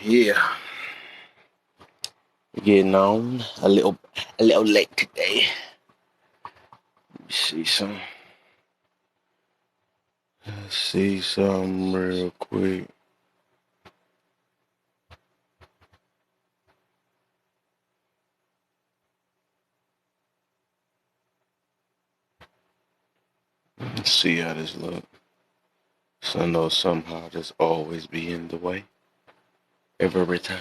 Yeah, getting on a little late today. Let me see some. Let's see some real quick. Let's see how this look. So I know somehow just always be in the way every time.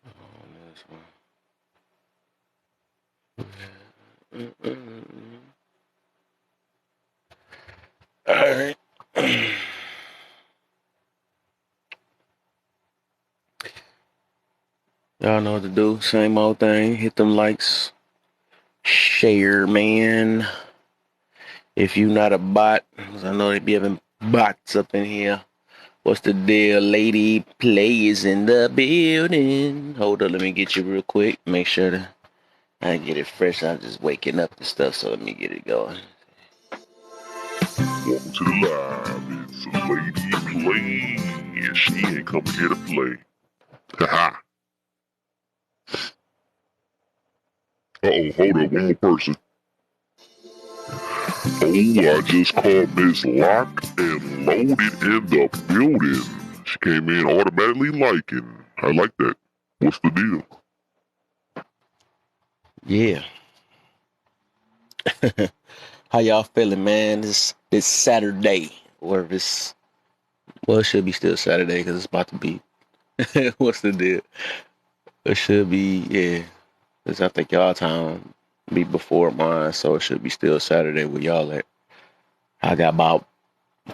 On this one. All right. Y'all know what to do. Same old thing. Hit them likes. Share, man. If you not a bot, 'cause I know they be having bots up in here. What's the deal, lady? Play is in the building. Hold up, let me get you real quick. Make sure that I get it fresh. I'm just waking up and stuff, so let me get it going. Welcome to the live. It's a lady playing, and she ain't coming here to play. Haha. Uh-oh, hold up, one more person. Oh, I just called Miss Locked and Loaded in the building. She came in automatically liking. I like that. What's the deal? Yeah. How y'all feeling, man? This Saturday, or if it's well, it should be still Saturday because it's about to be. What's the deal? It should be, yeah. Cause I think y'all time be before mine, so it should be still Saturday with y'all at. I got about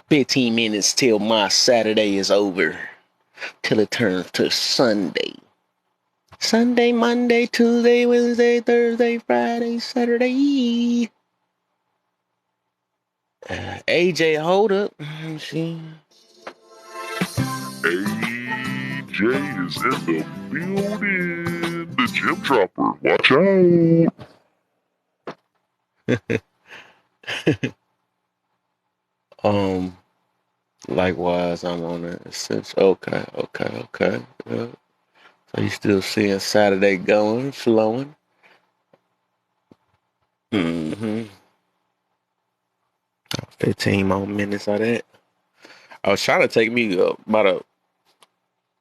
15 minutes till my Saturday is over, till it turns to Sunday. Sunday, Monday, Tuesday, Wednesday, Thursday, Friday, Saturday. AJ, hold up. She. AJ is in the building. The gym dropper. Watch out. Likewise, I'm on it. Since okay. Yeah. So you still seeing Saturday going, flowing? 15 more minutes of that. I was trying to take me about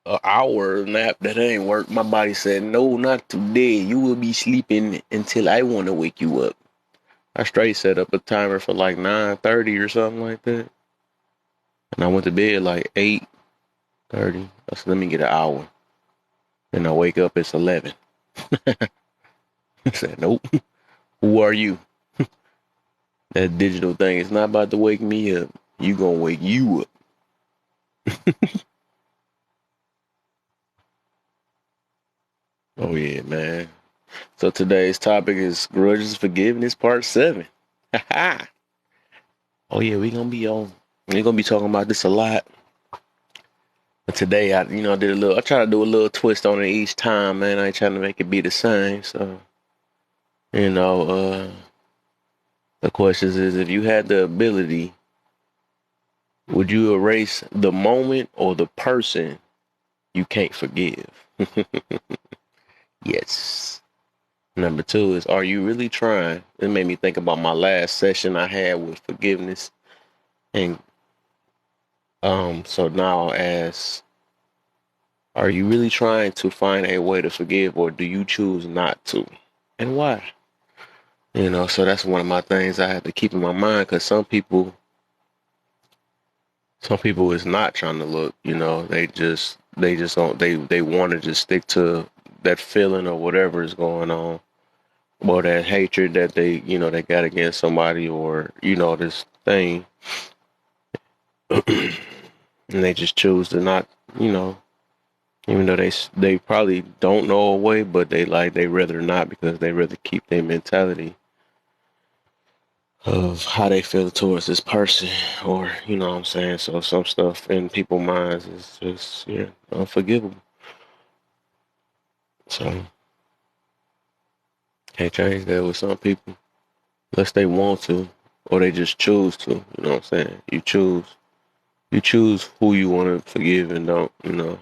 a hour nap. That ain't work. My body said, no, not today. You will be sleeping until I want to wake you up. I straight set up a timer for like 9:30 or something like that. And I went to bed like 8:30. I said, let me get an hour. Then I wake up, it's 11. I said, nope. Who are you? That digital thing is not about to wake me up. You gonna wake you up. Oh yeah, man. So today's topic is Grudges Forgiveness Part 7. Oh yeah, we're gonna be talking about this a lot. But today I try to do a little twist on it each time, man. I ain't trying to make it be the same. So, you know, the question is, if you had the ability, would you erase the moment or the person you can't forgive? Yes. Number two is, are you really trying? It made me think about my last session I had with forgiveness. And so now as, are you really trying to find a way to forgive, or do you choose not to? And why? So that's one of my things I have to keep in my mind, because some people is not trying to look, they just don't, they want to just stick to that feeling or whatever is going on, or that hatred that they got against somebody, or, this thing. And they just choose to not, you know, even though they probably don't know a way, but they rather not, because they rather keep their mentality of how they feel towards this person, or you know what I'm saying. So some stuff in people's minds is just, yeah, unforgivable. So can't change that with some people. unless they want to, or they just choose to. You know what I'm saying? You choose. You choose who you want to forgive and don't. You know.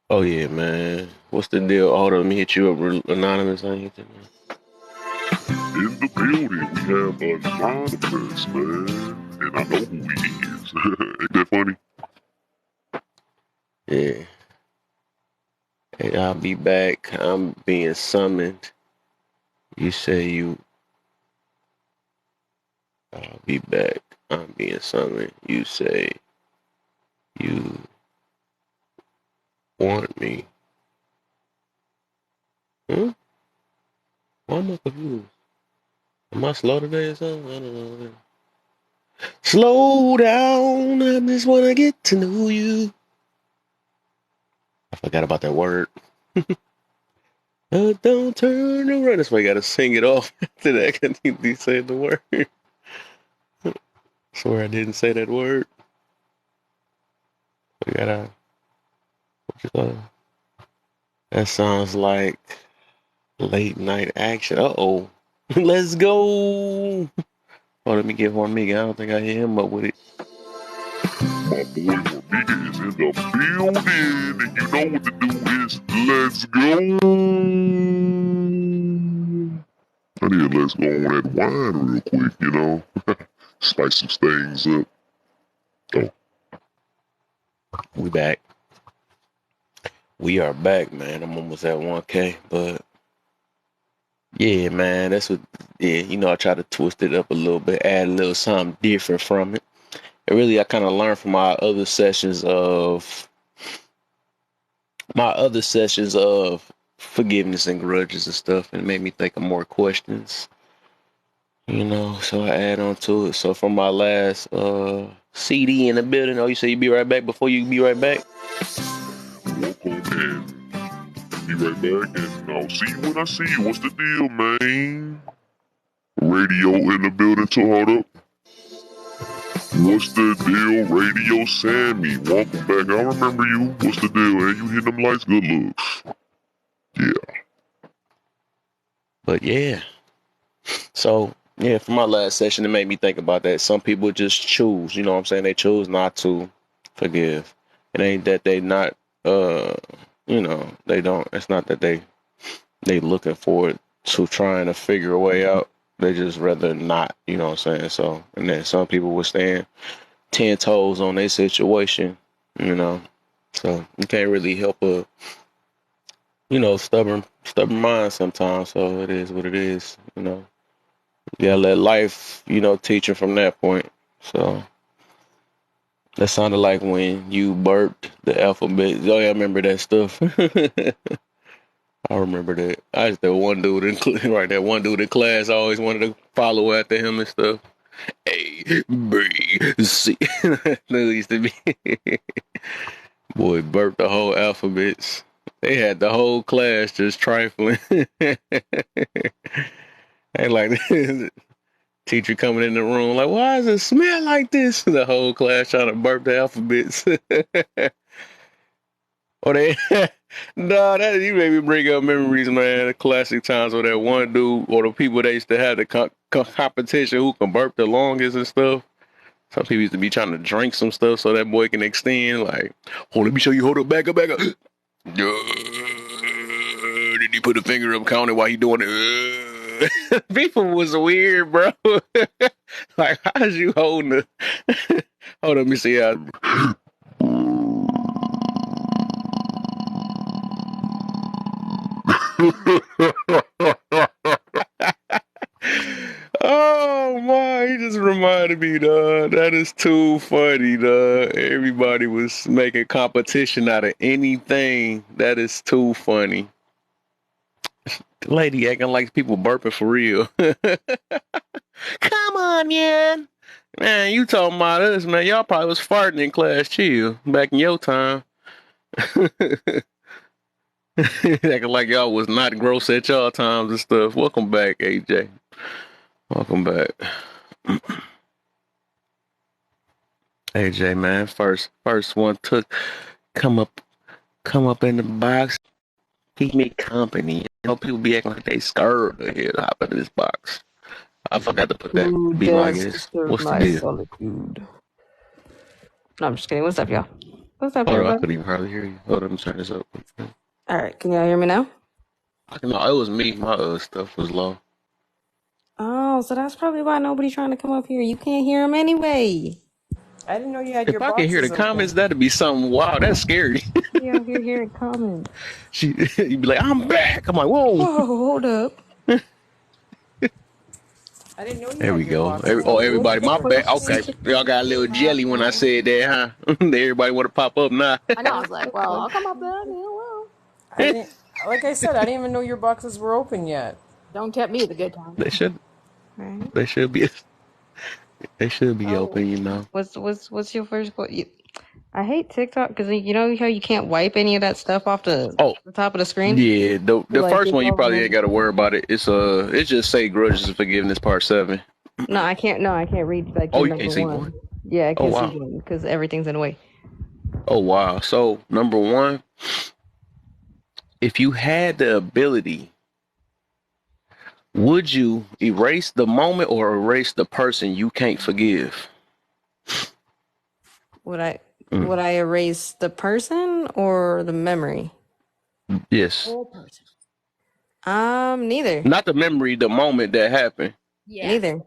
Oh yeah, man. What's the deal? Hold on, let me hit you up, anonymous. I ain't hit you, man. In the building, we have Anonymous, man. And I know who he is. Ain't that funny? Yeah. Hey, I'll be back. I'm being summoned. You say you. I'll be back. I'm being summoned. You say you want me. Hmm? Why am I confused? Am I slow today or something? I don't know. Slow down. I just want to get to know you. I forgot about that word. Don't turn around. That's why you got to sing it off after that because you said the word. Swear I didn't say that word. We gotta. What you call it? That sounds like late night action. Uh-oh. Let's go. Oh, let me get Hormiga. I don't think I hit him up with it. My boy Hormiga is in the building. And you know what to do is let's go. I need to let's go on that wine real quick, you know. Spice some things up. Oh. We back. We are back, man. I'm almost at 1K, but yeah, man, that's what. Yeah, you know, I try to twist it up a little bit, add a little something different from it. And really, I kind of learned from my other sessions of forgiveness and grudges and stuff, and it made me think of more questions. You know, so I add on to it. So from my last CD in the building, oh, you say you be right back before you be right back? Welcome and be right back, and I'll see you when I see you. What's the deal, man? Radio in the building, to hold up. What's the deal, Radio Sammy? Welcome back. I remember you. What's the deal, man? You hit them lights? Good looks. Yeah. But yeah. So yeah, for my last session, it made me think about that. Some people just choose, you know what I'm saying? They choose not to forgive. It ain't that they not you know, they don't, it's not that they looking forward to trying to figure a way out. They just rather not, you know what I'm saying? So, and then some people will stand 10 toes on their situation, you know. So you can't really help a, you know, stubborn mind sometimes. So it is what it is, you know. You gotta let life, you know, teach you from that point. So that sounded like when you burped the alphabet. Oh yeah, I remember that stuff. I remember that. I just that one dude in right, that one dude in class. I always wanted to follow after him and stuff. A B C. That used to be. Boy, burped the whole alphabets. They had the whole class just trifling. Ain't like teacher coming in the room like, why does it smell like this? The whole class trying to burp the alphabets. Or they, nah, that you made me bring up memories, man. The classic times where that one dude or the people they used to have the competition who can burp the longest and stuff. Some people used to be trying to drink some stuff so that boy can extend. Like, oh, let me show you. Hold up, back up, back up. Did he put a finger up counting while he doing it? People was weird, bro. Like, how's you holding the? Hold on, let me see how. Oh my, he just reminded me, dog. That is too funny, dog. Everybody was making competition out of anything. That is too funny. The lady acting like people burping for real. Come on, man. Man, you talking about us, man. Y'all probably was farting in class, chill, back in your time. Acting like y'all was not gross at y'all times and stuff. Welcome back, AJ. Welcome back. AJ, man. First one took come up in the box. Keep me company. People be acting like they scared to here to hop into this box. I forgot to put that Who be like dares this. disturb What's the my deal? solitude? No, I'm just kidding. What's up, y'all? What's up, Hold on, I everybody? couldn't even hardly hear you. Hold on, let me turn this up. All right, can y'all hear me now? No, it was me. My stuff was low. Oh, so that's probably why nobody's trying to come up here. You can't hear them anyway. I didn't know you had your If I can hear the boxes comments, open. that'd be something. Wow, that's scary. Yeah, here it coming. You'd be like, I'm back. I'm like, whoa. Whoa, hold up. I didn't know you There had we your go. boxes open. Everybody, my bad. Okay, Check y'all got a little jelly when I said that, huh? Everybody want to pop up now. I know. I was like, well, I'll come up there. I didn't, like I said, I didn't even know your boxes were open yet. Don't tempt me with a good time. They should. right. They should be. They should be Oh, open. You know. what's your first question? I hate TikTok because you know how you can't wipe any of that stuff off Oh, the top of the screen. yeah. The Like first it's one you all probably ain't got to random. worry about it. It just say grudges and forgiveness part 7. No, I can't. No, I can't read like Oh, through you number can't see one. one. Yeah, I Oh can't see wow. one because everything's in the way. Oh wow. So number 1, if you had the ability, would you erase the moment or erase the person you can't forgive? Would I Mm. would I erase the person or the memory? Yes. Whole person. Neither. Not the memory, the moment that happened. Yeah. Neither.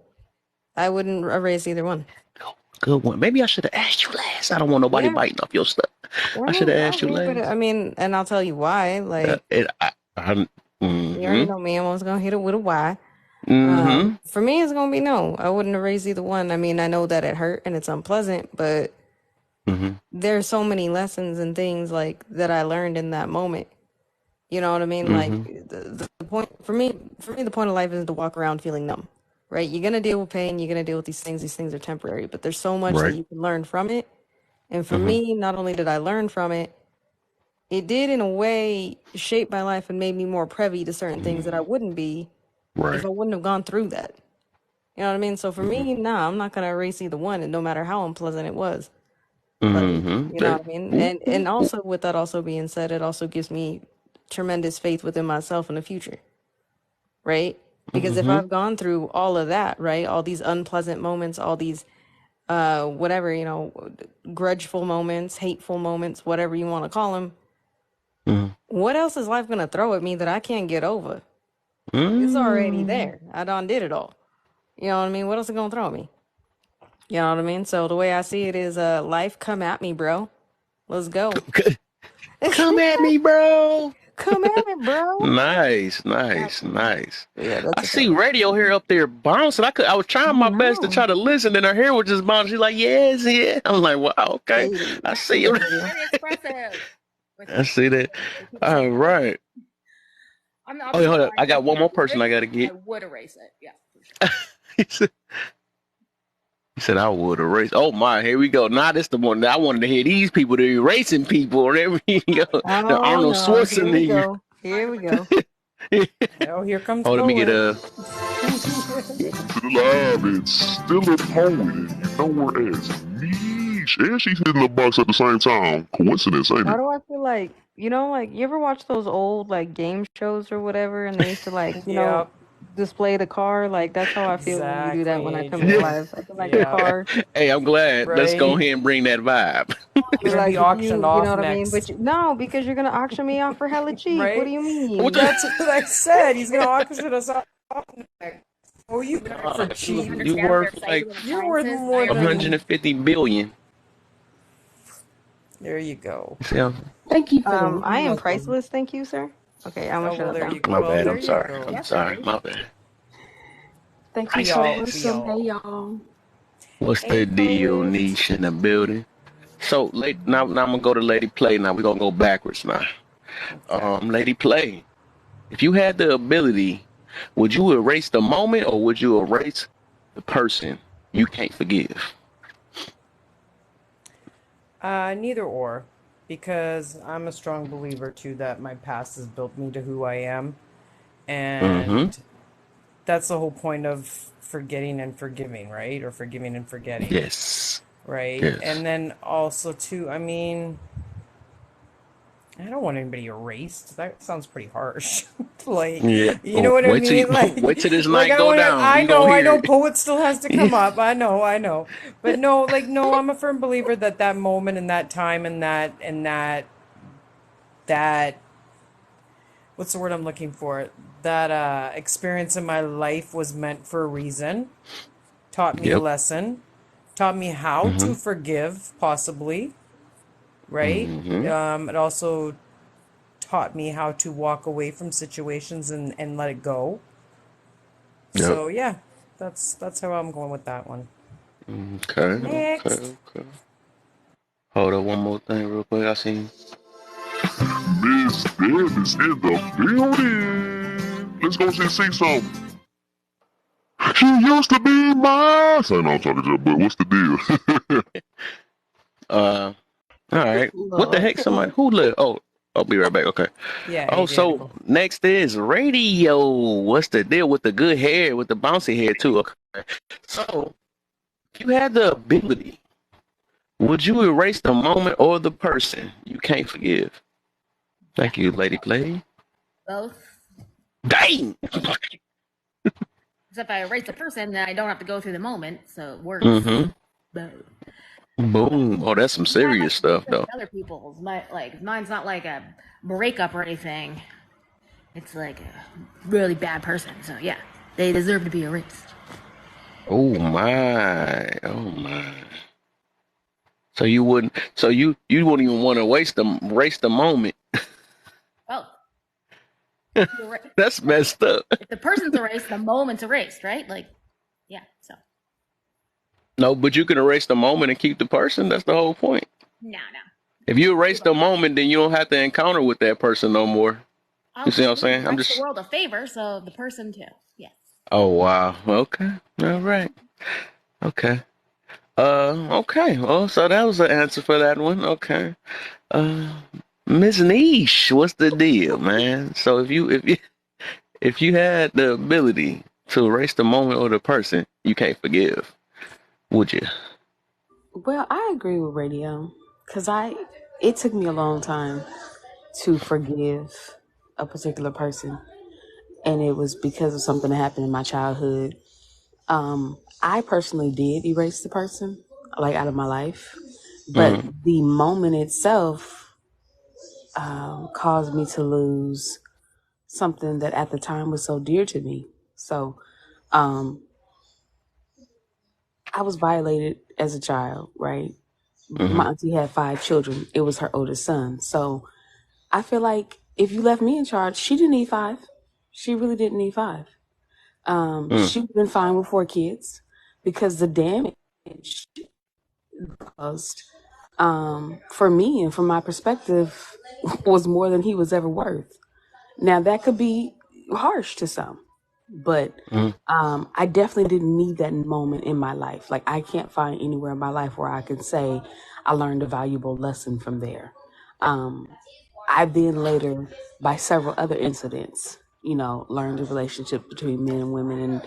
I wouldn't erase either one. Good one. Maybe I should have asked you last. I don't want nobody Yeah. biting off your stuff. I I should have mean, asked you okay, but last. I mean, and I'll tell you why. Like, you already Mm-hmm. know me. I was gonna hit it with a why. Mm-hmm. For me, it's gonna be no. I wouldn't erase either one. I mean, I know that it hurt and it's unpleasant, but Mm-hmm. there's so many lessons and things like that I learned in that moment. You know what I mean? Like Mm-hmm. the point for me, the point of life is to walk around feeling numb, right? You're gonna deal with pain. You're gonna deal with these things. These things are temporary, but there's so much that Right. you can learn from it. And for Mm-hmm. me, not only did I learn from it, it did in a way shape my life and made me more privy to certain things that I wouldn't be if Right. I wouldn't have gone through that. You know what I mean? So for Mm-hmm. me, nah, I'm not gonna erase either one, and no matter how unpleasant it was. Like, Mm-hmm. you know what I mean? Ooh, And ooh, ooh. also with that also being said, it also gives me tremendous faith within myself in the future, right? Because if Mm-hmm. I've gone through all of that, right, all these unpleasant moments, all these whatever, grudgeful moments, hateful moments, whatever you want to call them, Mm-hmm. what else is life gonna throw at me that I can't get over? It's already Mm-hmm. there. I done did it all. You know what I mean? What else is gonna throw at me? You know what I mean? So the way I see it is life come at me, bro. Let's go. Come at me, bro. Come at me, bro. Nice, That's nice, nice. Yeah, I that's a see fact. radio here up there bouncing. I was I trying my best to know. try to listen, and her hair was just bouncing. She's like, yes, yeah. I'm like, wow, okay. Hey, I she see go you. for you. very expressive. I see that. People say, All right. I'm Oh, yeah, obviously hold no, up. I got one more person I erase got it. to I get. would erase it. Yeah, for sure. he, said, he said, I would erase. Oh, my. Here we go. Now, this the one that I wanted to hear these people, the erasing people, or whatever. The Oh Arnold no, here we Schwarzenegger. go. Here we go. Oh, here comes Oh, let me get poet. Welcome to the lab. It's still a poet, and you know her as Niesh. And she's hitting the box at the same time. Coincidence, ain't Why it? do I feel like, like you ever watch those old like game shows or whatever and they used to like, Yep, display the car? Like that's how I feel when you do that when exactly, I come in Yeah. Adrian. live. I feel like the Yep, car. Hey, I'm glad. Let's go right. ahead and bring that vibe. I You're feel gonna be like if auctioned you know off what I mean? But next, no, because you're gonna auction me off for hella cheap. What do right? you What mean? the? That's what I said. He's gonna auction us off next. Oh, you got it for We cheap. You understand their worth like psyche and You're worth appliances. I more appreciate. than. 150 billion. There you go. See how- Thank you for the I am welcome. priceless, thank you, sir. Okay, I'm gonna Oh shut well, up there now. you. My Well, bad. there I'm you sorry. go. I'm Yes, sorry. sir. My bad. Thank you We so all, much. we Hey, all. y'all. What's Hey, the deal, poet. niche in the building? So, now I'm gonna go to Lady Play. Now we're gonna go backwards now. Okay. Lady Play, if you had the ability, would you erase the moment or would you erase the person you can't forgive? Neither or, because I'm a strong believer too that my past has built me to who I am, Mm-hmm. and that's the whole point of forgetting and forgiving, right? Or forgiving and forgetting, Yes. right? Yes. And then also too, I mean, I don't want anybody erased. That sounds pretty harsh. Like, Yeah. you know Oh, what I wait till mean? wait till this Like night I don't go want to. down. You gonna I hear know. it. Poet still has to Yeah. come up. I know. But no, like no. I'm a firm believer that that moment and that time and that what's the word I'm looking for? That experience in my life was meant for a reason. Taught me a Yep. lesson. Taught me how to Mm-hmm. forgive, possibly. Right. Mm-hmm. It also taught me how to walk away from situations and let it go. Yep. So yeah, that's how I'm going with that one. Okay. Next. Okay. Okay. Hold up one more thing real quick. I seen. Miss Deb is in the building. Let's go see some. She used to be mine. I know I'm talking to her, but what's the deal? All right. What the Lord. heck? Somebody who live? Oh, I'll be right back. Okay. Yeah, Oh, AJ had to so go. next is radio. What's the deal with the good hair, with the bouncy hair too? Okay. So if you had the ability, would you erase the moment or the person you can't forgive? Thank you, Lady Play. Both. Dang. Except if I erase the person, then I don't have to go through the moment, so it works. Mm-hmm. Both. Boom. Oh, that's some Not like serious stuff, though. other people's. Mine's not like a breakup or anything. It's like a really bad person. So yeah, they deserve to be erased. Oh my. Oh my. So you wouldn't. So you wouldn't even want to waste the moment. Oh, That's messed up. if the person's erased, the moment's erased, right? Like, yeah. So No, but you can erase the moment and keep the person. That's the whole point. no. If you erase the moment, then you don't have to encounter with that person no more. I'll You see do what I'm the saying? I'm rest of the just. world a favor, so the person too. Yes. Oh wow. Okay. All right. Okay. Okay. Well, so that was the answer for that one. Okay. Uh, Miss Niesh, what's the deal, man? So if you had the ability to erase the moment or the person you can't forgive, would you? Well, I agree with radio because it took me a long time to forgive a particular person, and it was because of something that happened in my childhood. I personally did erase the person like out of my life, but Mm, the moment itself caused me to lose something that at the time was so dear to me. So um, I was violated as a child, right? mm-hmm. My auntie had 5 children. It was her oldest son. So I feel like if you left me in charge, she didn't need 5. She really didn't need 5. Mm, She would have been fine with 4 kids because the damage caused for me and from my perspective was more than he was ever worth. Now that could be harsh to some, but mm, I definitely didn't need that moment in my life. Like I can't find anywhere in my life where I can say I learned a valuable lesson from there. Um, I then later, by several other incidents, learned the relationship between men and women and,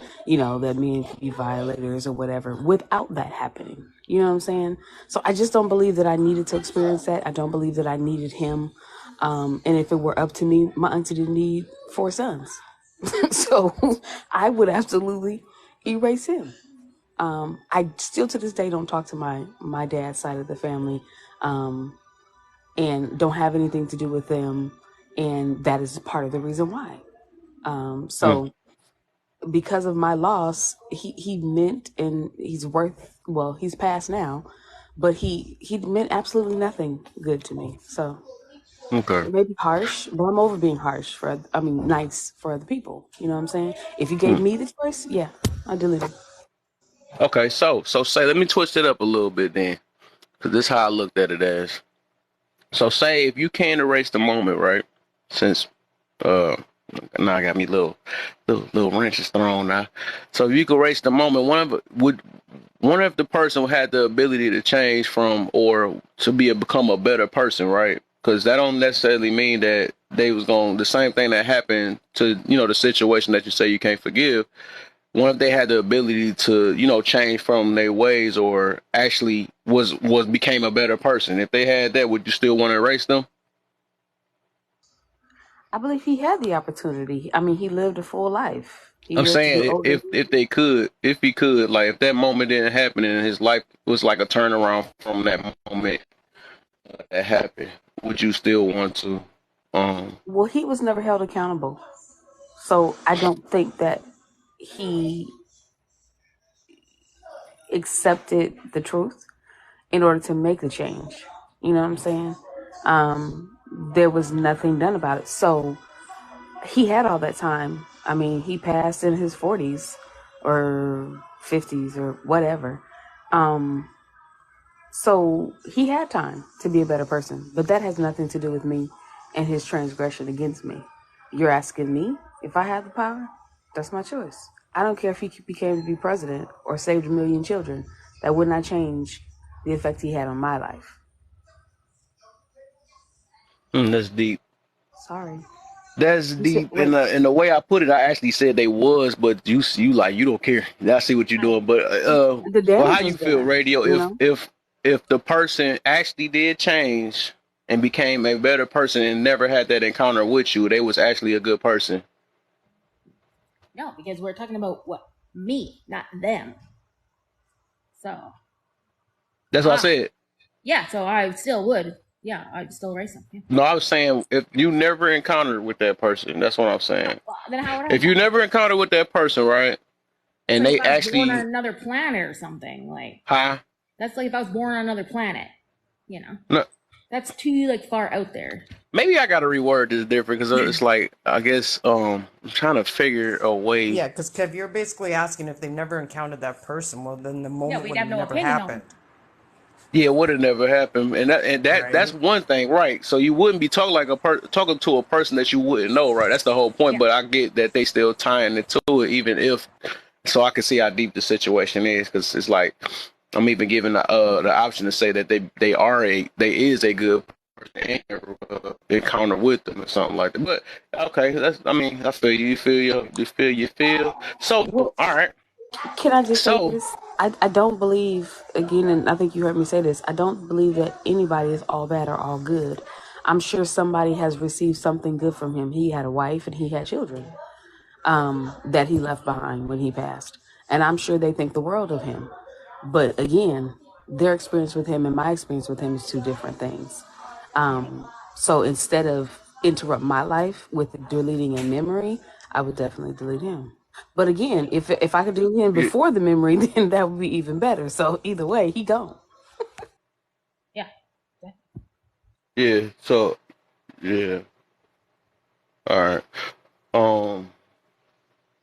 that men could be violators or whatever without that happening. You know what I'm saying? So I just don't believe that I needed to experience that. I don't believe that I needed him. And if it were up to me, my auntie didn't need 4 sons. So I would absolutely erase him. I still to this day don't talk to my dad's side of the family. And don't have anything to do with them. And that is part of the reason why. mm. So because of my loss, he meant, and he's worth, well, he's passed now, but he meant absolutely nothing good to me. So Okay. it may be harsh, but I'm over being harsh nice for other people. You know what I'm saying? If you gave Mm. me the choice, yeah, I delete it. Okay. So say let me twist it up a little bit then, because this is how I looked at it as. So say if you can't erase the moment, right? Since uh now I got me little wrenches thrown now. So if you could erase the moment, one of the person had the ability to change from or to become a better person, right? Because that don't necessarily mean that they was going the same thing that happened to the situation that you say you can't forgive. What if they had the ability to change from their ways or actually was became a better person? If they had that, would you still want to erase them? I believe he had the opportunity. I mean, he lived a full life. He I'm lived to be saying older. if he could, like if that moment didn't happen and his life was like a turnaround from that moment that happened, would you still want to? Well, he was never held accountable. So I don't think that he accepted the truth in order to make the change. You know what I'm saying? There was nothing done about it. So he had all that time. I mean, he passed in his 40s or 50s or whatever. So he had time to be a better person. But that has nothing to do with me and his transgression against me. You're asking me if I had the power? That's my choice. I don't care if he became to be president or saved 1 million children. That would not change the effect he had on my life. That's deep. Sorry. That's You said, deep. wait, In the way I put it, I actually said they was, but you like you don't care. I see what you're doing, but the but how damage you was feel, done, radio? you know? If the person actually did change and became a better person and never had that encounter with you, they was actually a good person. No, because we're talking about what? Me, not them. So. That's what I said. Yeah, so I still would. Yeah, I'd still race them. Yeah. No, I was saying if you never encountered with that person, that's what I'm saying. Well, then how would I If you never encountered with that person, right, It's and like they if I was born on actually, another planet or something. Like huh? that's like if I was born on another planet. You know, No, that's too like far out there. maybe I gotta reword this different because it's like I guess I'm trying to figure a way. Yeah, because Kev, you're basically asking if they've never encountered that person. Well, then the Yeah, moment we'd would have have no never opinion on happened, them. Yeah, would have never happened, and that's right? one thing, right? So you wouldn't be talking like talking to a person that you wouldn't know, right? That's the whole point. Yeah. But I get that they still tying it to it, even if. So I can see how deep the situation is because it's like I'm even given the option to say that they is a good person and encounter with them or something like that. But okay, that's I mean I feel you feel. So Well, all right, can I just say so this? I don't believe, again, and I think you heard me say this, I don't believe that anybody is all bad or all good. I'm sure somebody has received something good from him. He had a wife and he had children that he left behind when he passed. And I'm sure they think the world of him. But again, their experience with him and my experience with him is two different things. So instead of interrupt my life with deleting a memory, I would definitely delete him. But again, if I could do him yeah, before the memory, then that would be even better. So either way, he gone. Yeah. yeah, so yeah, all right,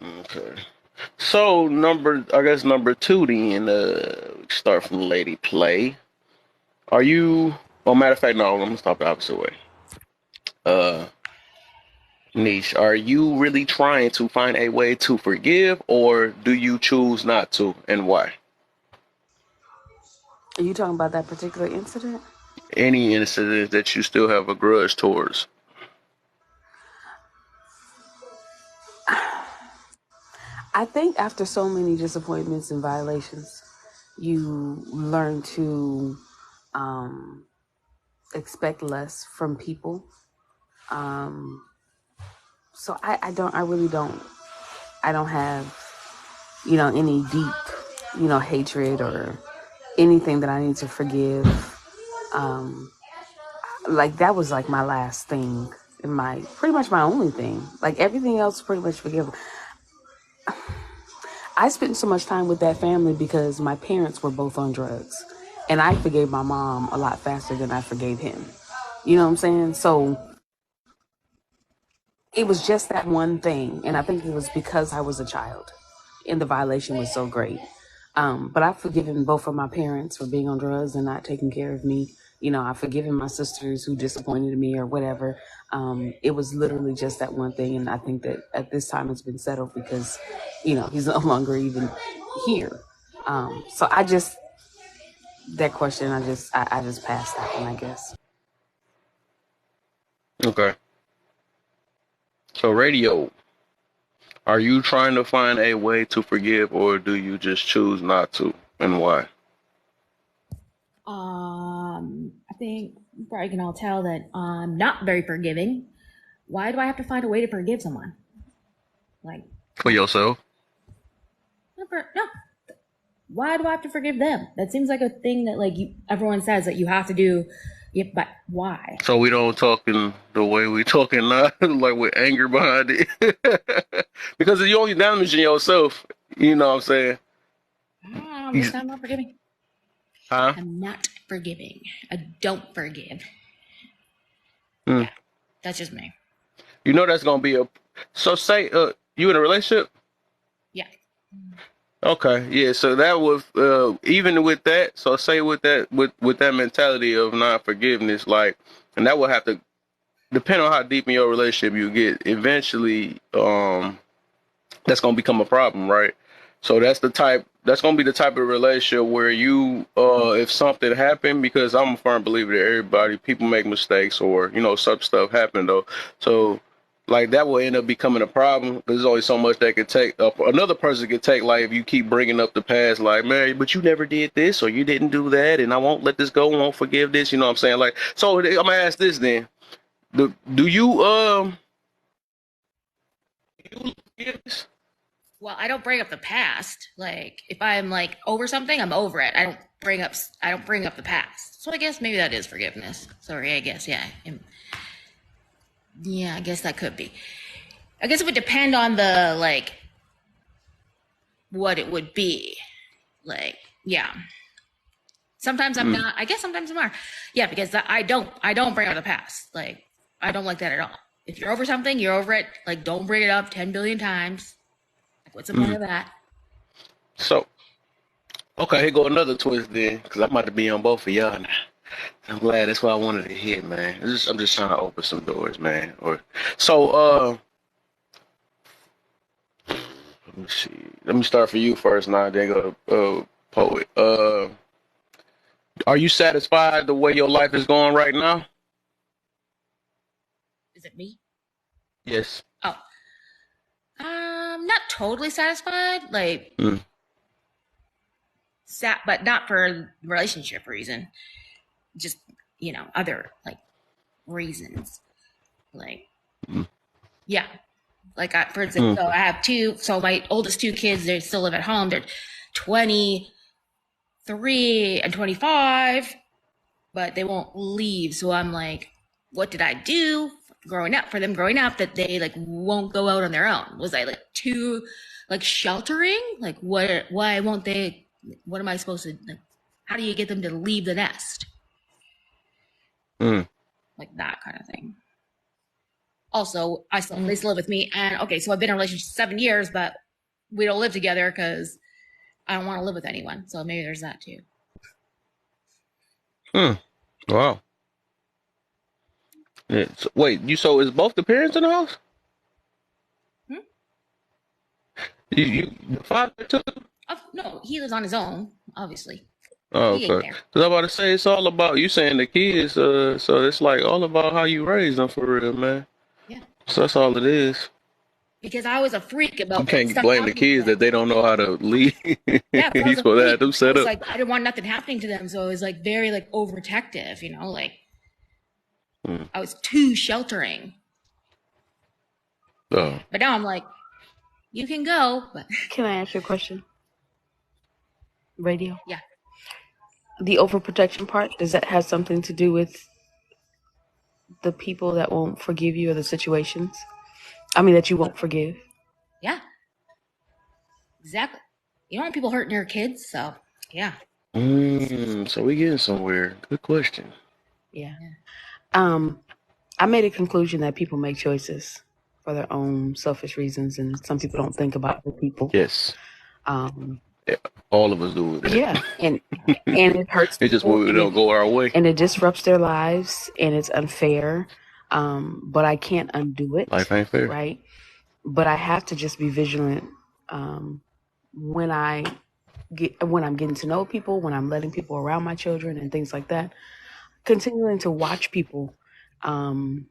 okay. So I guess number two. Then start from Lady Play. Are you? Well, matter of fact, no. I'm gonna stop the opposite way. Uh, Niche, are you really trying to find a way to forgive, or do you choose not to, and why? Are you talking about that particular incident? Any incident that you still have a grudge towards? I think after so many disappointments and violations, you learn to expect less from people. So I really don't, I don't have, any deep, hatred or anything that I need to forgive. Like that was like my last thing in pretty much my only thing. Like everything else pretty much forgiven. I spent so much time with that family because my parents were both on drugs. And I forgave my mom a lot faster than I forgave him. You know what I'm saying? So it was just that one thing. And I think it was because I was a child and the violation was so great. But I've forgiven both of my parents for being on drugs and not taking care of me. I've forgiven my sisters who disappointed me or whatever. It was literally just that one thing. And I think that at this time it's been settled because, he's no longer even here. So that question, I just passed that one, I guess. Okay. So, radio, are you trying to find a way to forgive, or do you just choose not to, and why? I think you probably can all tell that I'm not very forgiving. why do I have to find a way to forgive someone? Like, For yourself. no. Why do I have to forgive them? That seems like a thing that like everyone says that you have to do. Yeah, but why? So we don't talk in the way we talking now, like with anger behind it. Because you're only damaging yourself. You know what I'm saying? I'm just not forgiving. Huh? I'm not forgiving. I don't forgive. Mm. Yeah, that's just me. You know that's gonna be a. So say you in a relationship? Yeah. Okay, yeah. So that was even with that. So say with that mentality of non forgiveness, like, and that will have to depend on how deep in your relationship you get. Eventually, that's gonna become a problem, right? So that's gonna be the type of relationship where you, if something happened, because I'm a firm believer that people make mistakes or, some stuff happen though. So like that will end up becoming a problem because there's only so much that could take another person could take. Like if you keep bringing up the past, like, man, but you never did this or you didn't do that. And I won't let this go. I won't forgive this. You know what I'm saying? Like, so I'm gonna ask this then. Do you forgive this? Well, I don't bring up the past. Like if I'm like over something, I'm over it. I don't bring up the past. So I guess maybe that is forgiveness. Sorry, I guess yeah, I guess that could be. I guess it would depend on the like what it would be. Like, yeah. Sometimes I'm not. I guess sometimes I'm are. Yeah, because I don't bring up the past. Like I don't like that at all. If you're over something, you're over it. Like don't bring it up 10 billion times. Like, what's the point of that? So, okay, here go another twist then, because I'm about to be on both of y'all now. I'm glad that's what I wanted to hear, man. I'm just trying to open some doors, man. Let me see. Let me start for you first, now then go to Poet. Are you satisfied the way your life is going right now? Is it me? Yes. Oh. Not totally satisfied. Like but not for relationship reason. Just, other like reasons. Like yeah. Like for instance, so I have my oldest two kids, they still live at home. They're 23 and 25, but they won't leave. So I'm like, what did I do growing up that they like won't go out on their own? Was I like too like sheltering? Like why won't they, what am I supposed to, like, how do you get them to leave the nest? Like that kind of thing. Also, they still live with me, and okay, so I've been in a relationship 7 years, but we don't live together because I don't want to live with anyone. So maybe there's that too. Wow. Yeah, so, wait, so is both the parents in the house? You the father too? No, he lives on his own, obviously. Oh, okay. Because I'm about to say it's all about you saying the kids. So it's like all about how you raise them for real, man. Yeah. So that's all it is. Because I was a freak about. You can't blame the kids that they don't know how to lead. Yeah, He's supposed to have them set up. Like I didn't want nothing happening to them, so I was like very like overprotective, like I was too sheltering. Oh. But now I'm like, you can go. But Can I ask you a question? Radio? Yeah. The overprotection part, does that have something to do with the people that won't forgive you or the situations? I mean, that you won't forgive? Yeah. Exactly. You don't want people hurting your kids, so yeah. So we getting somewhere. Good question. Yeah. I made a conclusion that people make choices for their own selfish reasons, and some people don't think about the people. Yes. Yeah, all of us do it. Yeah, and it hurts. It's just we don't go our way, and it disrupts their lives, and it's unfair. But I can't undo it. Life ain't fair, right? But I have to just be vigilant when I'm getting to know people, when I'm letting people around my children and things like that. Continuing to watch people, and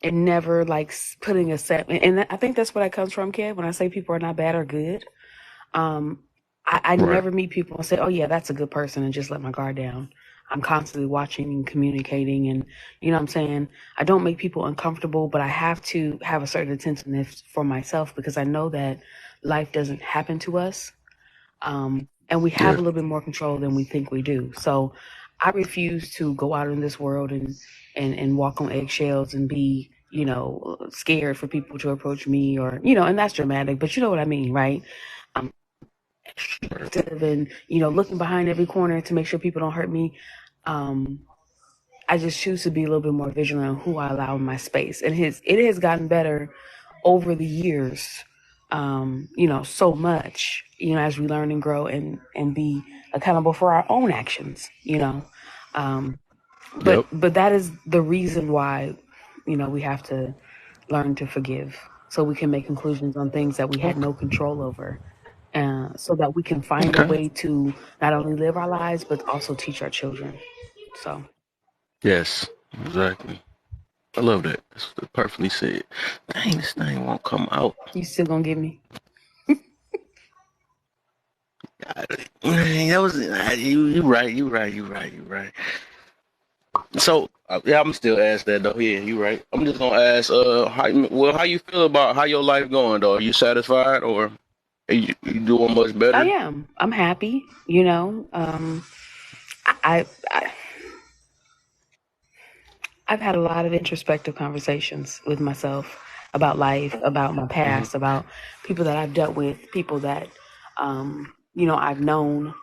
never like putting a set. And I think that's where that comes from, kid. When I say people are not bad or good, I never meet people and say, "Oh yeah, that's a good person," and just let my guard down. I'm constantly watching and communicating, and you know what I'm saying? I don't make people uncomfortable, but I have to have a certain attentiveness for myself because I know that life doesn't happen to us. And we have Yeah. a little bit more control than we think we do. So I refuse to go out in this world and walk on eggshells and be, you know, scared for people to approach me or, you know, and that's dramatic, but you know what I mean, right? And, you know, looking behind every corner to make sure people don't hurt me. I just choose to be a little bit more vigilant on who I allow in my space. And it has gotten better over the years, you know, so much, you know, as we learn and grow and be accountable for our own actions, you know. Yep. But that is the reason why, you know, we have to learn to forgive so we can make conclusions on things that we had Okay. no control over. So that we can find a Okay. way to not only live our lives, but also teach our children. So Yes. Exactly. I love that. That's perfectly said. Dang, this thing won't come out. you still gonna give me? Man, that was you right. You right. You right. You right. So yeah, I'm still ask that though. Yeah, you right. I'm just gonna ask. How you feel about how your life going though? Are you satisfied or are you doing much I better? am. I'm happy. You know. I I've had a lot of introspective conversations with myself about life, about my Hmm. past, about people that I've dealt with, people that, you know, I've known.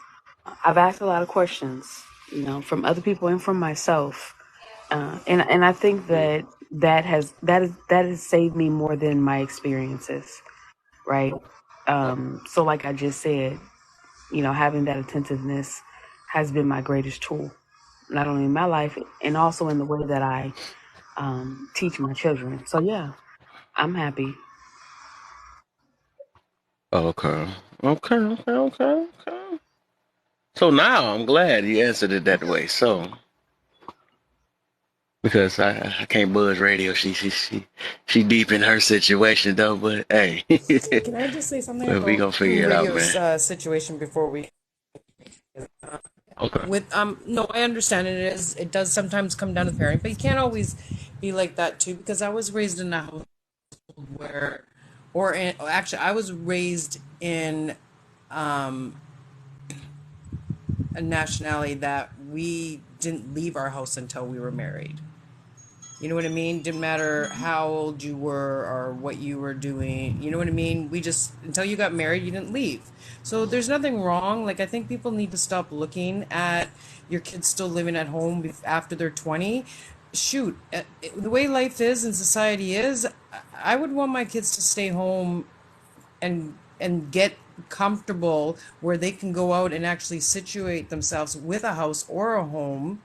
I've asked a lot of questions, you know, from other people and from myself, and I think Yeah. that that has saved me more than my experiences, right? So, like I just said, you know, having that attentiveness has been my greatest tool, not only in my life and also in the way that I teach my children. So yeah, I'm happy. Okay. Okay. Okay. Okay. Okay. So now I'm glad you answered it that way. So because I can't buzz radio. She deep in her situation though. But hey, Can I just say something well, we about gonna figure it out, radio's man. situation before we Okay. with no, I understand it does sometimes come down to parenting, but you can't always be like that too because I was raised in a household where actually I was raised in a nationality that we didn't leave our house until we were married. You know what I mean? Didn't matter how old you were or what you were doing. You know what I mean? We just, until you got married, you didn't leave. So there's nothing wrong. Like, I think people need to stop looking at your kids still living at home after they're 20. Shoot, the way life is and society is, I would want my kids to stay home and get comfortable where they can go out and actually situate themselves with a house or a home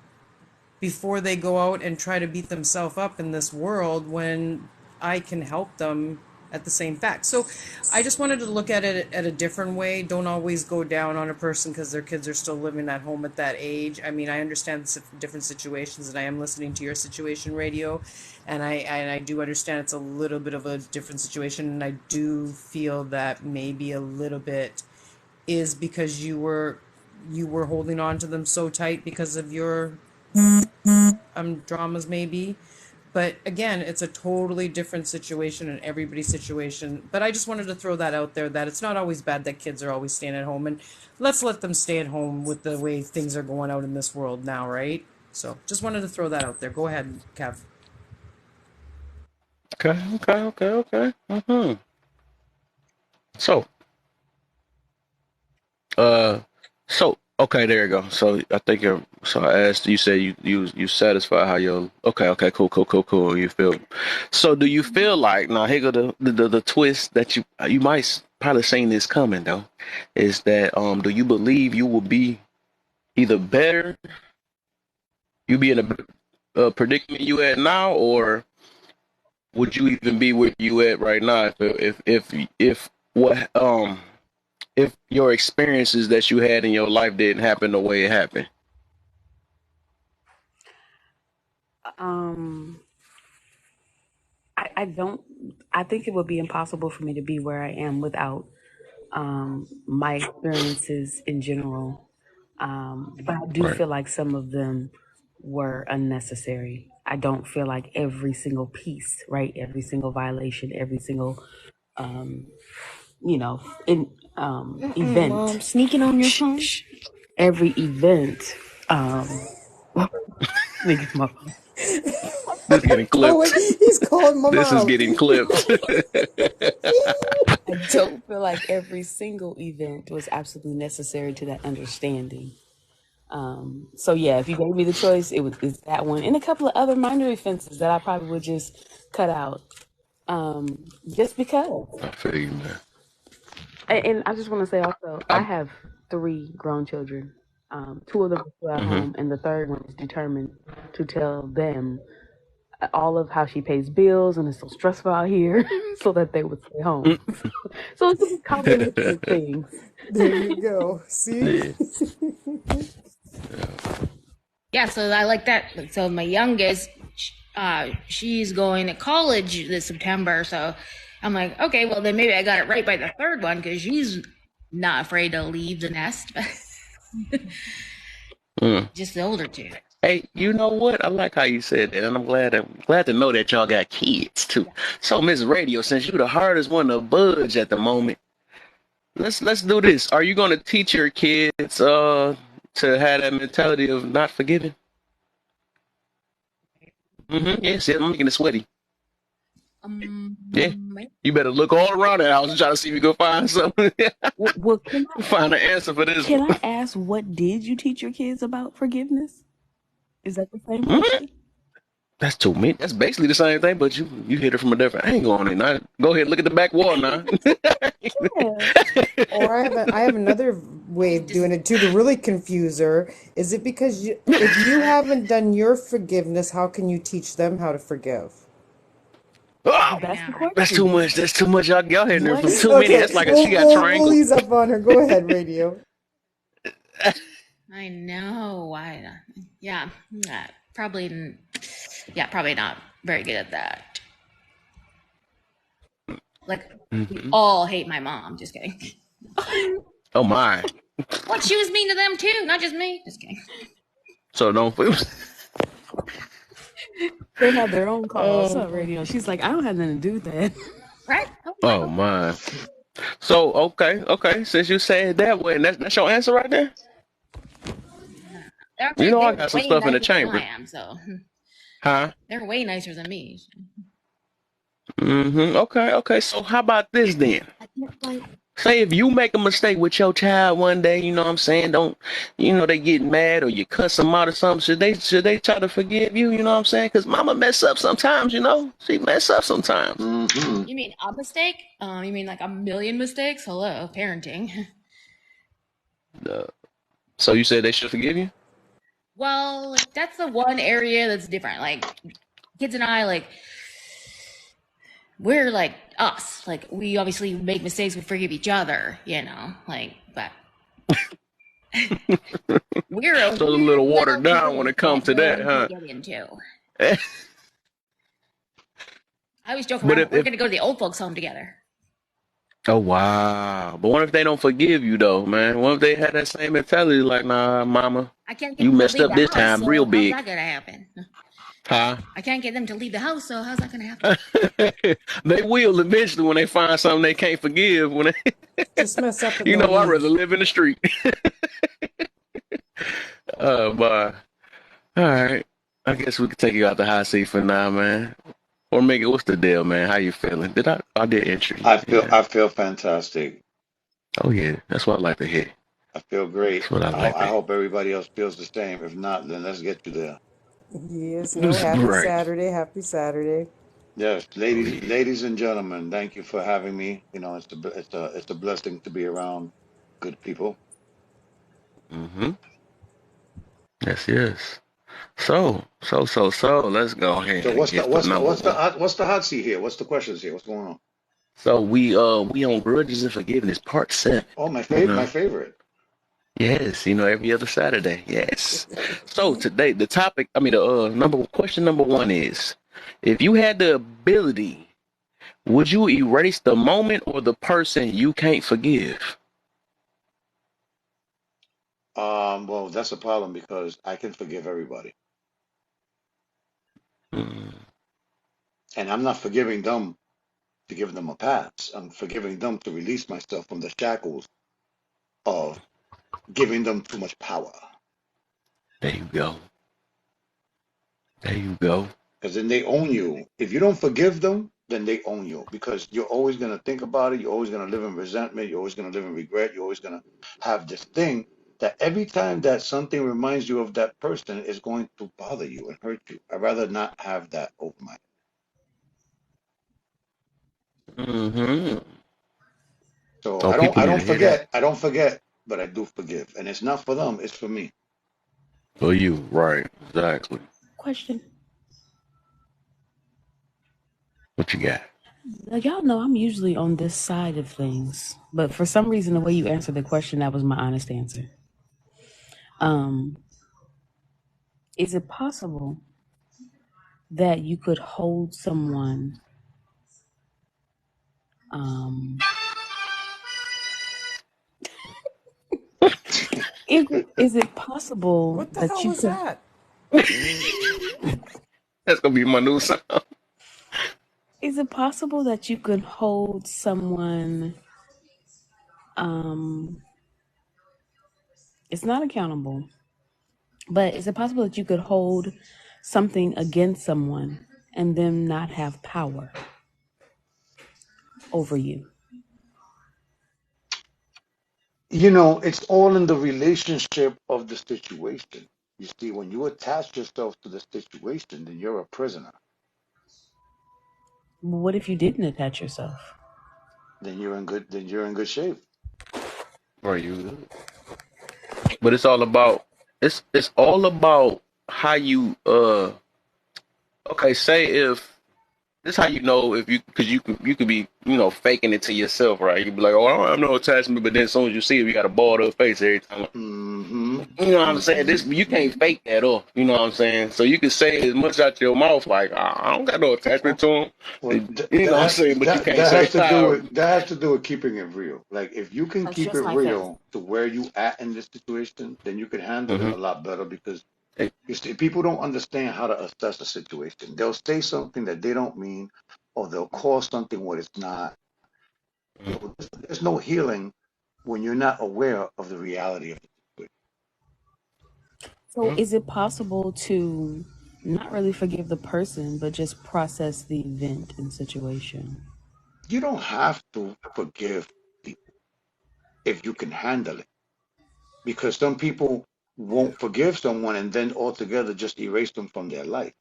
before they go out and try to beat themselves up in this world when I can help them at the same fact. So I just wanted to look at it at a different way. Don't always go down on a person because their kids are still living at home at that age. I mean, I understand different situations, and I am listening to your situation radio, and I do understand it's a little bit of a different situation, and I do feel that maybe a little bit is because you were holding on to them so tight because of your dramas maybe. But again, it's a totally different situation in everybody's situation. But I just wanted to throw that out there that it's not always bad that kids are always staying at home, and let's let them stay at home with the way things are going out in this world now, right? So just wanted to throw that out there. Go ahead, Kev. Okay. Okay. Okay. Okay. So Uh, so okay, there you go. So I think you're. So I asked. You said you satisfied how your. Okay, okay, cool, cool, cool, cool. You feel. So do you feel like now? Here go the twist that you might probably seen this coming though, is that do you believe you will be either better, you be in a predicament you at now, or would you even be where you at right now if what if your experiences that you had in your life didn't happen the way it happened? Um, I don't. I think it would be impossible for me to be where I am without my experiences in general. But I do feel like some of them were unnecessary. I don't feel like every single piece, right? Every single violation, every single, event. Mom, sneaking on your phone. Every event. Niggas, my phone. This is getting clipped. He's calling my This is mom. getting clipped. I don't feel like every single event was absolutely necessary to that understanding. So yeah, if you gave me the choice, it's that one and a couple of other minor offenses that I probably would just cut out, just because. I feel you, man. And I just want to say also, I have 3 grown children. 2 of them are still at home, and the third one is determined to tell them all of how she pays bills and it's so stressful out here, so that they would stay home. So it's a combination of things. There you go. See? Yeah, so I like that. So my youngest, she's going to college this September. So I'm like, okay, well then maybe I got it right by the third one because she's not afraid to leave the nest. Just the older 2. Hey, you know what? I like how you said that, and I'm glad to know that y'all got kids too. So, Miss Radio, since you the hardest one to budge at the moment, let's do this. Are you gonna teach your kids to have that mentality of not forgiving? Yes, I'm making it sweaty. Yeah, you better look all around the house and try to see if you can find something. Well, Find an answer for this. Can I ask, what did you teach your kids about forgiveness? Is that the same question? That's too many. That's basically the same thing, but you hit it from a different angle on it. Now, go ahead, look at the back wall now. Or I have another way of doing it too to really confuse her. Is it because if you haven't done your forgiveness, how can you teach them how to forgive? Oh, That's the question. that's too much. That's too much. Y'all hitting her from too Okay, many. That's like she got we'll triangle. ease up on her. Go ahead, Radio. I know. Yeah, probably. Yeah, probably not very good at that. Like, we all hate my mom. Just kidding. Oh my. What? She was mean to them too, not just me. Just kidding. So don't. They have their own calls on Radio. She's like, I don't have nothing to do with that. Right? Oh my. So okay. Since you said it that way, and that's your answer right there. You know I got some stuff in the chamber. So. Huh? They're way nicer than me. Okay. So how about this then? Say if you make a mistake with your child one day, you know what I'm saying? Don't, they get mad or you cuss them out or something. Should they try to forgive you? You know what I'm saying? Because mama mess up sometimes, She mess up sometimes. You mean a mistake? You mean like a million mistakes? Hello, parenting. So you said they should forgive you? Well, that's the one area that's different. Like, kids and I, we're like us. Like, we obviously make mistakes, we forgive each other, but we're a so a little watered down when it comes to that, huh? Get into. I always joke around, we're going to go to the old folks' home together. Oh, wow. But what if they don't forgive you, though, man? What if they had that same mentality like, nah, mama, you messed up this time real big? How's that going to happen? Huh? I can't get them to leave the house, so how's that going to happen? They will eventually when they find something they can't forgive. When they just mess up. I'd rather live in the street. But all right. I guess we could take you out the hot seat for now, man. Or Megan, what's the deal, man? How you feeling? I did entry. I feel fantastic. Oh yeah, that's what I like to hear. I feel great. That's what I hope everybody else feels the same. If not, then let's get you there. Yes, happy Right. Saturday, happy Saturday. Yes, ladies and gentlemen, thank you for having me. It's a blessing to be around good people. Yes. So, let's go ahead. So what's the hot seat here? What's the questions here? What's going on? So we on Grudges and Forgiveness, part 7. Oh, my favorite. Yes, every other Saturday. Yes. So today, the topic, question number 1 is, if you had the ability, would you erase the moment or the person you can't forgive? Well, that's a problem because I can forgive everybody, Mm. and I'm not forgiving them to give them a pass. I'm forgiving them to release myself from the shackles of giving them too much power. There you go. There you go. Because then they own you. If you don't forgive them, then they own you because you're always going to think about it. You're always going to live in resentment. You're always going to live in regret. You're always going to have this thing that every time that something reminds you of that person is going to bother you and hurt you. I'd rather not have that over my head. Mm-hmm. So Oh, I don't people I need don't to hear that. forget. I don't forget, but I do forgive. And it's not for them, it's for me. For you, right? Exactly. Question. What you got? Now, y'all know I'm usually on this side of things, but for some reason, the way you answered the question, that was my honest answer. Um, is it possible that you could hold someone? Um, is it possible What the that hell you was could? that? That's gonna be my new sound. Is it possible that you could hold someone? It's not accountable, but is it possible that you could hold something against someone and them not have power over you? It's all in the relationship of the situation. You see, when you attach yourself to the situation, then you're a prisoner. What if you didn't attach yourself? Then you're in good shape. Are you? But it's all about how you okay, say if this how you know if you because you could be faking it to yourself, right? You be like, oh, I don't have no attachment, but then as soon as you see it, you got a balled up face every time. Mm-hmm. You know what I'm saying? Mm-hmm. This you can't fake that off. You know what I'm saying? So you can say as much out your mouth like I don't got no attachment Well, to him. well, You know what I'm saying? But you can't that say has to do how. with keeping it real. Like if you can That's keep it just my thing. real to where you at in this situation, then you can handle it Mm-hmm. a lot better because you see, people don't understand how to assess a situation. They'll say something that they don't mean, or they'll call something what it's not. There's no healing when you're not aware of the reality of the situation. So, is it possible to not really forgive the person, but just process the event and situation? You don't have to forgive people if you can handle it, because some people won't forgive someone and then altogether just erase them from their life.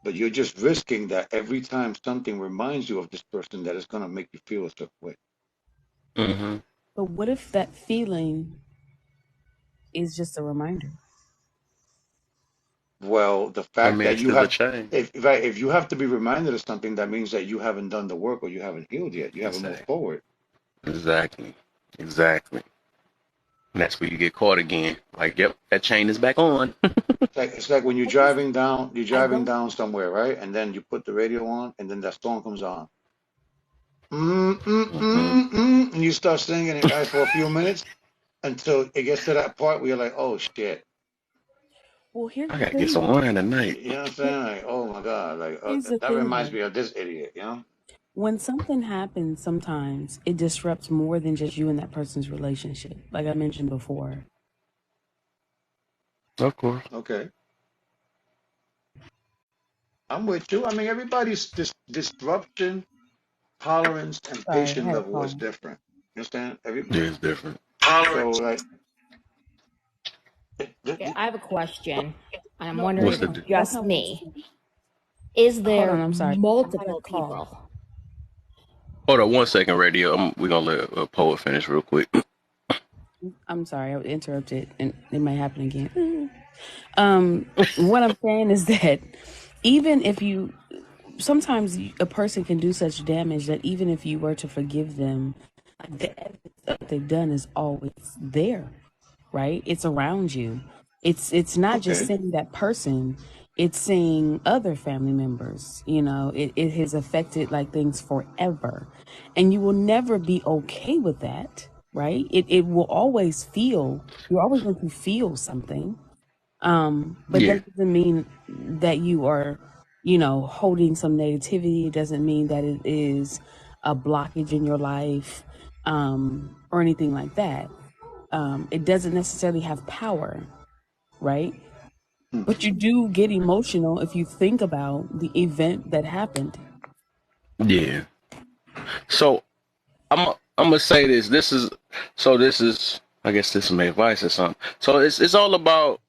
But you're just risking that every time something reminds you of this person, that it's going to make you feel a certain way. Mm-hmm. But what if that feeling is just a reminder? Well, the I fact mean, that it's you still a have, change. if you have to be reminded of something, that means that you haven't done the work or you haven't healed yet. You haven't moved Exactly. forward. Exactly. Exactly. And that's where you get caught again. Like, yep, that chain is back on. It's like when I guess you're I driving don't. down somewhere, right? And then you put the radio on, and then that song comes on. Mm, mm, Mm-hmm. mm, mm, and you start singing it right for a few minutes until it gets to that part where you're like, oh shit. Well, here's I the gotta get thing, some though. wine tonight. You know what I'm Here- saying? Like, oh my God, like Here's the that thing, reminds though. me of this idiot, When something happens, sometimes it disrupts more than just you and that person's relationship. Like I mentioned before. Of course. Okay, I'm with you. I mean, everybody's disruption, tolerance, and Sorry, I patient had a level is call. different. You understand? Every It is different. so like, Okay, I have a question. I'm No, wondering What's if the no, it's di- that's just not what I me. said. Is Hold on, there I'm sorry. I had a multiple call. people? Hold on 1 second, radio. We're gonna let a poet finish real quick. I'm sorry, I was interrupted, and it might happen again. What I'm saying is that even if you, sometimes a person can do such damage that even if you were to forgive them, like the evidence that they've done is always there, right? It's around you. It's not just okay, saying that person, it's saying other family members. It has affected like things forever. And you will never be okay with that, right? It will always feel, you're always going to feel something. But Yeah. that doesn't mean that you are, holding some negativity. It doesn't mean that it is a blockage in your life, or anything like that. It doesn't necessarily have power, right? Hmm. But you do get emotional if you think about the event that happened. Yeah. So I'm gonna say this. This is I guess this is my advice or something. So it's all about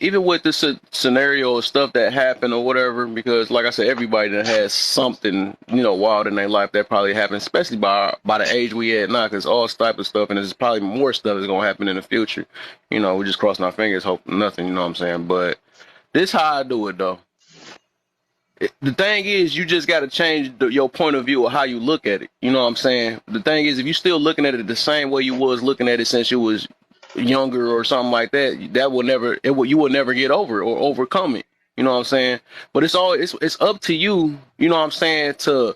even with this scenario or stuff that happened or whatever, because like I said, everybody that has something wild in their life that probably happened, especially by the age we at now, because all type of stuff, and there's probably more stuff that's gonna happen in the future. We're just crossing our fingers, hope nothing. You know what I'm saying? But this how I do it though. The thing is, you just got to change your point of view of how you look at it. You know what I'm saying? The thing is, if you still looking at it the same way you was looking at it since you was younger or something like that, you will never get over it or overcome it. You know what I'm saying? But it's up to you. You know what I'm saying, to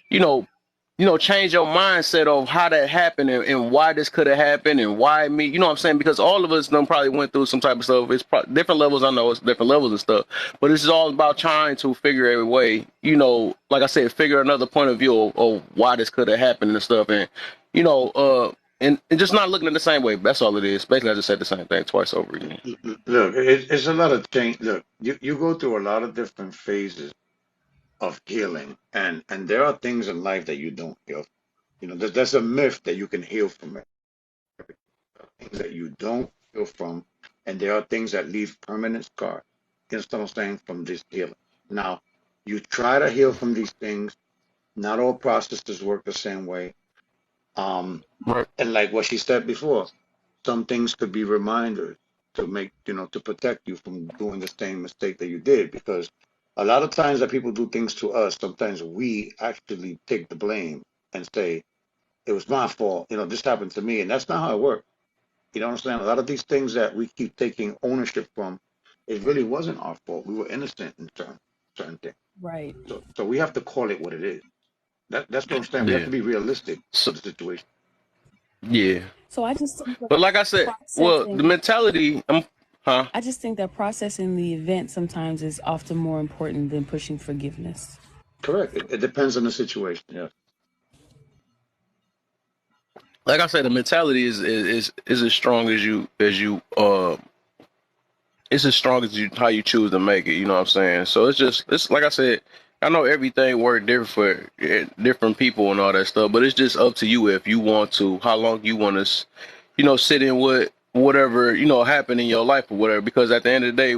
you know, change your mindset of how that happened, and why this could have happened and why me. You know what I'm saying? Because all of us done probably went through some type of stuff. It's different levels. I know it's different levels of stuff, but this is all about trying to figure a way. Like I said, figure another point of view of why this could have happened and stuff, and you know, uh, and just not looking at the same way. That's all it is. Basically, I just said the same thing twice over again. Look, it's a lot of change. Look, you go through a lot of different phases of healing, and there are things in life that you don't heal. There's a myth that you can heal from it. Things that you don't heal from, and there are things that leave permanent scars. You understand what I'm saying? From this healing. Now, you try to heal from these things. Not all processes work the same way. Um, Right. and like what she said before, some things could be reminders to make, to protect you from doing the same mistake that you did. Because a lot of times that people do things to us, sometimes we actually take the blame and say, it was my fault. This happened to me. And that's not how it works. You know what I'm saying? A lot of these things that we keep taking ownership from, it really wasn't our fault. We were innocent in certain things. Right. So we have to call it what it is. That's what I'm saying. We have Yeah. to be realistic So with the situation. yeah. So I just think that But like I said, well, the processing, mentality. Huh? I just think that processing the event sometimes is often more important than pushing forgiveness. Correct. It depends on the situation. Yeah. Like I said, the mentality is as strong as it's as strong as you how you choose to make it. You know what I'm saying? So it's like I said. I know everything works different for different people and all that stuff, but it's just up to you if you want to, how long you want to, sit in with whatever happened in your life or whatever. Because at the end of the day,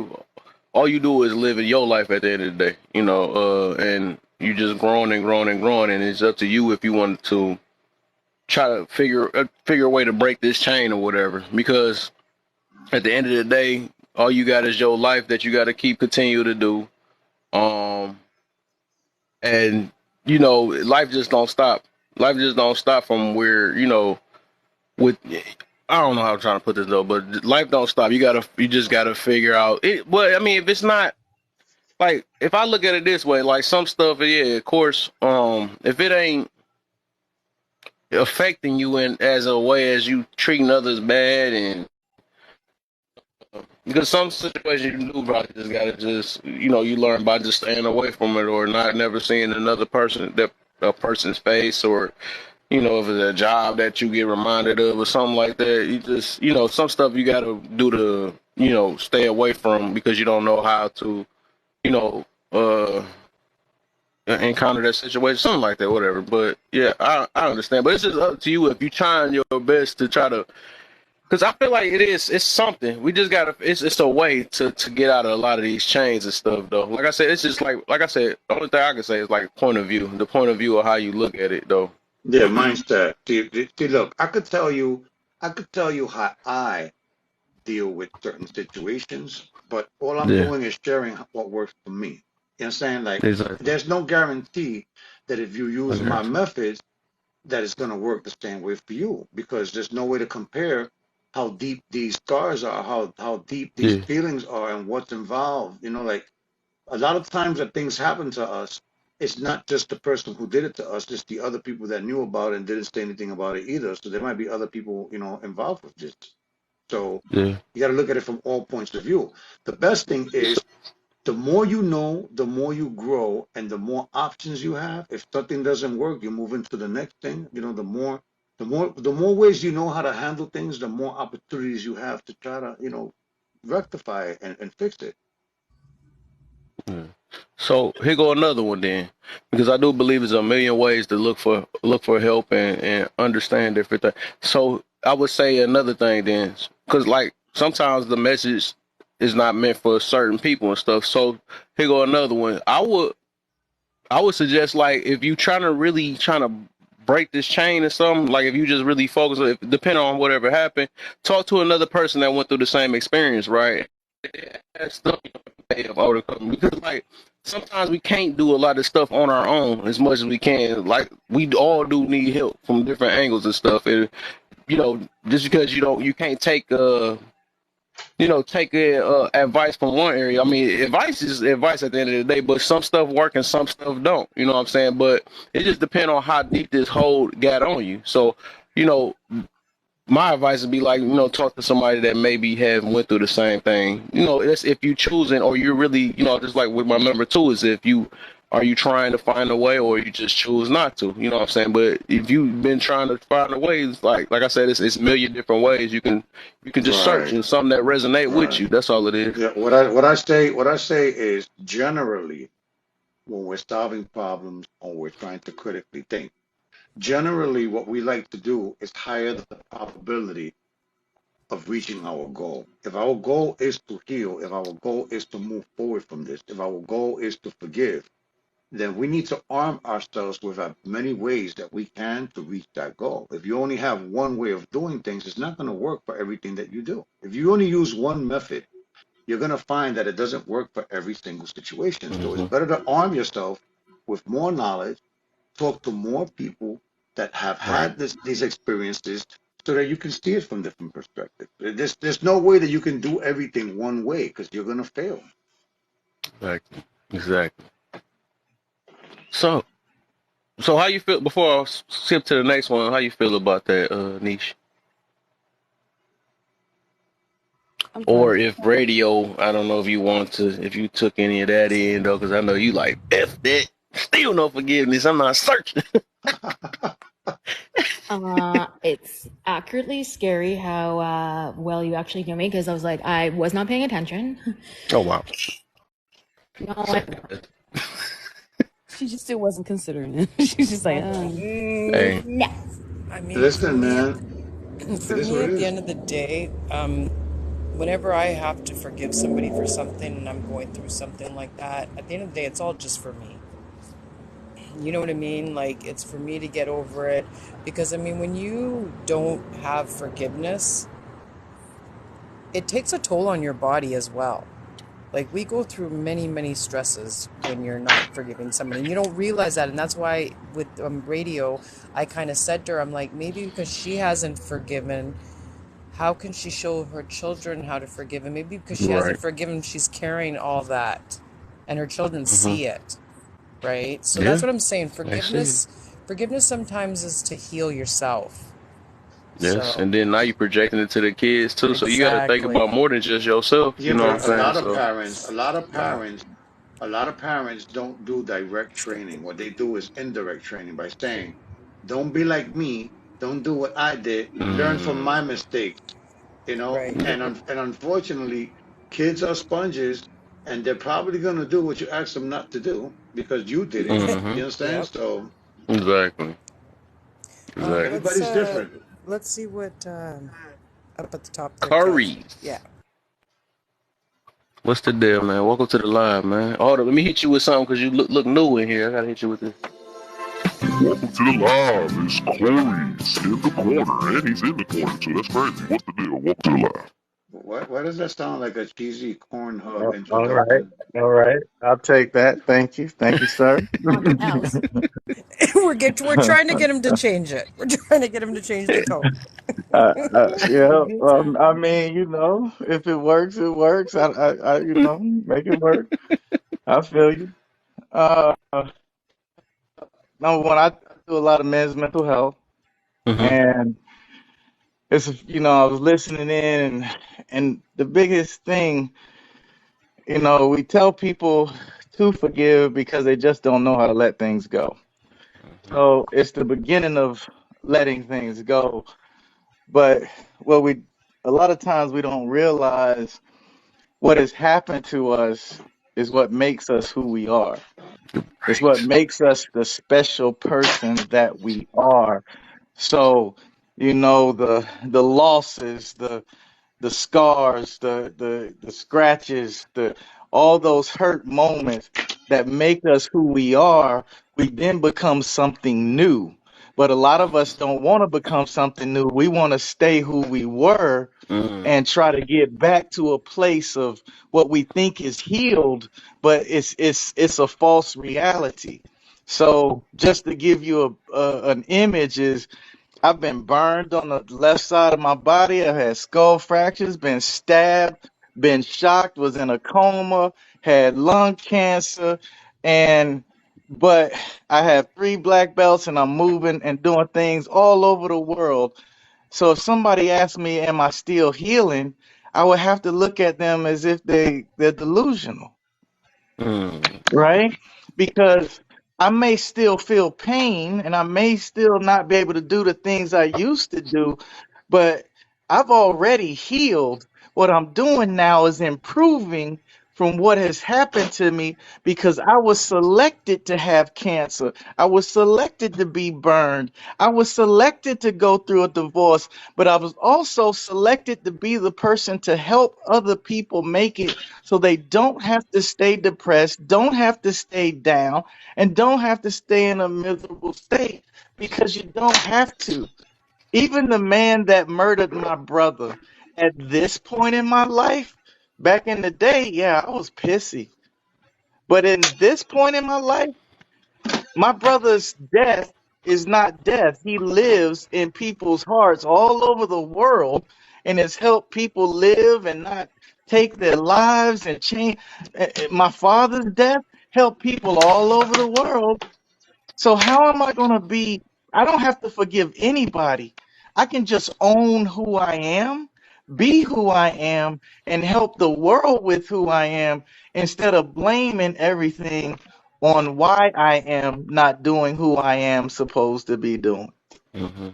all you do is live in your life. At the end of the day, and you just growing and growing and growing, and it's up to you if you want to try to figure a way to break this chain or whatever. Because at the end of the day, all you got is your life that you got to keep continue to do. Um, and life just don't stop. Life just don't stop from where with. I don't know how I'm trying to put this though, but life don't stop. You just gotta figure out it. But I mean, if it's not like, if I look at it this way, like some stuff, yeah, of course, if it ain't affecting you in as a way as you treating others bad, and because some situations you do probably just gotta just you learn by just staying away from it, or not never seeing another person, that a person's face, or if it's a job that you get reminded of or something like that. You just some stuff you gotta do to stay away from, because you don't know how to you know uh encounter that situation, something like that, whatever. But yeah, I understand, but it's just up to you if you trying your best to try to. Because I feel like it's something. We just gotta. It's a way to get out of a lot of these chains and stuff, though. Like I said, it's just like I said. The only thing I can say is like point of view. The point of view of how you look at it, though. Yeah, mindset. See, look, I could tell you how I deal with certain situations, but all I'm Yeah, doing is sharing what works for me. You know what I'm saying? Like, exactly. there's no guarantee that if you use Okay. my methods, that it's going to work the same way for you, because there's no way to compare how deep these scars are, how deep these Yeah. feelings are, and what's involved. Like a lot of times that things happen to us, it's not just the person who did it to us, it's the other people that knew about it and didn't say anything about it either. So there might be other people, involved with this. So Yeah. you got to look at it from all points of view. The best thing is the more you know, the more you grow, and the more options you have. If something doesn't work, you move into the next thing. The more ways you know how to handle things, the more opportunities you have to try to, rectify it and fix it. Yeah. So here go another one then, because I do believe there's a million ways to look for help and understand different things. So I would say another thing then, because like sometimes the message is not meant for certain people and stuff. So here go another one. I would suggest, like, if you trying to break this chain or something, like if you just really focus, depending on whatever happened, talk to another person that went through the same experience, right? That's stuff of overcome, because like sometimes we can't do a lot of stuff on our own as much as we can. Like we all do need help from different angles and stuff. And just because you can't take advice from one area. I mean, advice is advice at the end of the day, but some stuff work and some stuff don't. You know what I'm saying? But it just depends on how deep this hold got on you. So, you know, my advice would be like, talk to somebody that maybe have went through the same thing. That's if you choosing, or you're really, just like with my number two is, if you are you trying to find a way, or you just choose not to. You know what I'm saying? But if you've been trying to find a way, it's like I said, it's a million different ways you can just search Right, and something that resonate with right. you. That's all it is. Yeah, what I say is generally when we're solving problems or we're trying to critically think, generally what we like to do is higher the probability of reaching our goal. If our goal is to heal, if our goal is to move forward from this, if our goal is to forgive, then we need to arm ourselves with as many ways that we can to reach that goal. If you only have one way of doing things, it's not going to work for everything that you do. If you only use one method, you're going to find that it doesn't work for every single situation. So it's Hmm. better to arm yourself with more knowledge, talk to more people that have Right. had these experiences so that you can see it from different perspectives. There's no way that you can do everything one way because you're going to fail. Exactly. Exactly. So, so how you feel before I skip to the next one? How you feel about that, niche? I'm Or sorry. if radio, I don't know if you took any of that in though, because I know you like F that. Still no forgiveness. I'm not searching. It's accurately scary how well you actually know me, because I was like, I was not paying attention. Oh wow. No, So, She just still wasn't considering it. She's just like, hey, no. I mean, Listen, man, it for is me, what it at the is. end of the day, whenever I have to forgive somebody for something and I'm going through something like that, at the end of the day, it's all just for me. You know what I mean? Like, it's for me to get over it. Because, I mean, when you don't have forgiveness, it takes a toll on your body as well. Like, we go through many, many stresses when you're not forgiving somebody, and you don't realize that. And that's why with radio, I kind of said to her, I'm like, maybe because she hasn't forgiven, how can she show her children how to forgive? And maybe because she hasn't right. forgiven, she's carrying all that, and her children Hmm. see it, right? So that's Yeah, what I'm saying. I see it. Forgiveness sometimes is to heal yourself. Yes, So and then now you're projecting it to the kids too. So you got to think exactly, about more than just yourself. You Yeah, know what I'm but a saying? lot of exactly. So, parents, a lot of nah. parents, a lot of parents don't do direct training. What they do is indirect training by saying, "Don't be like me. Don't do what I did. Learn from Mm, my mistakes." Right. And unfortunately, kids are sponges, and they're probably gonna do what you ask them not to do because you did it. mm-hmm. You understand? Yep. So Exactly. Exactly. Let's everybody's different. see what up at the top there, Kev. Curries. Yeah. What's the deal, man? Welcome to the live, man. Hold on, let me hit you with something because you look new in here. I gotta hit you with this. Welcome to the live. It's Corey's in the corner, and he's in the corner too. That's crazy. What's the deal? Welcome to the live. Why does that sound like a cheesy corn hub All right. introduction? All right. I'll take that. Thank you. Thank you, sir. Something else. We're trying to get him to change it. We're trying to get him to change the tone. Yeah. good time. I mean, if it works, it works. Make it work. I feel you. Uh, number one, I do a lot of men's mental health, Mm-hmm. and I was listening in, and the biggest thing, we tell people to forgive because they just don't know how to let things go. So it's the beginning of letting things go. But what we a lot of times we don't realize what has happened to us is what makes us who we are. It's what Right. makes us the special person that we are. So, the losses, the scars, the scratches, the all those hurt moments that make us who we are, we then become something new. But a lot of us don't want to become something new. We want to stay who we were Mm. and try to get back to a place of what we think is healed, but it's a false reality. So just to give you an image is I've been burned on the left side of my body. I've had skull fractures, been stabbed, been shocked, was in a coma, had lung cancer, and but I have 3 black belts and I'm moving and doing things all over the world. So if somebody asked me, am I still healing? I would have to look at them as if they're delusional, Mm. right? Because I may still feel pain and I may still not be able to do the things I used to do, but I've already healed. What I'm doing now is improving from what has happened to me because I was selected to have cancer. I was selected to be burned. I was selected to go through a divorce, but I was also selected to be the person to help other people make it so they don't have to stay depressed, don't have to stay down, and don't have to stay in a miserable state because you don't have to. Even the man that murdered my brother at this point in my life, back in the day, yeah, I was pissy. But in this point in my life, my brother's death is not death. He lives in people's hearts all over the world and has helped people live and not take their lives and change. My father's death helped people all over the world. So how am I going to be? I don't have to forgive anybody. I can just own who I am, be who I am, and help the world with who I am instead of blaming everything on why I am not doing who I am supposed to be doing. Mm-hmm.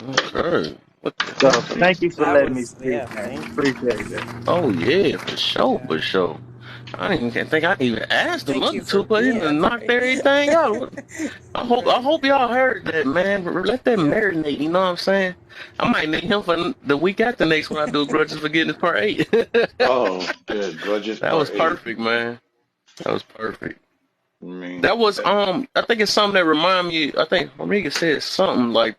Okay. What the So hell? thank you for That letting me was, speak, yeah, man. thank you. Appreciate that. Oh yeah, for sure, Yeah. for sure. I didn't even think I even asked them Thank other you two for, questions yeah, and knocked right. everything out. I Right. hope y'all heard that, man. Let that Yeah. marinate. You know what I'm saying? I might need him for the week after next when I do Grudges Forgiveness Part 8. Oh, good. Grudges That was Part 8. perfect, man. That was perfect. I mean, That was I think it's something that remind me. I think Omega said something like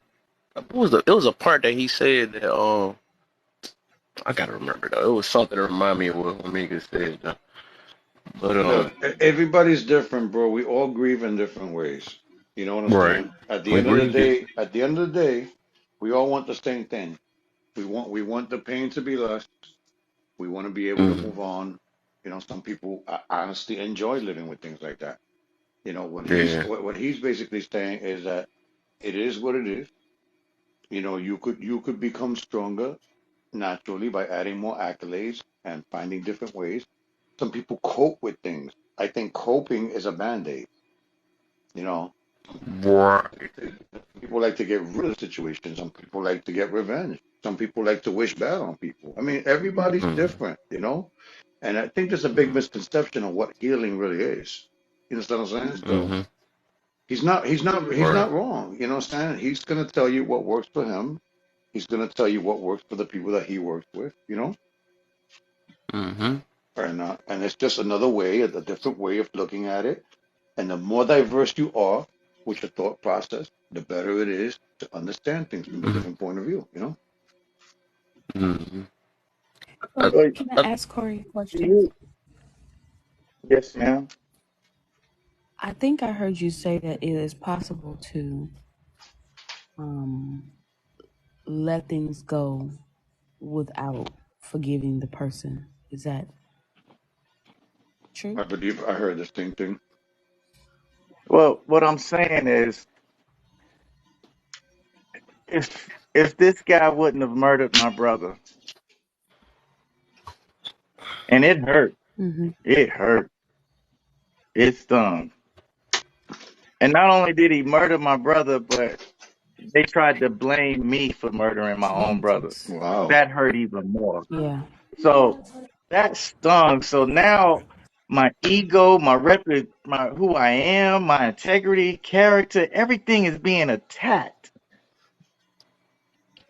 what was it was a part that he said that I gotta remember though. It was something that remind me of what Omega said. But look, everybody's different, bro. We all grieve in different ways. You know what I'm right. saying? At the We end of the grieve day, different. at the end of the day, we all want the same thing. We want the pain to be less. We want to be able to Mm, move on. Some people honestly enjoy living with things like that. What he's yeah. what, what he's basically saying is that it is what it is. You could become stronger naturally by adding more accolades and finding different ways. Some people cope with things. I think coping is a band-aid. You know, Right. some people like to get rid of situations. Some people like to get revenge. Some people like to wish bad on people. I mean, everybody's Mm, different. And I think there's a big mm, misconception of what healing really is. You understand what I'm saying? So mm-hmm. he's not Right. wrong. You know what I'm saying? He's gonna tell you what works for him. He's gonna tell you what works for the people that he works with. Mm-hmm. And it's just another way, a different way of looking at it. And the more diverse you are with your thought process, the better it is to understand things from a Mm-hmm. different point of view. Mm-hmm. I, So So can I I, ask Corey a question? you, yes, ma'am. I think I heard you say that it is possible to um, let things go without forgiving the person. Is that true? I believe I heard the same thing. Well, what I'm saying is, if this guy wouldn't have murdered my brother, and Mm-hmm. it hurt, it stung. And not only did he murder my brother, but they tried to blame me for murdering my own brother. Jesus. Wow. That hurt even more. Yeah. So that stung. So now my ego, my who I am, my integrity, character, everything is being attacked.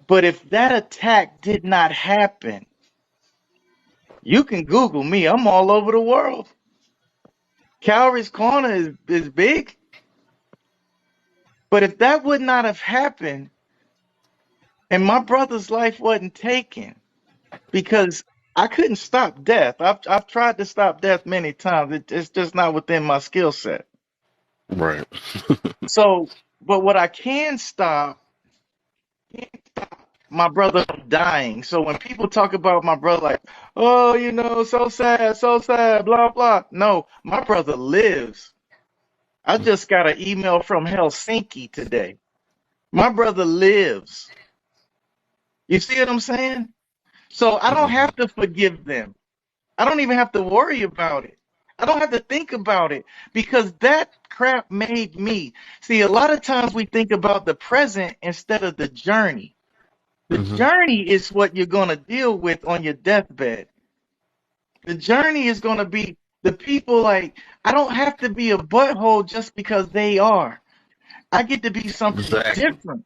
But if that attack did not happen, you can Google me. I'm all over the world. Calories Corner is big. But if that would not have happened and my brother's life wasn't taken, because I couldn't stop death. I've tried to stop death many times. It's just not within my skill set. Right. So, but what I can stop, my brother from dying. So when people talk about my brother, like, oh, so sad, blah blah. No, my brother lives. I just got an email from Helsinki today. My brother lives. You see what I'm saying? So I don't have to forgive them. I don't even have to worry about it. I don't have to think about it because that crap made me. See, a lot of times we think about the present instead of the journey. The Mm-hmm. journey is what you're going to deal with on your deathbed. The journey is going to be the people like, I don't have to be a butthole just because they are. I get to be something Exactly. different.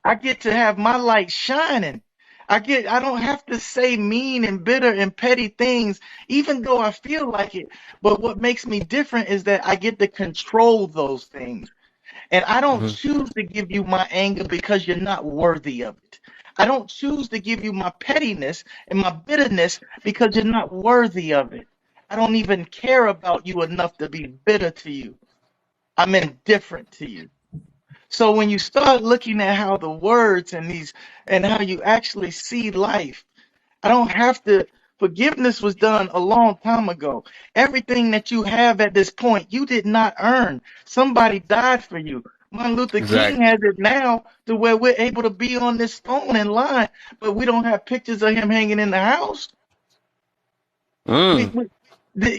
I get to have my light shining. I don't have to say mean and bitter and petty things, even though I feel like it. But what makes me different is that I get to control those things. And I don't Mm-hmm. choose to give you my anger because you're not worthy of it. I don't choose to give you my pettiness and my bitterness because you're not worthy of it. I don't even care about you enough to be bitter to you. I'm indifferent to you. So when you start looking at how the words and how you actually see life, I don't have to. Forgiveness was done a long time ago. Everything that you have at this point, you did not earn. Somebody died for you. Martin Luther King Exactly. has it now to where we're able to be on this phone in line, but we don't have pictures of him hanging in the house. We, Mm.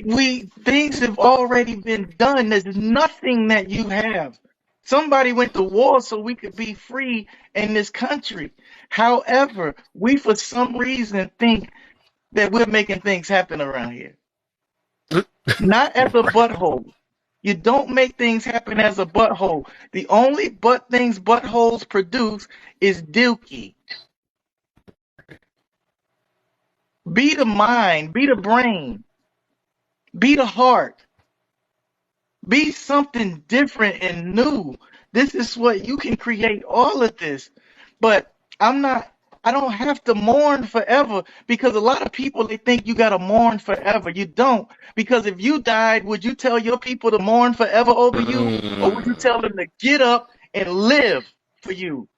we, things have already been done. There's nothing that you have. Somebody went to war so we could be free in this country. However, we for some reason think that we're making things happen around here. Not as a Right. butthole. You don't make things happen as a butthole. The only butt things buttholes produce is dookie. Be the mind, be the brain, be the heart. Be something different and new. This is what you can create all of this. But I'm not, I don't have to mourn forever because a lot of people they think you gotta mourn forever. You don't. Because if you died, would you tell your people to mourn forever over you? Or would you Mm. tell them to get up and live for you?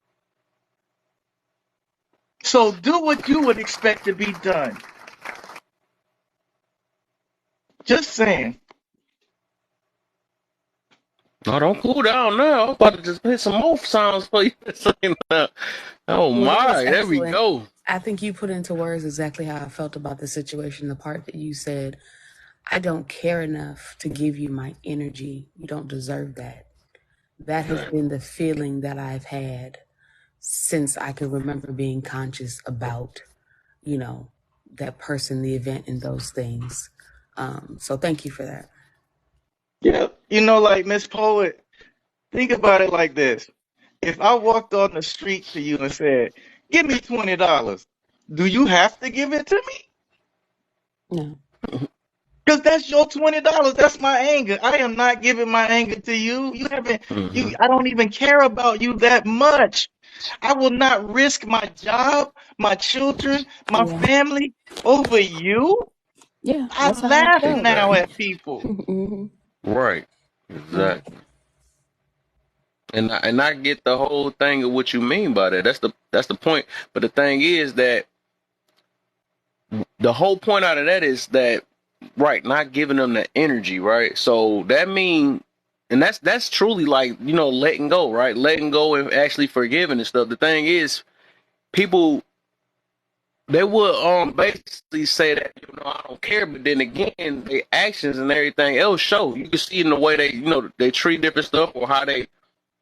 So do what you would expect to be done. Just saying. No, don't cool down now. I'm about to just hit some more sounds for you. Oh Well, that was my, there we excellent. go. I think you put into words exactly how I felt about the situation. The part that you said, I don't care enough to give you my energy. You don't deserve that. That has Right. been the feeling that I've had since I can remember being conscious about, you know, that person, the event, and those things. So thank you for that. Yeah. Like Miss Poet, think about it like this. If I walked on the street to you and said, "Give me $20," do you have to give it to me? No. Because that's your $20. That's my anger. I am not giving my anger to you. You haven't. Mm-hmm. I don't even care about you that much. I will not risk my job, my children, my Yeah. family over you. Yeah. I That's how I laugh felt. now Exactly. at people. Hmm. Right. Yeah. Exactly. And I get the whole thing of what you mean by that. That's the point. But the thing is that the whole point out of that is that right, not giving them the energy, right? So that means And that's truly like, letting go, right? Letting go and actually forgiving and stuff. The thing is, people, they would basically say that, I don't care, but then again, their actions and everything else show. You can see in the way they treat different stuff, or how they,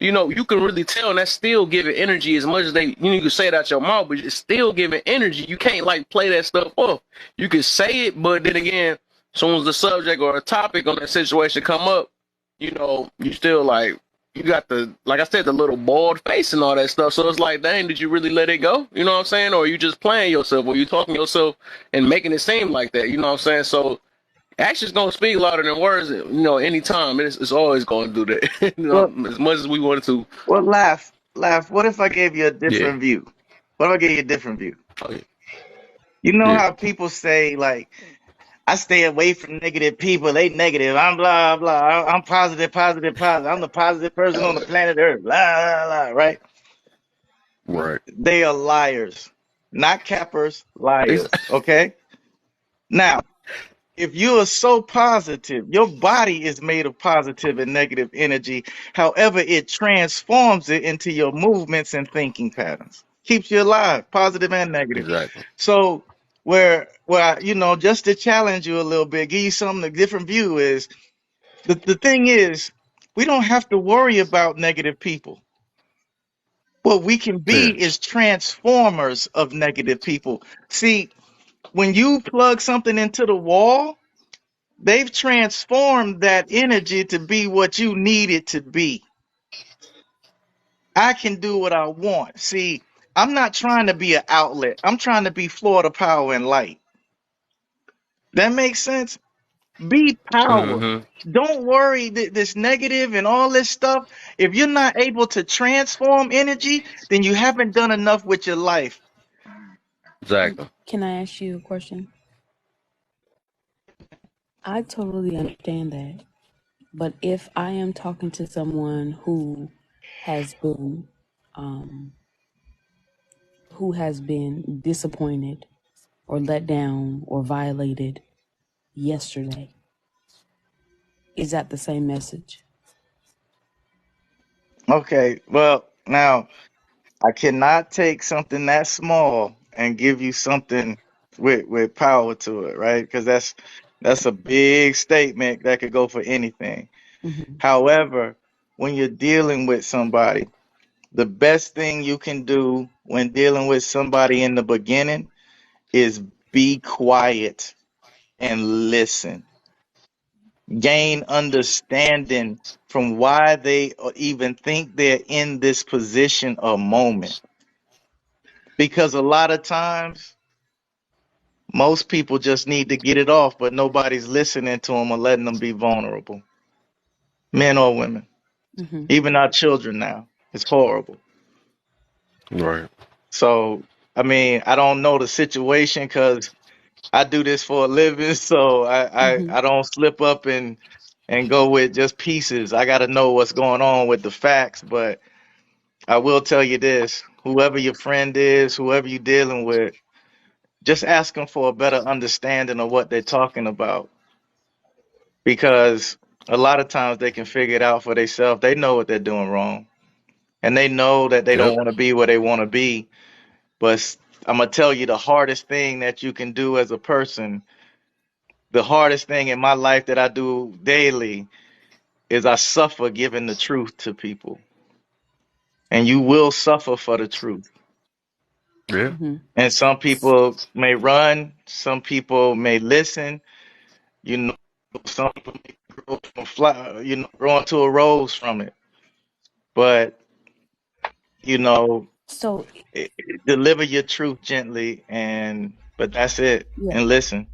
you can really tell, and that's still giving energy. As much as you can say it out your mouth, but it's still giving energy. You can't like play that stuff off. You can say it, but then again, as soon as the subject or a topic on that situation come up, you still like, you got like I said, the little bald face and all that stuff. So it's like, dang, did you really let it go? You know what I'm saying? Or are you just playing yourself, or you talking yourself and making it seem like that? You know what I'm saying? So actions gonna speak louder than words. Anytime it's always gonna do that. Well, As much as we wanted to. well, laugh. What if I gave you a Yeah. different view? What if I gave you a different view? Oh, You know yeah. how people say, like, I stay away from negative people. They negative. I'm blah, blah. I'm positive, positive, positive. I'm the positive person on the planet Earth. Blah, blah, blah, right? Right. They are liars, not cappers, liars. Okay? Now, if you are so positive, your body is made of positive and negative energy. However, it transforms it into your movements and thinking patterns. Keeps you alive, positive and negative. Exactly. So, where just to challenge you a little bit, give you something a different view is the thing is, we don't have to worry about negative people. What we can be Yeah. is transformers of negative people. See, when you plug something into the wall, they've transformed that energy to be what you need it to be. I can do what I want. See, I'm not trying to be an outlet. I'm trying to be Florida power and light. That makes sense? Be power. Mm-hmm. Don't worry this negative and all this stuff. If you're not able to transform energy, then you haven't done enough with your life. Exactly. Can I ask you a question? I totally understand that. But if I am talking to someone um, who has been disappointed or let down or violated yesterday, is that the same message? Okay, well, now I cannot take something that small and give you something with power to it, right? Because that's a big statement that could go for anything. Mm-hmm. However, when you're dealing with somebody, the best thing you can do when dealing with somebody in the beginning is be quiet and listen. Gain understanding from why they even think they're in this position or moment. Because a lot of times, most people just need to get it off, but nobody's listening to them or letting them be vulnerable, men or women. Mm-hmm. Even our children now. It's horrible. Right. So, I mean, I don't know the situation because I do this for a living, so Mm-hmm. I don't slip up and go with just pieces. I got to know what's going on with the facts, but I will tell you this, whoever your friend is, whoever you're dealing with, just ask them for a better understanding of what they're talking about, because a lot of times they can figure it out for themselves. They know what they're doing wrong, and they know that they don't Yep. want to be where they want to be. But I'm gonna tell you the hardest thing that you can do as a person, the hardest thing in my life that I do daily is I suffer giving the truth to people. And you will suffer for the truth. Yeah. Mm-hmm. And some people may run, some people may listen, you know, some people may grow from grow into a rose from it. But, you know, So, deliver your truth gently, but that's it. yeah, And listen.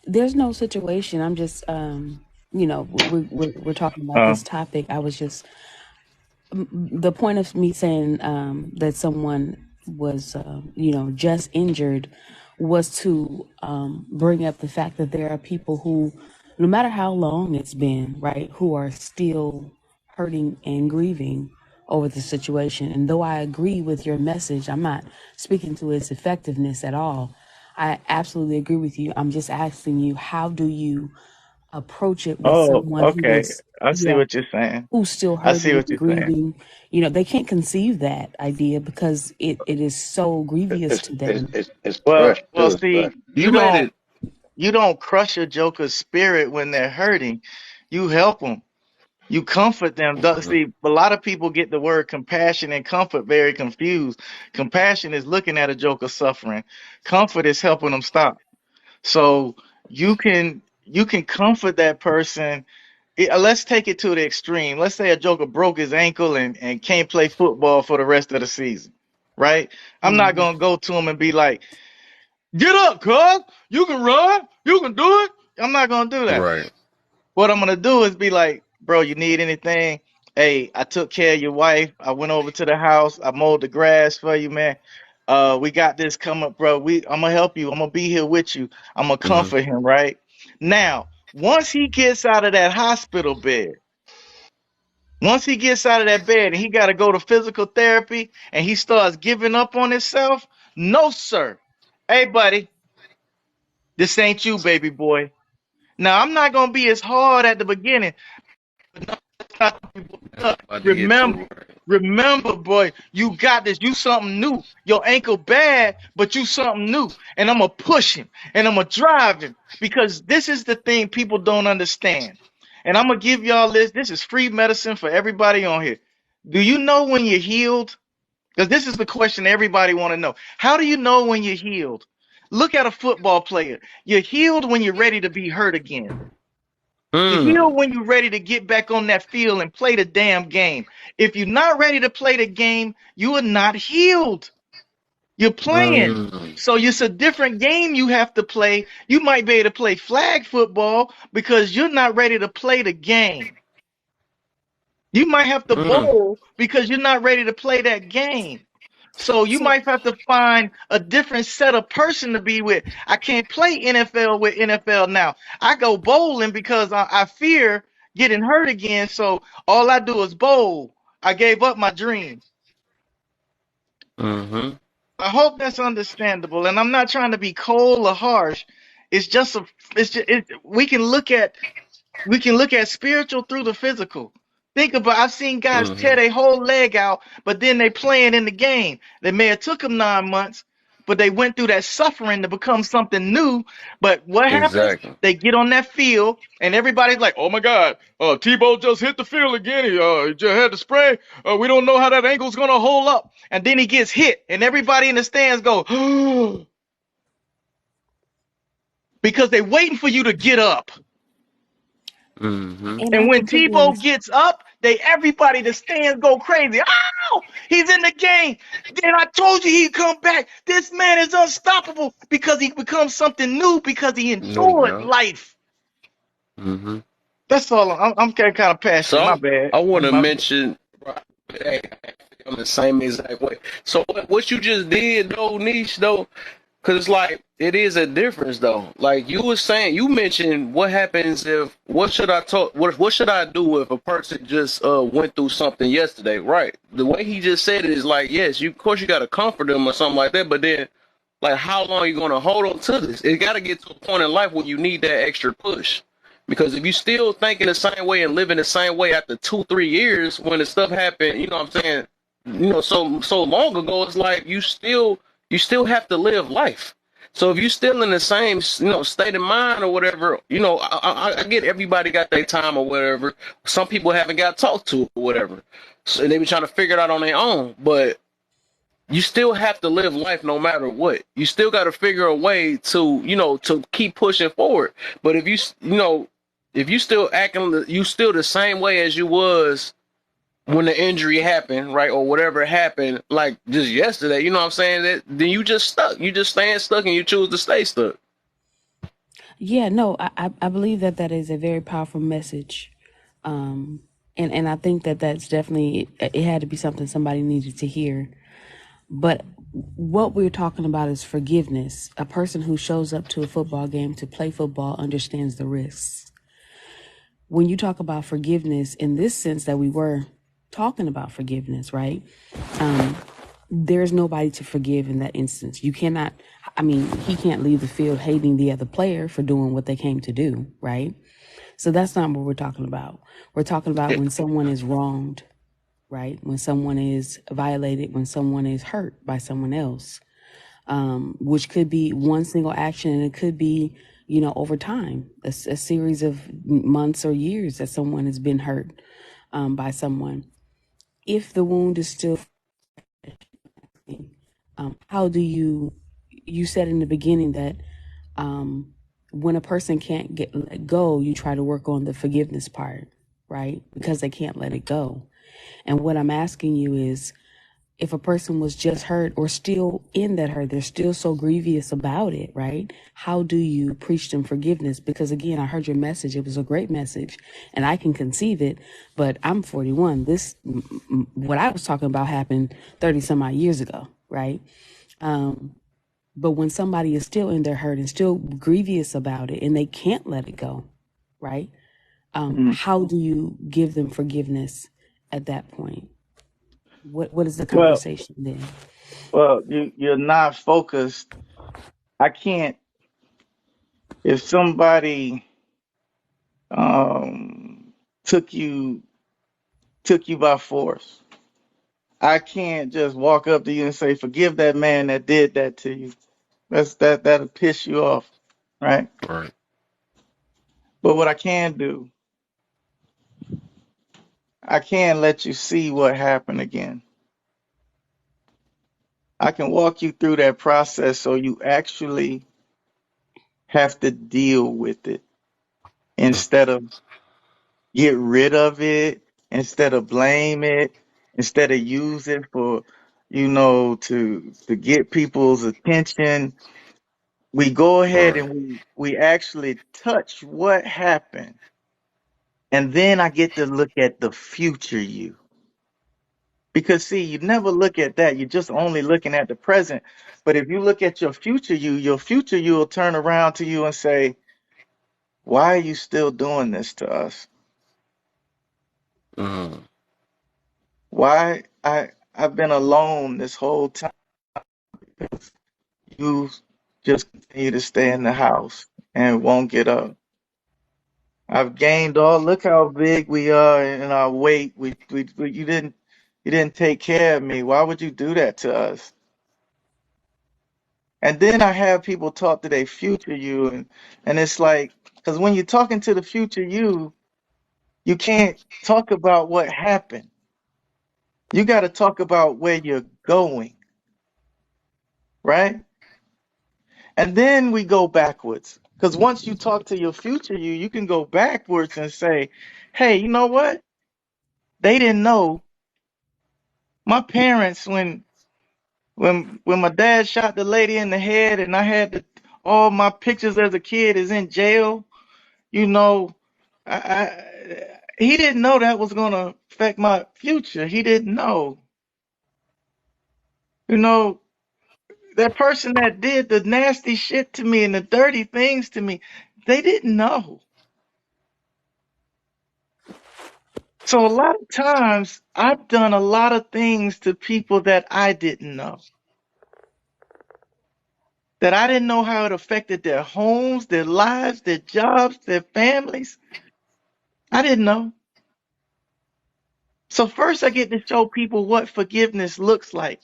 there's no situation. I'm just, we're talking about Uh, this topic. I was just, the point of me saying that someone was, just injured was to bring up the fact that there are people who, no matter how long it's been, right, who are still hurting and grieving over the situation. And though I agree with your message, I'm not speaking to its effectiveness at all. I absolutely agree with you. I'm just asking you, how do you approach it with Oh, someone who okay. is, I see yeah, what you're saying. who's still I see hurting what and you're saying. grieving. They can't conceive that idea because it is so grievous to them. It's Well, fresh well, too. It's see, fresh. you You made don't it you don't crush a joker's spirit when they're hurting. You help them. You comfort them. See, a lot of people get the word compassion and comfort very confused. Compassion is looking at a joker suffering. Comfort is helping them stop. So you can comfort that person. Let's take it to the extreme. Let's say a joker broke his ankle and can't play football for the rest of the season, right? I'm not Mm. gonna go to him and be like, "Get up, cuz you can run, you can do it." I'm not gonna do that. right. What I'm gonna do is be like, "Bro, you need anything? Hey, I took care of your wife. I went over to the house. I mowed the grass for you, man. We got this coming, bro. I'm gonna help you. I'm gonna be here with you. I'm gonna Mm-hmm. comfort him, right? Now, once he gets out of that hospital bed, once he gets out of that bed and he got to go to physical therapy and he starts giving up on himself, no, sir. Hey, buddy, this ain't you, baby boy. Now, I'm not gonna be as hard at the beginning. About to get Remember, to it. remember, boy, you got this. You something new. Your ankle bad, but you something new. And I'm gonna push him and I'm gonna drive him because this is the thing people don't understand. And I'm gonna give y'all this. This is free medicine for everybody on here. Do you know when you're healed? Because this is the question everybody want to know. How do you know when you're healed? Look at a football player. You're healed when you're ready to be hurt again. You heal Mm. when you're ready to get back on that field and play the damn game. If you're not ready to play the game, you are not healed. You're playing. Mm. So it's a different game you have to play. You might be able to play flag football because you're not ready to play the game. You might have to Mm. bowl because you're not ready to play that game. So you So might have to find a different set of person to be with. I can't play NFL with NFL now. I go bowling because I fear getting hurt again. So all I do is bowl. I gave up my dream. Mm-hmm. I hope that's understandable. And I'm not trying to be cold or harsh. It's just we can look at spiritual through the physical. Think about I've seen guys tear Mm-hmm. their whole leg out, but then they playing in the game. They may have took them 9 months, but they went through that suffering to become something new. But what happens? Exactly. They get on that field, and everybody's like, "Oh my God, Tebow just hit the field again. He just had to spray. We don't know how that ankle's gonna hold up." And then he gets hit, and everybody in the stands go, because they're waiting for you to get up. Mm-hmm. And I And when completely Tebow understand. gets up, everybody the stands go crazy. Oh, he's in the game. Then I told you he'd come back. This man is unstoppable because he becomes something new because he No, endured yeah. life. Mm-hmm. That's all. I'm kind of passionate. My So bad. I want to My, mention, hey, I'm the same exact way. So what you just did though, niche though, because it's like it is a difference though. Like you were saying, you mentioned what happens if what should I talk? What should I do if a person just went through something yesterday? Right. The way he just said it is like yes, you of course you got to comfort them or something like that, but then like how long are you gonna hold on to this? It got to get to a point in life where you need that extra push. Because if you still thinking the same way and living the same way after 2-3 years when the stuff happened, you know what I'm saying, so long ago, it's like you still have to live life. So if you're still in the same state of mind or whatever, I get everybody got their time or whatever. Some people haven't got talked to or whatever, so they be trying to figure it out on their own. But you still have to live life no matter what. You still got to figure a way to keep pushing forward. But if you still acting, you still the same way as you was when the injury happened, right, or whatever happened, like just yesterday, you know what I'm saying? Then you just stuck. You just staying stuck, and you choose to stay stuck. Yeah, no, I believe that that is a very powerful message. And I think that that's definitely, it had to be something somebody needed to hear. But what we're talking about is forgiveness. A person who shows up to a football game to play football understands the risks. When you talk about forgiveness in this sense that we were talking about forgiveness, right? There's nobody to forgive in that instance. You cannot, he can't leave the field hating the other player for doing what they came to do, right? So that's not what we're talking about. We're talking about when someone is wronged, right? When someone is violated, when someone is hurt by someone else, which could be one single action, and it could be, over time, a series of months or years that someone has been hurt by someone. If the wound is still, how do you said in the beginning that when a person can't let go, you try to work on the forgiveness part, right? Because they can't let it go. And what I'm asking you is, if a person was just hurt or still in that hurt, they're still so grievous about it, right? How do you preach them forgiveness? Because again, I heard your message. It was a great message and I can conceive it, but I'm 41. What I was talking about happened 30 some odd years ago, right? But when somebody is still in their hurt and still grievous about it and they can't let it go, right? How do you give them forgiveness at that point? What is the Well, conversation then? you're not focused. I can't. If somebody um, took you by force, I can't just walk up to you and say, "Forgive that man that did that to you." That'll piss you off, right? Right. But what I can do, I can let you see what happened again. I can walk you through that process so you actually have to deal with it instead of get rid of it, instead of blame it, instead of use it for, to get people's attention. We go ahead Right. and we actually touch what happened. And then I get to look at the future you. Because see, you never look at that. You're just only looking at the present. But if you look at your future you will turn around to you and say, "Why are you still doing this to us? Mm. Why I've been alone this whole time. You just continue to stay in the house and won't get up. I've gained all. Look how big we are in our weight. You didn't take care of me. Why would you do that to us?" And then I have people talk to their future you, and it's like, because when you're talking to the future you can't talk about what happened. You got to talk about where you're going, right? And then we go backwards. Because once you talk to your future you can go backwards and say, "Hey, you know what? They didn't know. My parents, when my dad shot the lady in the head, and I had all my pictures as a kid is in jail. You know, he didn't know that was gonna affect my future. He didn't know. You know, that person that did the nasty shit to me and the dirty things to me, they didn't know." So a lot of times I've done a lot of things to people that I didn't know. That I didn't know how it affected their homes, their lives, their jobs, their families. I didn't know. So first I get to show people what forgiveness looks like.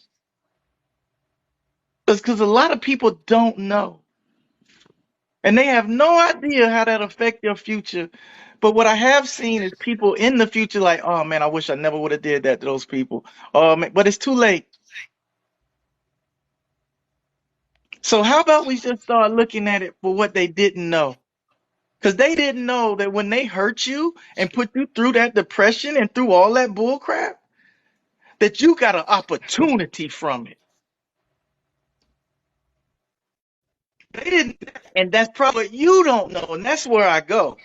Because a lot of people don't know. And they have no idea how that affect their future. But what I have seen is people in the future like, "Oh man, I wish I never would have did that to those people." Oh man, but it's too late. So how about we just start looking at it for what they didn't know? Because they didn't know that when they hurt you and put you through that depression and through all that bull crap, that you got an opportunity from it. They didn't, and that's probably what you don't know, and that's where I go.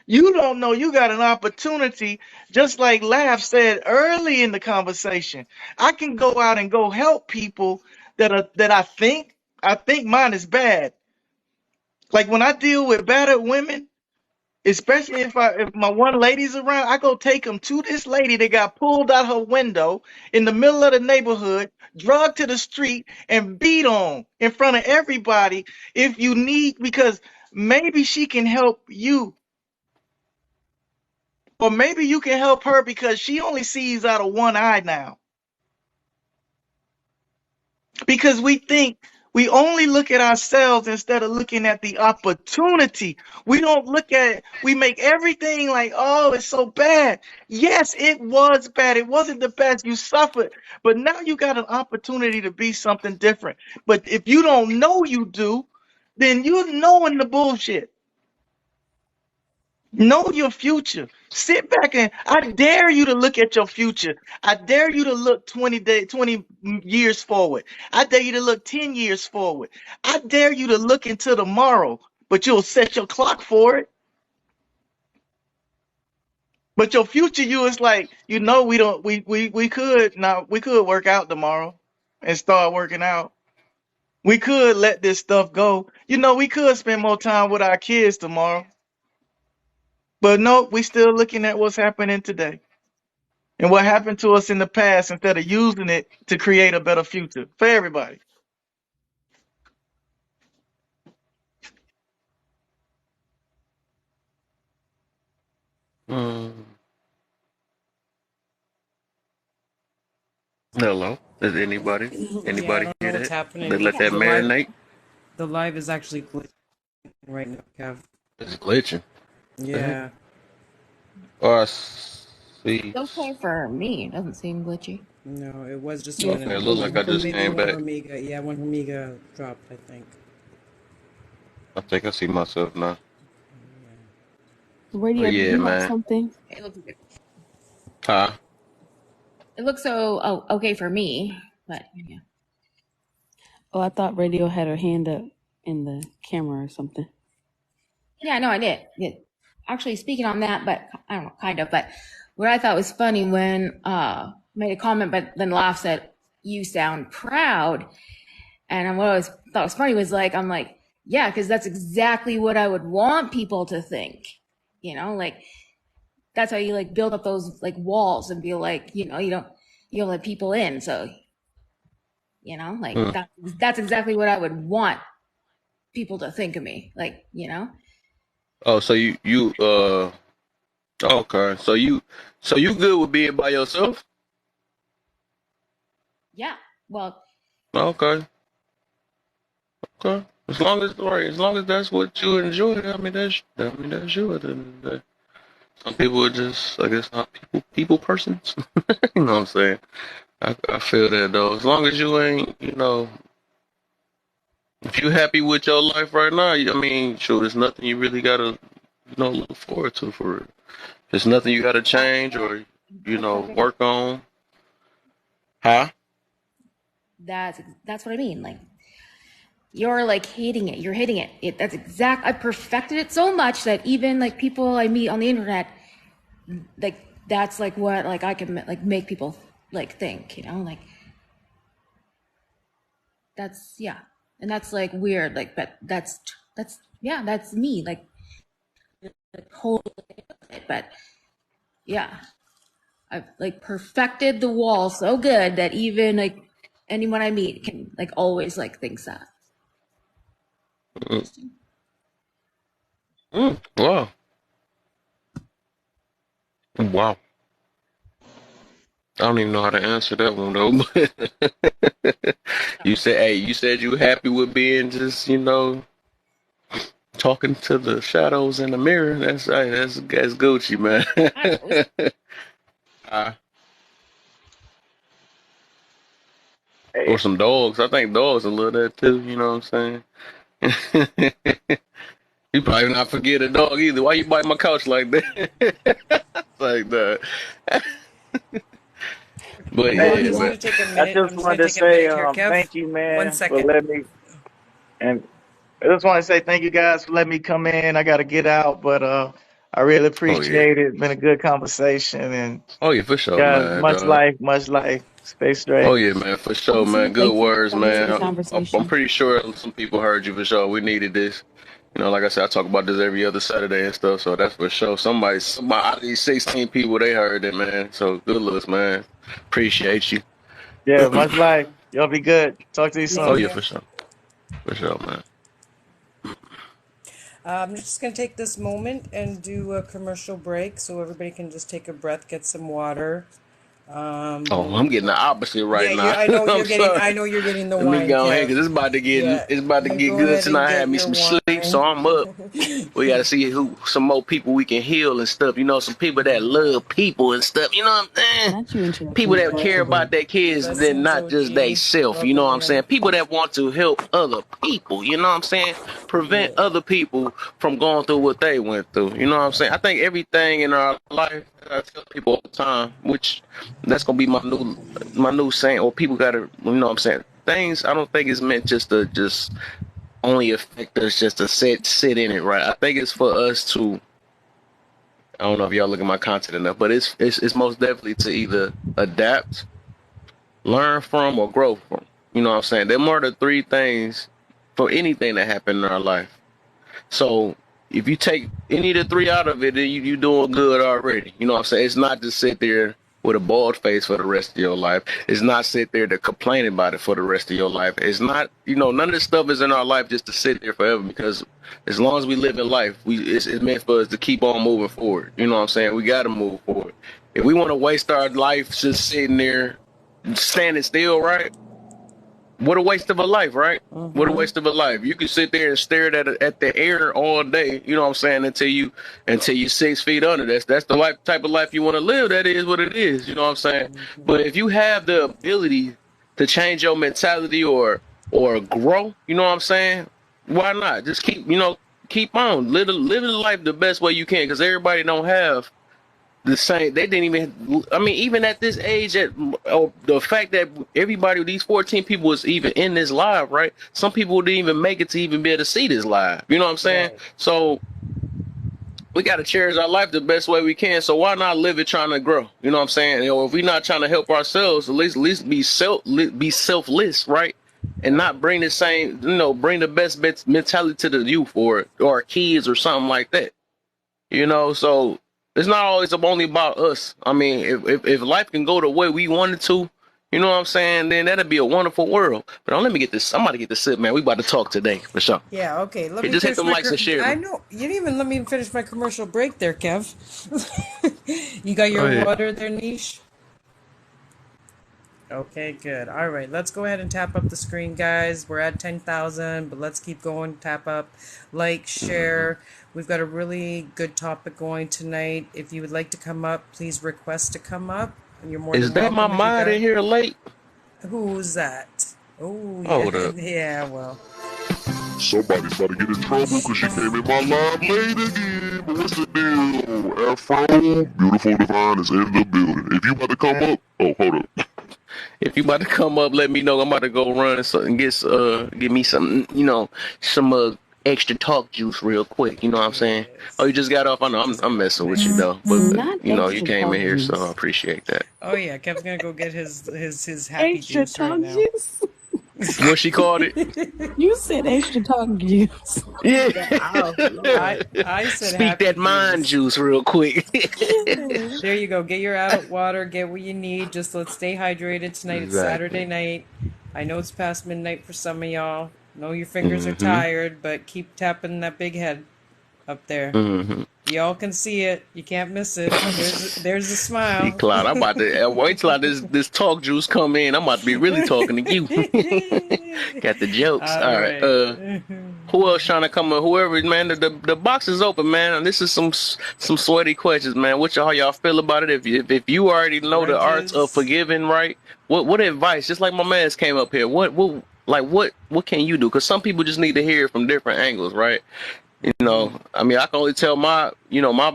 You don't know you got an opportunity, just like Laugh said early in the conversation. I can go out and go help people that I think mine is bad. Like when I deal with battered women, especially if my one lady's around, I go take them to this lady that got pulled out her window in the middle of the neighborhood, drugged to the street, and beat on in front of everybody. If you need, because maybe she can help you. Or maybe you can help her because she only sees out of one eye now. Because we only look at ourselves instead of looking at the opportunity. We don't look at it. We make everything like, oh, it's so bad. Yes, it was bad. It wasn't the best. You suffered. But now you got an opportunity to be something different. But if you don't know you do, then you're knowing the bullshit. Know your future. Sit back and I dare you to look at your future. I dare you to look 20 years forward. I dare you to look 10 years forward. I dare you to look into tomorrow, but you'll set your clock for it. But your future you is like, we could work out tomorrow and start working out. We could let this stuff go. We could spend more time with our kids tomorrow. But no, we still looking at what's happening today. And what happened to us in the past instead of using it to create a better future for everybody. Hello. Is anybody Yeah, I don't know hear what's that? happening. They let that marinate. The live is actually glitching right now, Kev. It's glitching. Yeah. Oh, I see. It's okay for me. It doesn't seem glitchy. No, it was just a Yeah, minute Okay, it ago. looks like I just Maybe came one back. from Mega. Yeah, one from Mega dropped, I think. I think I see myself now. Radio, But did yeah, you have man. something? It looks good. Huh? It looks okay for me, but yeah. Oh, I thought Radio had her hand up in the camera or something. Yeah, no, I did. Actually, speaking on that, but I don't know, kind of. But what I thought was funny when made a comment, but then laughed said, "You sound proud," and what I thought was funny was like, I'm like, yeah, because that's exactly what I would want people to think. Like that's how you like build up those like walls and be like, you don't let people in. So, like that's exactly what I would want people to think of me. Like, Oh, so you okay. So you good with being by yourself? yeah. Well, Okay. Okay. As long as that's what you enjoy, that's you at the end of the day. Some people are just, I guess, not people persons. You know what I'm saying? I feel that though. As long as you ain't, if you happy with your life right now, I mean, sure, there's nothing you really gotta, look forward to for it. There's nothing you gotta change or, work on. Huh? that's what I mean. Like you're like hating it. You're hitting it. That's exact. I perfected it so much that even like people I meet on the internet, like that's like what like I can like make people like think. Like that's yeah, and that's like weird. Like, but that's yeah, that's me. Like totally. But yeah, I've like perfected the wall so good that even like anyone I meet can like always like thinks that. Wow. Wow. I don't even know how to answer that one though. But you said you happy with being just, talking to the shadows in the mirror. That's right. That's Gucci, man. uh, or some dogs. I think dogs will love that too. You know what I'm saying? You probably not forget a dog either. Why you bite my couch like that? Like that. But Well, yeah, I'm just man. gonna take a I minute. I'm just just gonna wanted to take a say minute here, Kev. thank you, 1 man, for second. letting me. And I just want to say thank you guys for letting me come in. I got to get out, but I really Oh yeah. appreciate it. It's been a good conversation, and Oh yeah, for sure, guys, man. much life, much life. Stay Oh straight. yeah, man, for sure, man. Awesome. Good Thank you for words, coming to the man. I'm conversation. pretty sure some people heard you for sure. We needed this. Like I said, I talk about this every other Saturday and stuff, so that's for sure. Somebody out of these 16 people, they heard it, man. So good looks, man. Appreciate you. Yeah, much life. Y'all be good. Talk to you Thank Oh soon. yeah, you. for sure, man. I'm just going to take this moment and do a commercial break so everybody can just take a breath, get some water. Oh, I'm getting the opposite right Yeah, now. I know I'm you're getting. sorry. I know you're getting the Let me wine, go ahead Kev. because Yeah, it's about to you get go good ahead and tonight. I get had me your some sleep, so wine. I'm up. We got to see some more people we can heal and stuff. You know, some people that love people and stuff. You know what I'm saying? Not you interrupting People me that care commercial about their kids, then Blessings, not just they OG. self. You know Welcome what I'm saying? in. People that want to help other people. You know what I'm saying? Prevent Yeah. other people from going through what they went through. You know what I'm saying? I think everything in our life, I tell people all the time, which that's gonna be my new saying. Or people gotta, you know what I'm saying? Things I don't think it's meant just only affect us just to sit in it, right? I think it's for us to. I don't know if y'all look at my content enough, but it's most definitely to either adapt, learn from, or grow from. You know what I'm saying? Them are the three things for anything that happened in our life. So if you take any of the three out of it, then you doing good already. You know what I'm saying? It's not just sit there with a bald face for the rest of your life. It's not sit there to complain about it for the rest of your life. It's not, none of this stuff is in our life just to sit there forever because as long as we live in life, it's meant for us to keep on moving forward. You know what I'm saying? We got to move forward. If we want to waste our life just sitting there, standing still, right? What a waste of a life, right? What a Mm-hmm. waste of a life. You can sit there and stare at the air all day, you know what I'm saying, until you 6 feet under. That's the type of life you want to live. That is what it is, you know what I'm saying? But if you have the ability to change your mentality or grow, you know what I'm saying? Why not? Just keep on living life the best way you can because everybody don't have the same. They didn't even. I mean, even at this age, the fact that everybody, these 14 people, was even in this live, right? Some people didn't even make it to even be able to see this live. You know what I'm saying? Right. So we got to cherish our life the best way we can. So why not live it trying to grow? You know what I'm saying? If we're not trying to help ourselves, at least be selfless, right? And Right. not bring the same, bring the best mentality to the youth or our kids or something like that. So it's not always only about us. I mean, if life can go the way we want it to, you know what I'm saying, then that'd be a wonderful world. But let me get this. I'm about to get this sip, man. We about to talk today for sure. Yeah. Okay. Let Hey, me just hit finish them my. likes and share, I man. know you didn't even let me finish my commercial break there, Kev. You got Go your ahead. water there, Niche? Okay, good. All right, let's go ahead and tap up the screen, guys. We're at 10,000, but let's keep going. Tap up, like, Mm-hmm. share. We've got a really good topic going tonight. If you would like to come up, please request to come up. You're more Is than that my welcome if you mod got. in here late? Who's that? Oh, yeah. Hold up. Yeah, well. Somebody's about to get in trouble because she came in my live late again. But what's the deal? Afro, beautiful divine is in the building. If you about to come up, oh, hold up. If you about to come up, let me know. I'm about to go run and get me some, some extra talk juice real quick. You know what I'm saying? Oh, Yes. you just got off. I know Just I'm got off messing with you mix. though, but not you extra came talk in here, so I juice. appreciate that. Oh, yeah, Kev's gonna go get his happy Extra juice right talk now. juice. What she called it? You said extra talk juice. Yeah. Oh I Lord. I said Speak happy that mind juice. juice real quick. There you go. Get your adult water. Get what you need. Just let's stay hydrated tonight. It's Exactly. Saturday night. I know it's past midnight for some of y'all. Know your fingers are Mm-hmm. tired, but keep tapping that big head up there. Mm-hmm. Y'all can see it. You can't miss it. There's a See, smile. Cloud, I'm about to wait till this talk juice come in. I'm about to be really talking to you. Got the jokes. All All right. right. Who else trying to come in? Whoever, man. The box is open, man. And this is some sweaty questions, man. How y'all feel about it? If you already know the arts of Grudges. forgiving, right? What advice? Just like my man's came up here. What can you do? Because some people just need to hear it from different angles, right? I mean, I can only tell my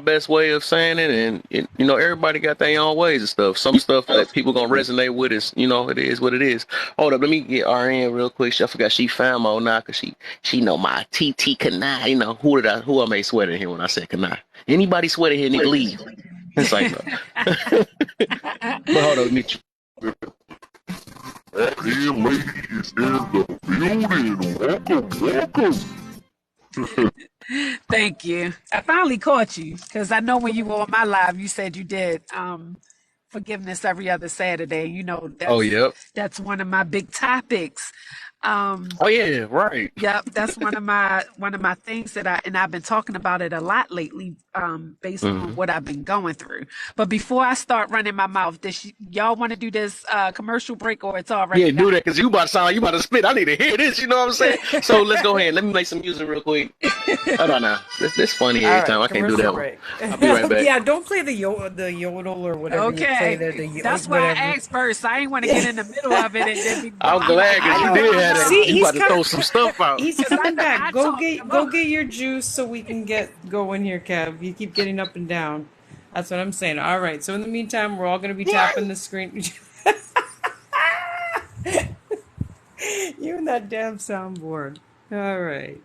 best way of saying it, and everybody got their own ways and stuff. Some stuff that people gonna resonate with is, it is what it is. Hold up, let me get RN real quick. I forgot she famo now, cause she know my TT Kanai. Who I made sweat in here when I said Kanai. Anybody sweat in here need to leave. It's like, no. But hold up, let me. RN lady is in the building. Welcome, welcome. Thank you. I finally caught you because I know when you were on my live, you said you did forgiveness every other Saturday. Oh, yep. That's one of my big topics. Oh yeah, right. Yep, that's one of my things that I've been talking about it a lot lately, based on Hmm. what I've been going through. But before I start running my mouth, y'all want to do this commercial break, or it's Yeah, already do that because you about to sound like you about to spit. I need to hear this. You know what I'm saying? So let's go done? ahead. Let me make some music real quick. Hold on now. This funny All every right, time. I can't do commercial that one. break. I'll be right back. Yeah, don't play the yodel or whatever you play Okay, there. that's why I Whatever. asked first. I ain't want to get in the middle of it and then be I'm be like, glad I because you know, did oh have that. See, no, You he's about to coming. throw some stuff out. He's because coming back. I talk the Go most. get your juice so we can get going here, Kev. You keep getting up and down. That's what I'm saying. All right. So in the meantime, we're all gonna be tapping the screen. You and that damn soundboard. All right.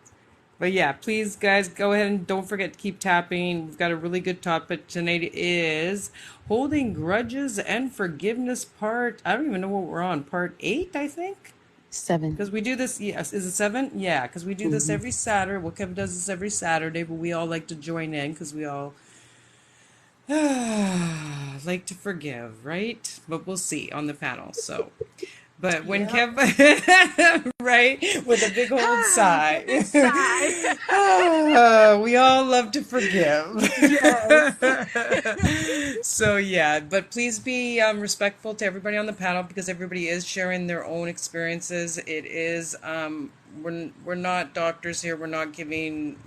But yeah, please, guys, go ahead and don't forget to keep tapping. We've got a really good topic tonight. Is holding grudges and forgiveness part. I don't even know what we're on. Part 8, I think. 7. Because we do this. Yes, is it 7? Yeah, because we do this Hmm. every Saturday. Well, Kevin does this every Saturday, but we all like to join in because we all like to forgive, right? But we'll see on the panel. So. But when Yep. Kevin, right, with a big old The big sigh, sigh. we all love to forgive. Yes. So yeah, but please be respectful to everybody on the panel because everybody is sharing their own experiences. It is we're not doctors here. We're not giving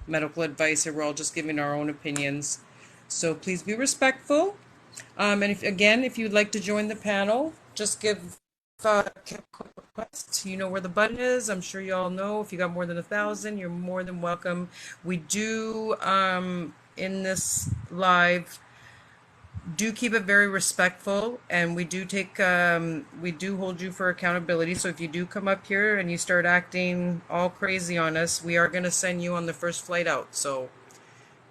medical advice here. We're all just giving our own opinions. So please be respectful. And if you'd like to join the panel, just give a quick request. You know where the button is. I'm sure you all know. If you got more than 1,000, you're more than welcome. We do in this live do keep it very respectful, and we do hold you for accountability. So if you do come up here and you start acting all crazy on us, we are going to send you on the first flight out. So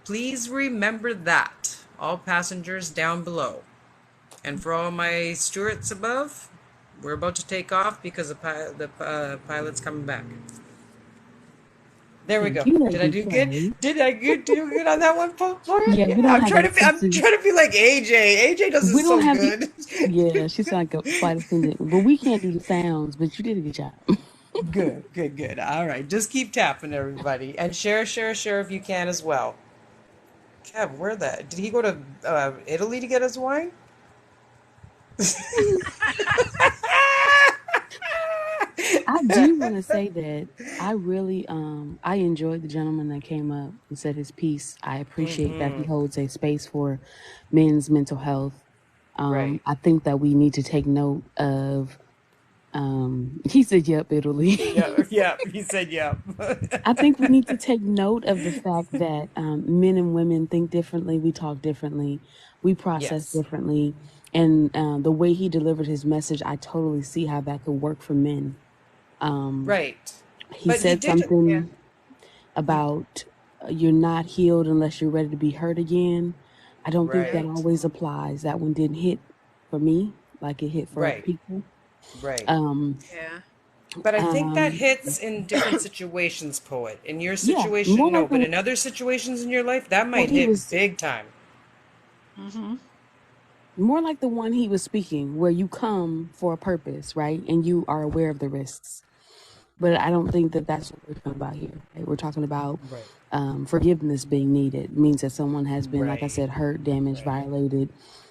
please remember that. All passengers down below. And for all my stewards above, we're about to take off because the pilot's coming back. There we Thank go. you, Did I Lady do good? K. Do good on that one, Paul? Yeah, we don't I'm have trying to. access I'm to. trying to be like AJ. AJ does We this don't so have. good. Yeah, she sounds like a flight attendant, but we can't do the sounds. But you did a good job. Good, good, good. All right, just keep tapping, everybody, and share if you can as well. Kev, where that? Did he go to Italy to get his wine? I do want to say that I really I enjoyed the gentleman that came up and said his piece. I appreciate that he holds a space for men's mental health. Right. I think that we need to take note of he said yep, Italy. Yeah, yeah. He said yeah. I think we need to take note of the fact that men and women think differently, we talk differently, we process Yes. differently, and the way he delivered his message, I totally see how that could work for men. Right. He But he said did. Yeah. something He. about you're not healed unless you're ready to be hurt again. I don't think that Right. always applies. That one didn't hit for me like it hit for other Right. people. Right. Um, Yeah. But I think that um, hits in different situations, poet. In your yeah, situation, more no, like but the in other situations in your life, that well, might he hit was big time. Mm-hmm. more like the one he was speaking, where you come for a purpose, right, and you are aware of the risks. But I don't think that that's what we're talking about here. Right? We're talking about Right. forgiveness being needed. It means that someone has been, like I Right. said, hurt, damaged, Right. violated,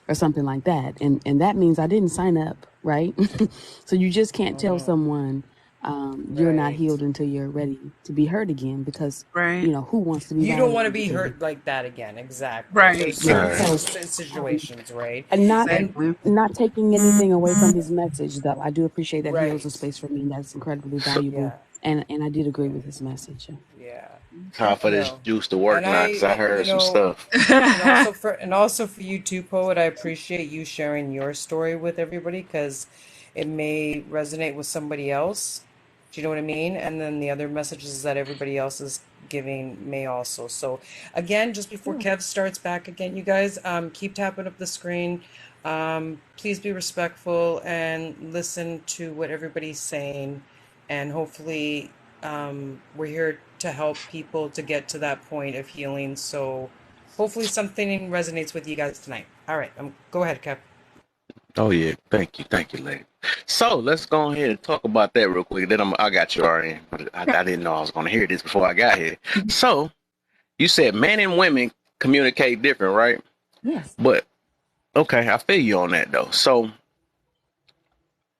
or something like that. And that means I didn't sign up, right? So you just can't tell someone you're not Right. healed until you're ready to be hurt again because, Right. who wants to be You don't want to violated be again? hurt like that again. Exactly. Right. There's Yeah. certain Right. So situations, right? and not And Exactly. not taking anything away from his message, though. I do appreciate that he holds a right. space for me. That's incredibly So valuable. Yeah. And I did agree with his message. Yeah. time for this No. juice to And work now because I heard some stuff. and also for you too, poet, I appreciate you sharing your story with everybody because it may resonate with somebody else. Do you know what I mean? And then the other messages that everybody else is giving may also. So again, just before Sure. Kev starts back again, you guys keep tapping up the screen. Please be respectful and listen to what everybody's saying, and hopefully we're here to help people to get to that point of healing. So hopefully something resonates with you guys tonight. All right, go ahead, Kev. Oh yeah, thank you, lady. So let's go ahead and talk about that real quick. Then I got you already. I didn't know I was gonna hear this before I got here. So you said men and women communicate different, right? Yes. But okay, I feel you on that though. So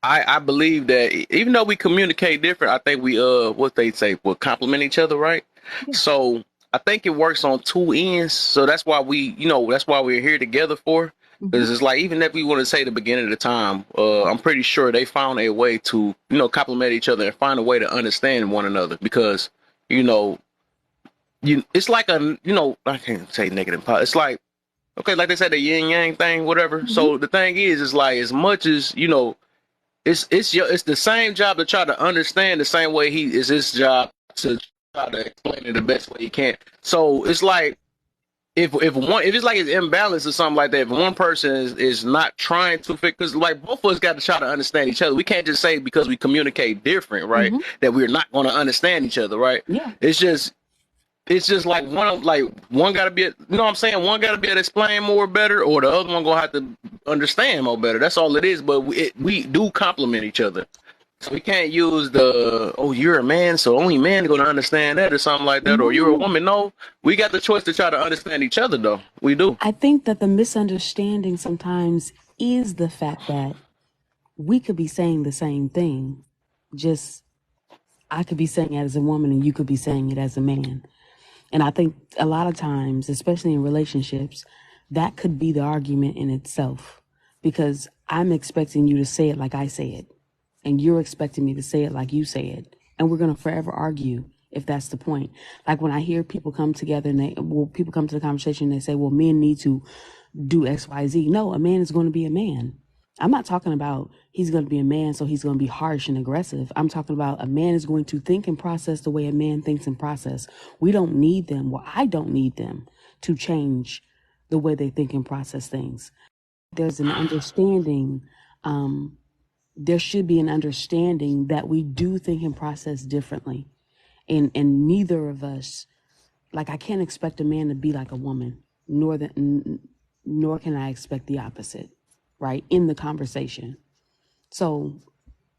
I believe that even though we communicate different, I think we what they say will complement each other, right? Yeah. So I think it works on two ends. So that's why that's why we're here together for. Because it's like even if we want to say the beginning of the time, I'm pretty sure they found a way to complement each other and find a way to understand one another. Because it's like I can't say negative. It's like okay, like they said the yin yang thing, whatever. So the thing is like as much as it's the same job to try to understand the same way he is his job to try to explain it the best way he can. So it's like if it's like it's imbalance or something like that, if one person is not trying to fix, because like both of us got to try to understand each other. We can't just say because we communicate different, right, that we're not going to understand each other, right? Yeah. It's just like one got to be, what I'm saying? One got to be able to explain more better, or the other one gonna have to understand more better. That's all it is. But we do complement each other, so we can't use you're a man, so only men gonna understand that or something like that, or you're a woman. No, we got the choice to try to understand each other, though. We do. I think that the misunderstanding sometimes is the fact that we could be saying the same thing, just I could be saying it as a woman and you could be saying it as a man. And I think a lot of times, especially in relationships, that could be the argument in itself, because I'm expecting you to say it like I say it, and you're expecting me to say it like you say it. And we're going to forever argue if that's the point. Like when I hear people come together and people come to the conversation and they say, well, men need to do X, Y, Z. No, a man is going to be a man. I'm not talking about he's going to be a man, so he's going to be harsh and aggressive. I'm talking about a man is going to think and process the way a man thinks and process. We don't need them. Well, I don't need them to change the way they think and process things. There's an understanding. There should be an understanding that we do think and process differently. And neither of us, like I can't expect a man to be like a woman, nor can I expect the opposite. Right, in the conversation. So,